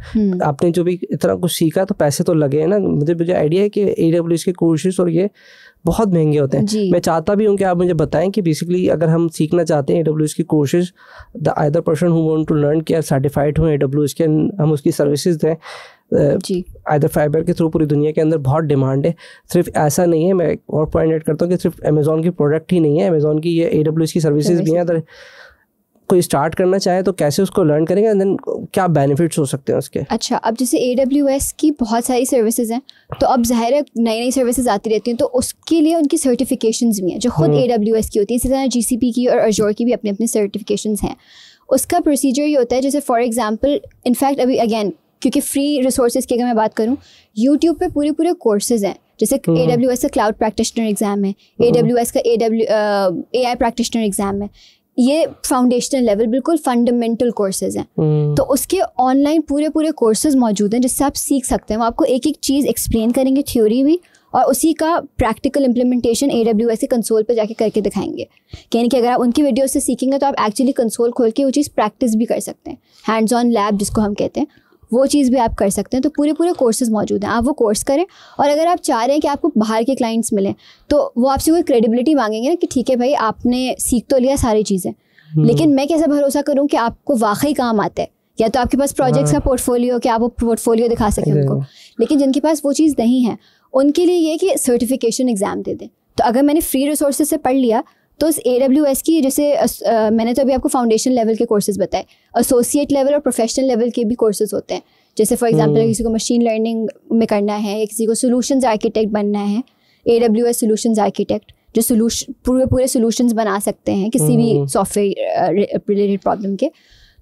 आपने जो भी इतना कुछ सीखा तो पैसे तो लगे हैं ना। मुझे आइडिया है कि AWS के कोर्सेज और ये बहुत महंगे होते हैं। मैं चाहता भी हूँ कि आप मुझे बताएं कि बेसिकली अगर हम सीखना चाहते हैं AWS की courses, the other person who want to learn कि सर्टिफाइड हो AWS के, हम उसकी सर्विसेज दें आइदर फाइबर के थ्रू। पूरी दुनिया के अंदर बहुत डिमांड है। सिर्फ ऐसा नहीं है, मैं और पॉइंट ऐड करता हूँ कि सिर्फ अमेजोन की प्रोडक्ट ही नहीं है, अमेजोन की ये AWS की सर्विसेज भी हैं। अगर कोई स्टार्ट करना चाहे तो कैसे उसको लर्न करेंगे, एंड देन क्या बेनिफिट्स हो सकते हैं उसके? अच्छा, अब जैसे AWS की बहुत सारी सर्विसेज हैं, तो अब ज़ाहिर है नई नई सर्विसेज आती रहती हैं, तो उसके लिए उनकी सर्टिफिकेशंस भी हैं जो खुद AWS की होती हैं। इसी तरह GCP की और Azure की भी अपने अपने सर्टिफिकेशंस हैं। उसका प्रोसीजर ये होता है, जैसे फॉर एग्जांपल, इनफैक्ट अभी अगेन क्योंकि फ्री रिसोर्सेज की अगर मैं बात करूँ, यूट्यूब पे पूरे कोर्सेज हैं। जैसे AWS का क्लाउड प्रैक्टिशनर एग्ज़ाम है, AWS का AI प्रैक्टिशनर एग्ज़ाम है। ये फाउंडेशनल लेवल बिल्कुल फंडामेंटल कोर्सेज हैं। तो उसके ऑनलाइन पूरे कोर्सेज मौजूद हैं जिससे आप सीख सकते हैं। वो आपको एक एक चीज़ एक्सप्लेन करेंगे, थ्योरी भी, और उसी का प्रैक्टिकल इम्प्लीमेंटेशन AWS के कंसोल पे जाके करके दिखाएंगे। यानी कि अगर आप उनकी वीडियो से सीखेंगे तो आप एक्चुअली कंसोल खोल के वो चीज़ प्रैक्टिस भी कर सकते हैं। हैंड्स ऑन लैब जिसको हम कहते हैं, वो चीज़ भी आप कर सकते हैं। तो पूरे कोर्सेज मौजूद हैं, आप वो कोर्स करें। और अगर आप चाह रहे हैं कि आपको बाहर के क्लाइंट्स मिलें, तो वो आपसे कोई क्रेडिबिलिटी मांगेंगे ना कि ठीक है भाई, आपने सीख तो लिया सारी चीज़ें, लेकिन मैं कैसे भरोसा करूं कि आपको वाकई काम आता है? या तो आपके पास प्रोजेक्ट्स का पोर्टफोलियो, कि आप वो पोर्टफोलियो दिखा सकें उनको। लेकिन जिनके पास वो चीज़ नहीं है, उनके लिए ये कि सर्टिफिकेशन एग्ज़ाम दे दें। तो अगर मैंने फ्री रिसोर्सेज से पढ़ लिया, तो उस AWS की जैसे मैंने तो अभी आपको फाउंडेशन लेवल के कोर्सेज बताए, एसोसिएट लेवल और प्रोफेशनल लेवल के भी कोर्सेज होते हैं। जैसे फॉर एग्जांपल किसी को मशीन लर्निंग में करना है, या किसी को सोल्यूशंस आर्किटेक्ट बनना है, AWS सोल्यूशंस आर्किटेक्ट जो पूरे सोल्यूशंस बना सकते हैं किसी भी सॉफ्टवेयर रिलेटेड प्रॉब्लम के।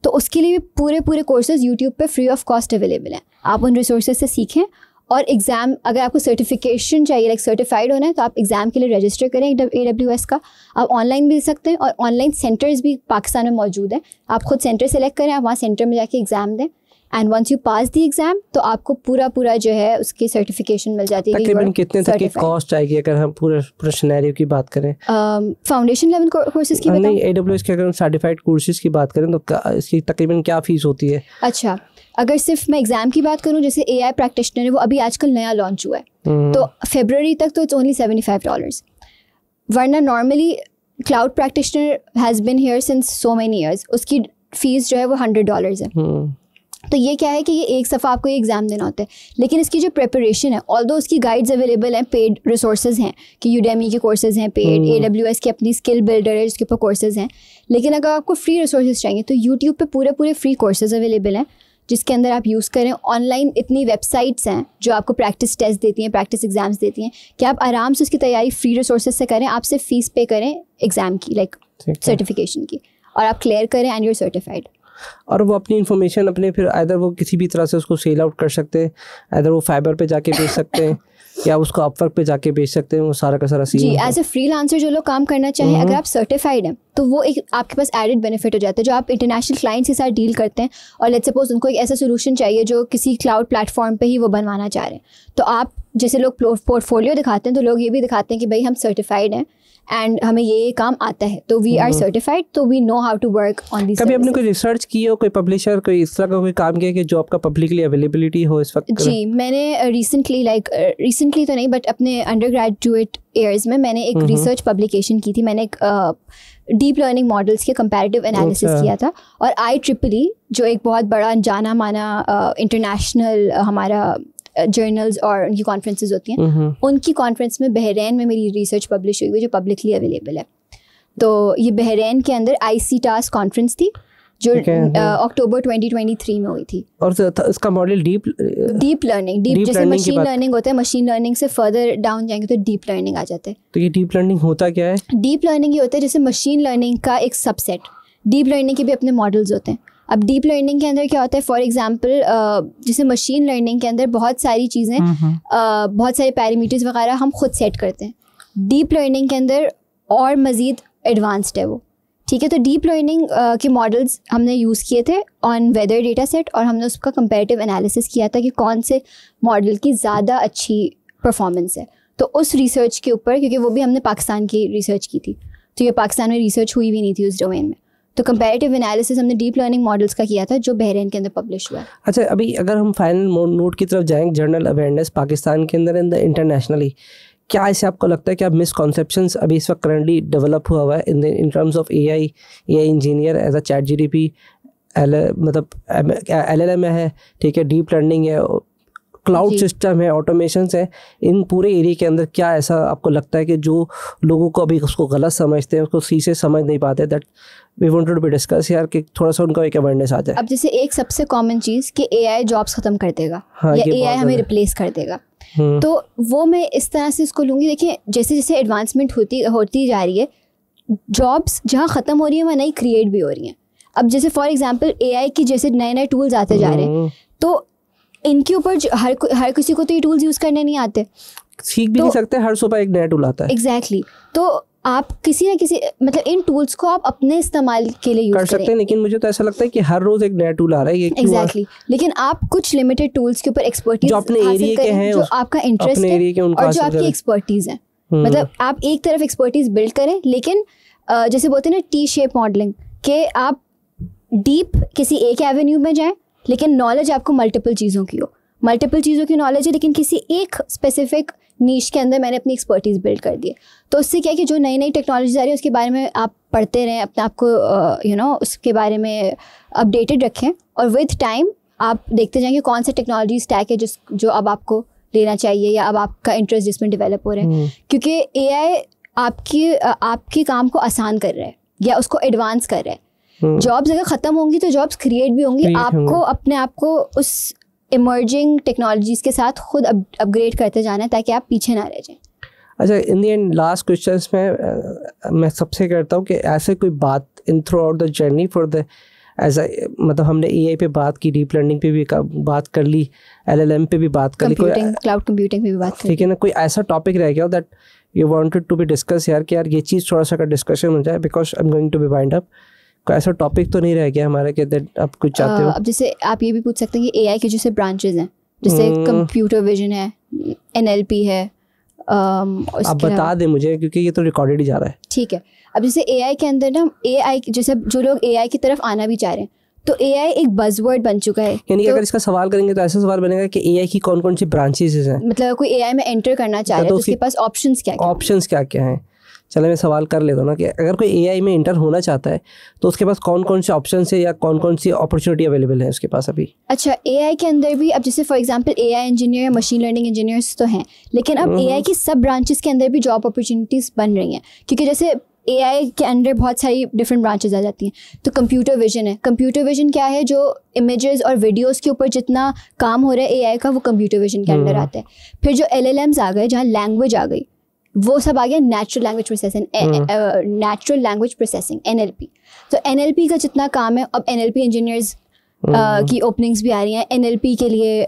तो उसके लिए भी पूरे कोर्सेज यूट्यूब पे फ्री ऑफ कॉस्ट अवेलेबल हैं। आप उन रिसोर्सेज से सीखें। और एग्ज़ाम, अगर आपको सर्टिफिकेशन चाहिए, लाइक सर्टिफाइड होना है, तो आप एग्ज़ाम के लिए रजिस्टर करें AWS का। आप ऑनलाइन भी दे सकते हैं, और ऑनलाइन सेंटर्स भी पाकिस्तान में मौजूद हैं। आप खुद सेंटर सेलेक्ट करें, आप वहाँ सेंटर में जाके एग्ज़ाम दें, and once you pass the exam तो आपको पूरा जो है उसकी सर्टिफिकेशन मिल जाती है। तकरीबन कितने तक की कॉस्ट आएगी अगर हम पूरा सिनेरियो की बात करें? फाउंडेशन लेवल कोर्सेज की नहीं, AWS के अगर हम सर्टिफाइड कोर्सेज की बात करें तो इसकी तकरीबन क्या फीस होती है? अच्छा, अगर सिर्फ मैं एग्ज़ाम की बात करूं, जैसे AI प्रैक्टिशनर है, वो अभी आजकल नया लॉन्च हुआ है, तो फरवरी तक तो इट्स ओनली $75। वरना normally cloud practitioner has been here since so many years, उसकी फ़ीस जो है वो $100 है। तो ये क्या है कि ये एक दफ़ा आपको ये एग्ज़ाम देना होता है, लेकिन इसकी जो प्रिपरेशन है, ऑल्दो उसकी गाइड्स अवेलेबल हैं, पेड रिसोर्सेज हैं कि यूडेमी के कोर्सेज हैं पेड, AWS की अपनी स्किल बिल्डर है जिसके ऊपर कोर्सेज हैं। लेकिन अगर आपको फ्री रिसोर्सेज चाहिए तो यूट्यूब पे पूरे फ्री कोर्सेज अवेलेबल हैं जिसके अंदर आप यूज़ करें। ऑनलाइन इतनी वेबसाइट्स हैं जो आपको प्रैक्टिस टेस्ट देती हैं, प्रैक्टिस एग्जाम्स देती हैं, कि आप आराम से उसकी तैयारी फ्री रिसोर्सेज से करें। आप सिर्फ फीस पे करें एग्ज़ाम की, लाइक सर्टिफिकेशन की, और आप क्लियर करें एंड यू आर सर्टिफाइड। और वो अपनी इन्फॉर्मेशन अपने फिर आइदर वो किसी भी तरह से उसको सेल आउट कर सकते हैं, आइदर वो फाइबर पे जाके बेच सकते हैं या उसको अपवर्क पे जाके बेच सकते हैं, वो सारा का सारा सीन। जी, एज ए फ्रीलांसर जो लोग काम करना चाहें, अगर आप सर्टिफाइड हैं तो वो एक आपके पास एडेड बेनिफिट हो जाता है। जो आप इंटरनेशनल क्लाइंट्स के साथ डील करते हैं और लेट्स सपोज उनको एक ऐसा सोल्यूशन चाहिए जो किसी क्लाउड प्लेटफॉर्म पे ही वो बनवाना चाह रहे हैं, तो आप जैसे लोग पोर्टफोलियो दिखाते हैं तो लोग ये भी दिखाते हैं कि भाई हम सर्टिफाइड हैं एंड हमें ये काम आता है, तो वी आर सर्टिफाइड, तो we know how to work on this. कभी आपने कोई रिसर्च की हो, कोई पब्लिशर कोई इस तरह का कोई काम किया कि जो आपका पब्लिकली अवेलेबिलिटी हो इस वक्त? जी, मैंने रिसेंटली तो नहीं, बट अपने अंडर ग्रेजुएट ईयर्स में मैंने एक रिसर्च पब्लिकेशन की थी। मैंने एक डीप लर्निंग मॉडल्स के कंपैरेटिव एनालिसिस किया था, और IEEE जो एक बहुत बड़ा जाना माना इंटरनेशनल हमारा जर्नल्स और उनकी कॉन्फ्रेंसेज होती हैं, उनकी कॉन्फ्रेंस में बहरीन में मेरी रिसर्च पब्लिश हुई जो पब्लिकली अवेलेबल है। तो ये बहरीन के अंदर ICTAS कॉन्फ्रेंस थी जो अक्टूबर 2023 में हुई थी। और इसका मॉडल डीप लर्निंग, जैसे मशीन लर्निंग होता है, मशीन लर्निंग से फर्दर डाउन जाएंगे तो डीप लर्निंग आ जाता है। तो ये डीप लर्निंग होता क्या है? डीप लर्निंग ये होता है जैसे मशीन लर्निंग का एक सबसेट। डीप लर्निंग के भी अपने मॉडल्स होते हैं। अब डीप लर्निंग के अंदर क्या होता है, फॉर एग्जांपल जैसे मशीन लर्निंग के अंदर बहुत सारी चीज़ें, बहुत सारे पैरामीटर्स वगैरह हम खुद सेट करते हैं। डीप लर्निंग के अंदर और मज़ीद एडवांस्ड है वो, ठीक है। तो डीप लर्निंग के मॉडल्स हमने यूज़ किए थे ऑन वेदर डेटा सेट, और हमने उसका कंपैरेटिव एनालिसिस किया था कि कौन से मॉडल की ज़्यादा अच्छी परफॉर्मेंस है। तो उस रिसर्च के ऊपर, क्योंकि वो भी हमने पाकिस्तान की रिसर्च की थी, तो ये पाकिस्तान में रिसर्च हुई भी नहीं थी उस डोमेन में, तो कंपैरेटिव एनालिसिस हमने डीप लर्निंग मॉडल्स का किया था जो बहरीन के अंदर पब्लिश हुआ है। अच्छा, अभी अगर हम फाइनल नोट की तरफ जाएं, जनरल अवेयरनेस पाकिस्तान के अंदर एंड इंटरनेशनली, क्या ऐसे आपको लगता है कि अब मिसकॉन्सेप्शंस अभी इस वक्त करंटली डेवलप हुआ है in terms of AI engineer as a chat GDP, मतलब एलएलएम है, ठीक है, डीप लर्निंग है, क्लाउड सिस्टम है, ऑटोमेशंस है, इन पूरे एरिया के अंदर क्या ऐसा आपको लगता है कि जो लोगों को अभी उसको गलत समझते हैं, उसको सही से समझ नहीं पाते, that we wanted to be discuss यार, कि थोड़ा सा उनका एक अवेयरनेस आ जाए। अब जैसे एक सबसे कॉमन चीज़ कि एआई जॉब्स खत्म कर देगा, हाँ, या एआई हमें रिप्लेस कर देगा, तो वो मैं इस तरह से इसको लूँगी। देखिए, जैसे जैसे एडवांसमेंट होती जा रही है, जॉब्स जहाँ ख़त्म हो रही है वहाँ नई क्रिएट भी हो रही हैं। अब जैसे फॉर एग्जांपल एआई की जैसे नए नए टूल्स आते जा रहे हैं, तो इनके ऊपर हर किसी को तो ये टूल्स यूज़ करने नहीं आते, सीख भी नहीं सकते, हर सुबह एक नया टूल आता है। एग्जैक्टली तो आप किसी ना किसी मतलब इन टूल्स को आप अपने इस्तेमाल के लिए यूज कर सकते हैं, लेकिन मुझे तो ऐसा लगता है कि हर रोज एक नया टूल आ रहा है, ये एग्जैक्टली लेकिन आप कुछ लिमिटेड टूल्स के ऊपर एक्सपर्टीज जो अपने एरिया के हैं, जो आपका इंटरेस्ट है और जो आपकी एक्सपर्टीज है, मतलब आप एक तरफ एक्सपर्टीज बिल्ड करें, लेकिन जैसे बोलते हैं ना टी शेप मॉडलिंग, के आप डीप किसी एक एवेन्यू में जाएं, लेकिन नॉलेज आपको मल्टीपल चीज़ों की हो, मल्टीपल चीज़ों की नॉलेज है, लेकिन किसी एक स्पेसिफिक नीश के अंदर मैंने अपनी एक्सपर्टीज़ बिल्ड कर दी है। तो उससे क्या है कि जो नई नई टेक्नोलॉजीज आ रही है उसके बारे में आप पढ़ते रहें, अपने आप को उसके बारे में अपडेटेड रखें, और विद टाइम आप देखते जाएंगे कौन सा टेक्नोलॉजी स्टैक है जो अब आपको लेना चाहिए, या अब आपका इंटरेस्ट जिसमें डेवलप हो रहा है, क्योंकि एआई आपके काम को आसान कर रहा है या उसको एडवांस कर रहा है। जॉब्स अगर ख़त्म होंगी तो जॉब्स क्रिएट भी होंगी, आपको अपने आप को उस इमर्जिंग टेक्नोलॉजीज़ के साथ खुद अपग्रेड करते जाना है ताकि आप पीछे ना रह जाएं। अच्छा, in the end last questions में मैं सबसे कहता हूँ कि ऐसे कोई बात in throughout the journey for the age मतलब हमने एआई पे बात की, डीप लर्निंग पे भी बात कर ली, एलएलएम पे भी बात कर ली, क्लाउड कंप्यूटिंग पे भी बात कर ली, ठीक है ना, कोई ऐसा टॉपिक रह गया that you wanted to be discuss यार, कि यार ये चीज़ थोड़ा सा का डिस्कशन हो जाए, because I am going to be wind up, कोई ऐसा टॉपिक तो नहीं रह गया हमारा कि आप कुछ चाहते हो? अब जैसे आप ये भी पूछ सकते हैं कि एआई के जैसे ब्रांचेज हैं, जैसे कंप्यूटर विजन है, एनएलपी है, आप बता दें मुझे, क्योंकि ये तो रिकॉर्डेड ही जा रहा है। ठीक है, अब जैसे एआई के अंदर ना, एआई जैसे जो लोग एआई की तरफ आना भी चाह रहे हैं, तो एआई एक बज़वर्ड बन चुका है। यानी तो अगर इसका सवाल करेंगे तो ऐसा सवाल बनेगा कि एआई की कौन कौन सी ब्रांचेस हैं, मतलब कोई एआई में एंटर करना चाह रहा है तो उसके पास ऑप्शंस क्या हैं। चलो मैं सवाल कर लेता हूँ ना, कि अगर कोई एआई में इंटर होना चाहता है तो उसके पास कौन कौन से ऑप्शन है या कौन कौन सी अपॉर्चुनिटी अवेलेबल है उसके पास अभी? अच्छा, एआई के अंदर भी अब जैसे फॉर एग्जांपल एआई इंजीनियर या मशीन लर्निंग इंजीनियर्स तो हैं, लेकिन अब एआई की सब ब्रांचेस के अंदर भी जॉब अपॉर्चुनिटीज़ बन रही हैं, क्योंकि जैसे एआई के अंदर बहुत सारी डिफरेंट ब्रांचेस आ जाती हैं। तो कंप्यूटर विजन है, कंप्यूटर विजन क्या है, जो इमेजेस और वीडियोस के ऊपर जितना काम हो रहा है एआई का, वो कंप्यूटर विजन के अंदर आता है। फिर जो एलएलएम्स आ गए, जहाँ लैंग्वेज आ गई, वो सब आ गया नेचुरल लैंग्वेज प्रोसेसिंग एनएलपी। तो एनएलपी का जितना काम है, अब एनएलपी इंजीनियर्स की ओपनिंग्स भी आ रही हैं, एनएलपी के लिए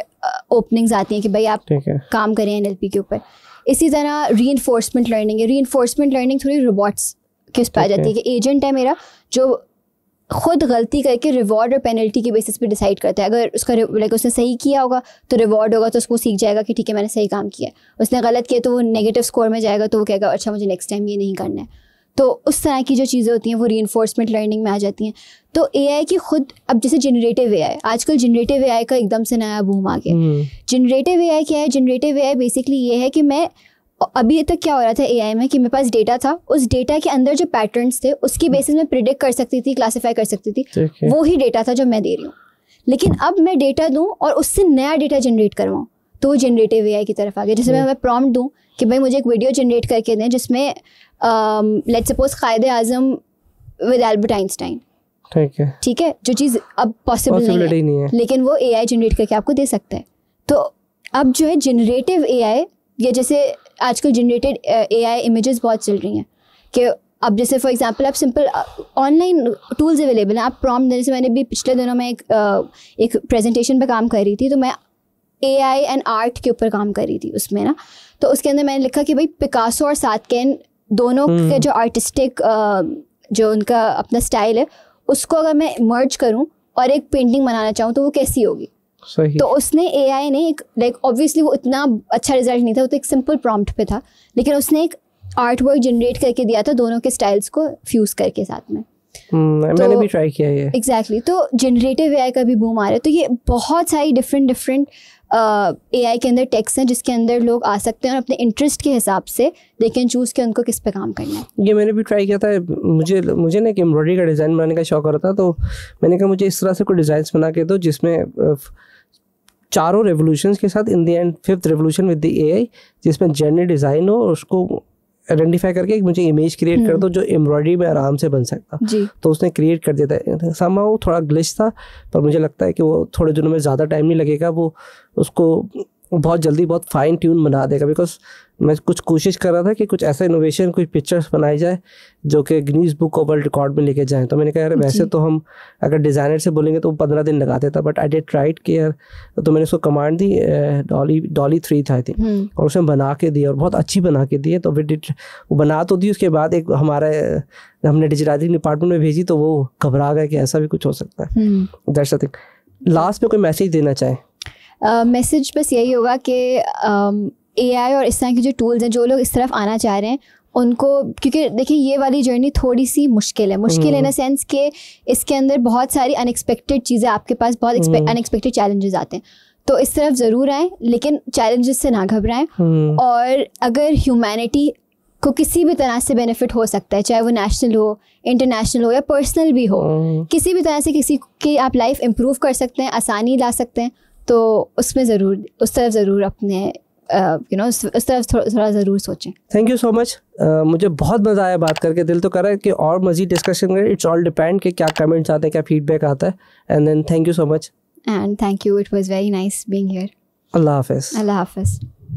ओपनिंग्स आती हैं कि भाई आप काम करें एनएलपी के ऊपर। इसी तरह रीइंफोर्समेंट लर्निंग है, रीइंफोर्समेंट लर्निंग थोड़ी रोबोट्स के उस पर आ जाती है कि एजेंट है मेरा जो खुद गलती करके रिवॉर्ड और पेनल्टी के बेसिस पे डिसाइड करता है। अगर उसका उसने सही किया होगा तो रिवॉर्ड होगा, तो उसको सीख जाएगा कि ठीक है मैंने सही काम किया है। उसने गलत किया तो वो नेगेटिव स्कोर में जाएगा, तो वो कहेगा अच्छा मुझे नेक्स्ट टाइम ये नहीं करना है। तो उस तरह की जो चीज़ें होती हैं वो रीइंफोर्समेंट लर्निंग में आ जाती हैं। तो एआई की खुद, अब जैसे जनरेटिव एआई, आजकल जनरेटिव एआई का एकदम से नया बूम आ गया। जनरेटिव एआई क्या है? जनरेटिव एआई बेसिकली ये है कि मैं अभी तक क्या हो रहा था एआई में कि मेरे पास डेटा था, उस डेटा के अंदर जो पैटर्न्स थे उसकी बेसिस में प्रिडिक्ट कर सकती थी, क्लासीफाई कर सकती थी, वो ही डेटा था जो मैं दे रही हूँ। लेकिन अब मैं डेटा दूँ और उससे नया डेटा जनरेट करवाऊँ, तो वो जनरेटिव एआई की तरफ आ गया। जैसे मैं प्रॉम्प्ट दूँ कि भाई मुझे एक वीडियो जनरेट करके दें जिसमें लेट्स सपोज कायदे आज़म विद एल्बर्ट आइंस्टाइन, ठीक है, जो चीज़ अब पॉसिबल नहीं है, लेकिन वो एआई जनरेट करके आपको दे सकता है। तो अब जो है जनरेटिव एआई, या जैसे आजकल जनरेटेड एआई इमेजेस बहुत चल रही हैं कि अब जैसे फॉर एग्जांपल आप सिंपल ऑनलाइन टूल्स अवेलेबल हैं, आप प्रॉम्प्ट देने से, मैंने भी पिछले दिनों में एक प्रेजेंटेशन पे काम कर रही थी, तो मैं एआई एंड आर्ट के ऊपर काम कर रही थी उसमें ना। तो उसके अंदर मैंने लिखा कि भाई पिकासो और सातकेन दोनों के जो आर्टिस्टिक जो उनका अपना स्टाइल है, उसको अगर मैं मर्ज करूँ और एक पेंटिंग बनाना चाहूँ तो वो कैसी होगी। तो उसने एआई ने एक ऑब्वियसली वो इतना अच्छा रिजल्ट नहीं था, वो तो एक सिंपल प्रॉम्प्ट पे था, लेकिन उसने एक आर्ट वर्क जनरेट करके दिया था दोनों के स्टाइल्स को फ्यूज़ करके साथ में। मैंने भी ट्राई किया ये। एग्जैक्टली तो जनरेटिव एआई का भी बूम आ रहा है, तो ये बहुत सारी डिफरेंट एआई के अंदर टेक्स हैं जिसके अंदर लोग आ सकते हैं और अपने इंटरेस्ट के हिसाब से दे कैन चूज़ कि उनको किस पे काम करना है। ये मैंने भी ट्राई किया था। मुझे ना एक एम्ब्रॉयडरी का डिज़ाइन बनाने का शौक हो रहा था, तो मैंने कहा मुझे इस तरह से कोई डिज़ाइंस बना के दो जिसमें चारों रेवोल्यूशंस के साथ in the end 5th revolution with the AI, जिसमें जर्नी डिज़ाइन हो और उसको आइडेंटिफाई करके मुझे इमेज क्रिएट कर दो जो एम्ब्रॉयडरी में आराम से बन सकता। तो उसने क्रिएट कर दिया था। somehow थोड़ा ग्लिच था, पर मुझे लगता है कि वो थोड़े दिनों में ज़्यादा टाइम नहीं लगेगा, वो उसको बहुत जल्दी बहुत फाइन ट्यून बना देगा। बिकॉज मैं कुछ कोशिश कर रहा था कि कुछ ऐसा इनोवेशन, कुछ पिक्चर्स बनाई जाए जो कि Guinness book of world record में लेके जाएं। तो मैंने कहा यार वैसे तो हम अगर डिज़ाइनर से बोलेंगे तो वो 15 दिन लगा देता, बट आई डिड ट्राइड कि यार, तो मैंने उसको कमांड दी, डॉली 3 था आई थिंक, और उसने बना के दी और बहुत अच्छी बना के दी है। तो वो बना तो दी, उसके बाद एक हमने डिजिटाइजिंग डिपार्टमेंट में भेजी तो वो घबरा गए कि ऐसा भी कुछ हो सकता है। That's the thing. लास्ट में कोई मैसेज देना चाहें? मैसेज बस यही होगा कि एआई और इस तरह के जो टूल्स हैं, जो लोग इस तरफ आना चाह रहे हैं उनको, क्योंकि देखिए ये वाली जर्नी थोड़ी सी मुश्किल है इन अ सेंस कि इसके अंदर बहुत सारी अनएक्सपेक्टेड चीज़ें, आपके पास बहुत अनएक्सपेक्टेड चैलेंजेस आते हैं। तो इस तरफ ज़रूर आएँ, लेकिन चैलेंजेस से ना घबराएं। और अगर ह्यूमैनिटी को किसी भी तरह से बेनिफिट हो सकता है, चाहे वो नेशनल हो, इंटरनेशनल हो या पर्सनल भी हो, किसी भी तरह से किसी की आप लाइफ इम्प्रूव कर सकते हैं, आसानी ला सकते हैं, तो उसमें ज़रूर, उस तरफ ज़रूर अपने उस तरफ थोड़ा ज़रूर सोचें। Thank you so much. मुझे बहुत मज़ा आया बात करके। दिल तो कर रहा है कि और मज़ीद डिस्कशन करें। इट्स ऑल डिपेंड कि क्या कमेंट्स आते हैं, क्या फीडबैक आता है। And then thank you so much. And thank you, it was very nice being here. अल्लाह हाफ़िज़। अल्लाह हाफ़िज़।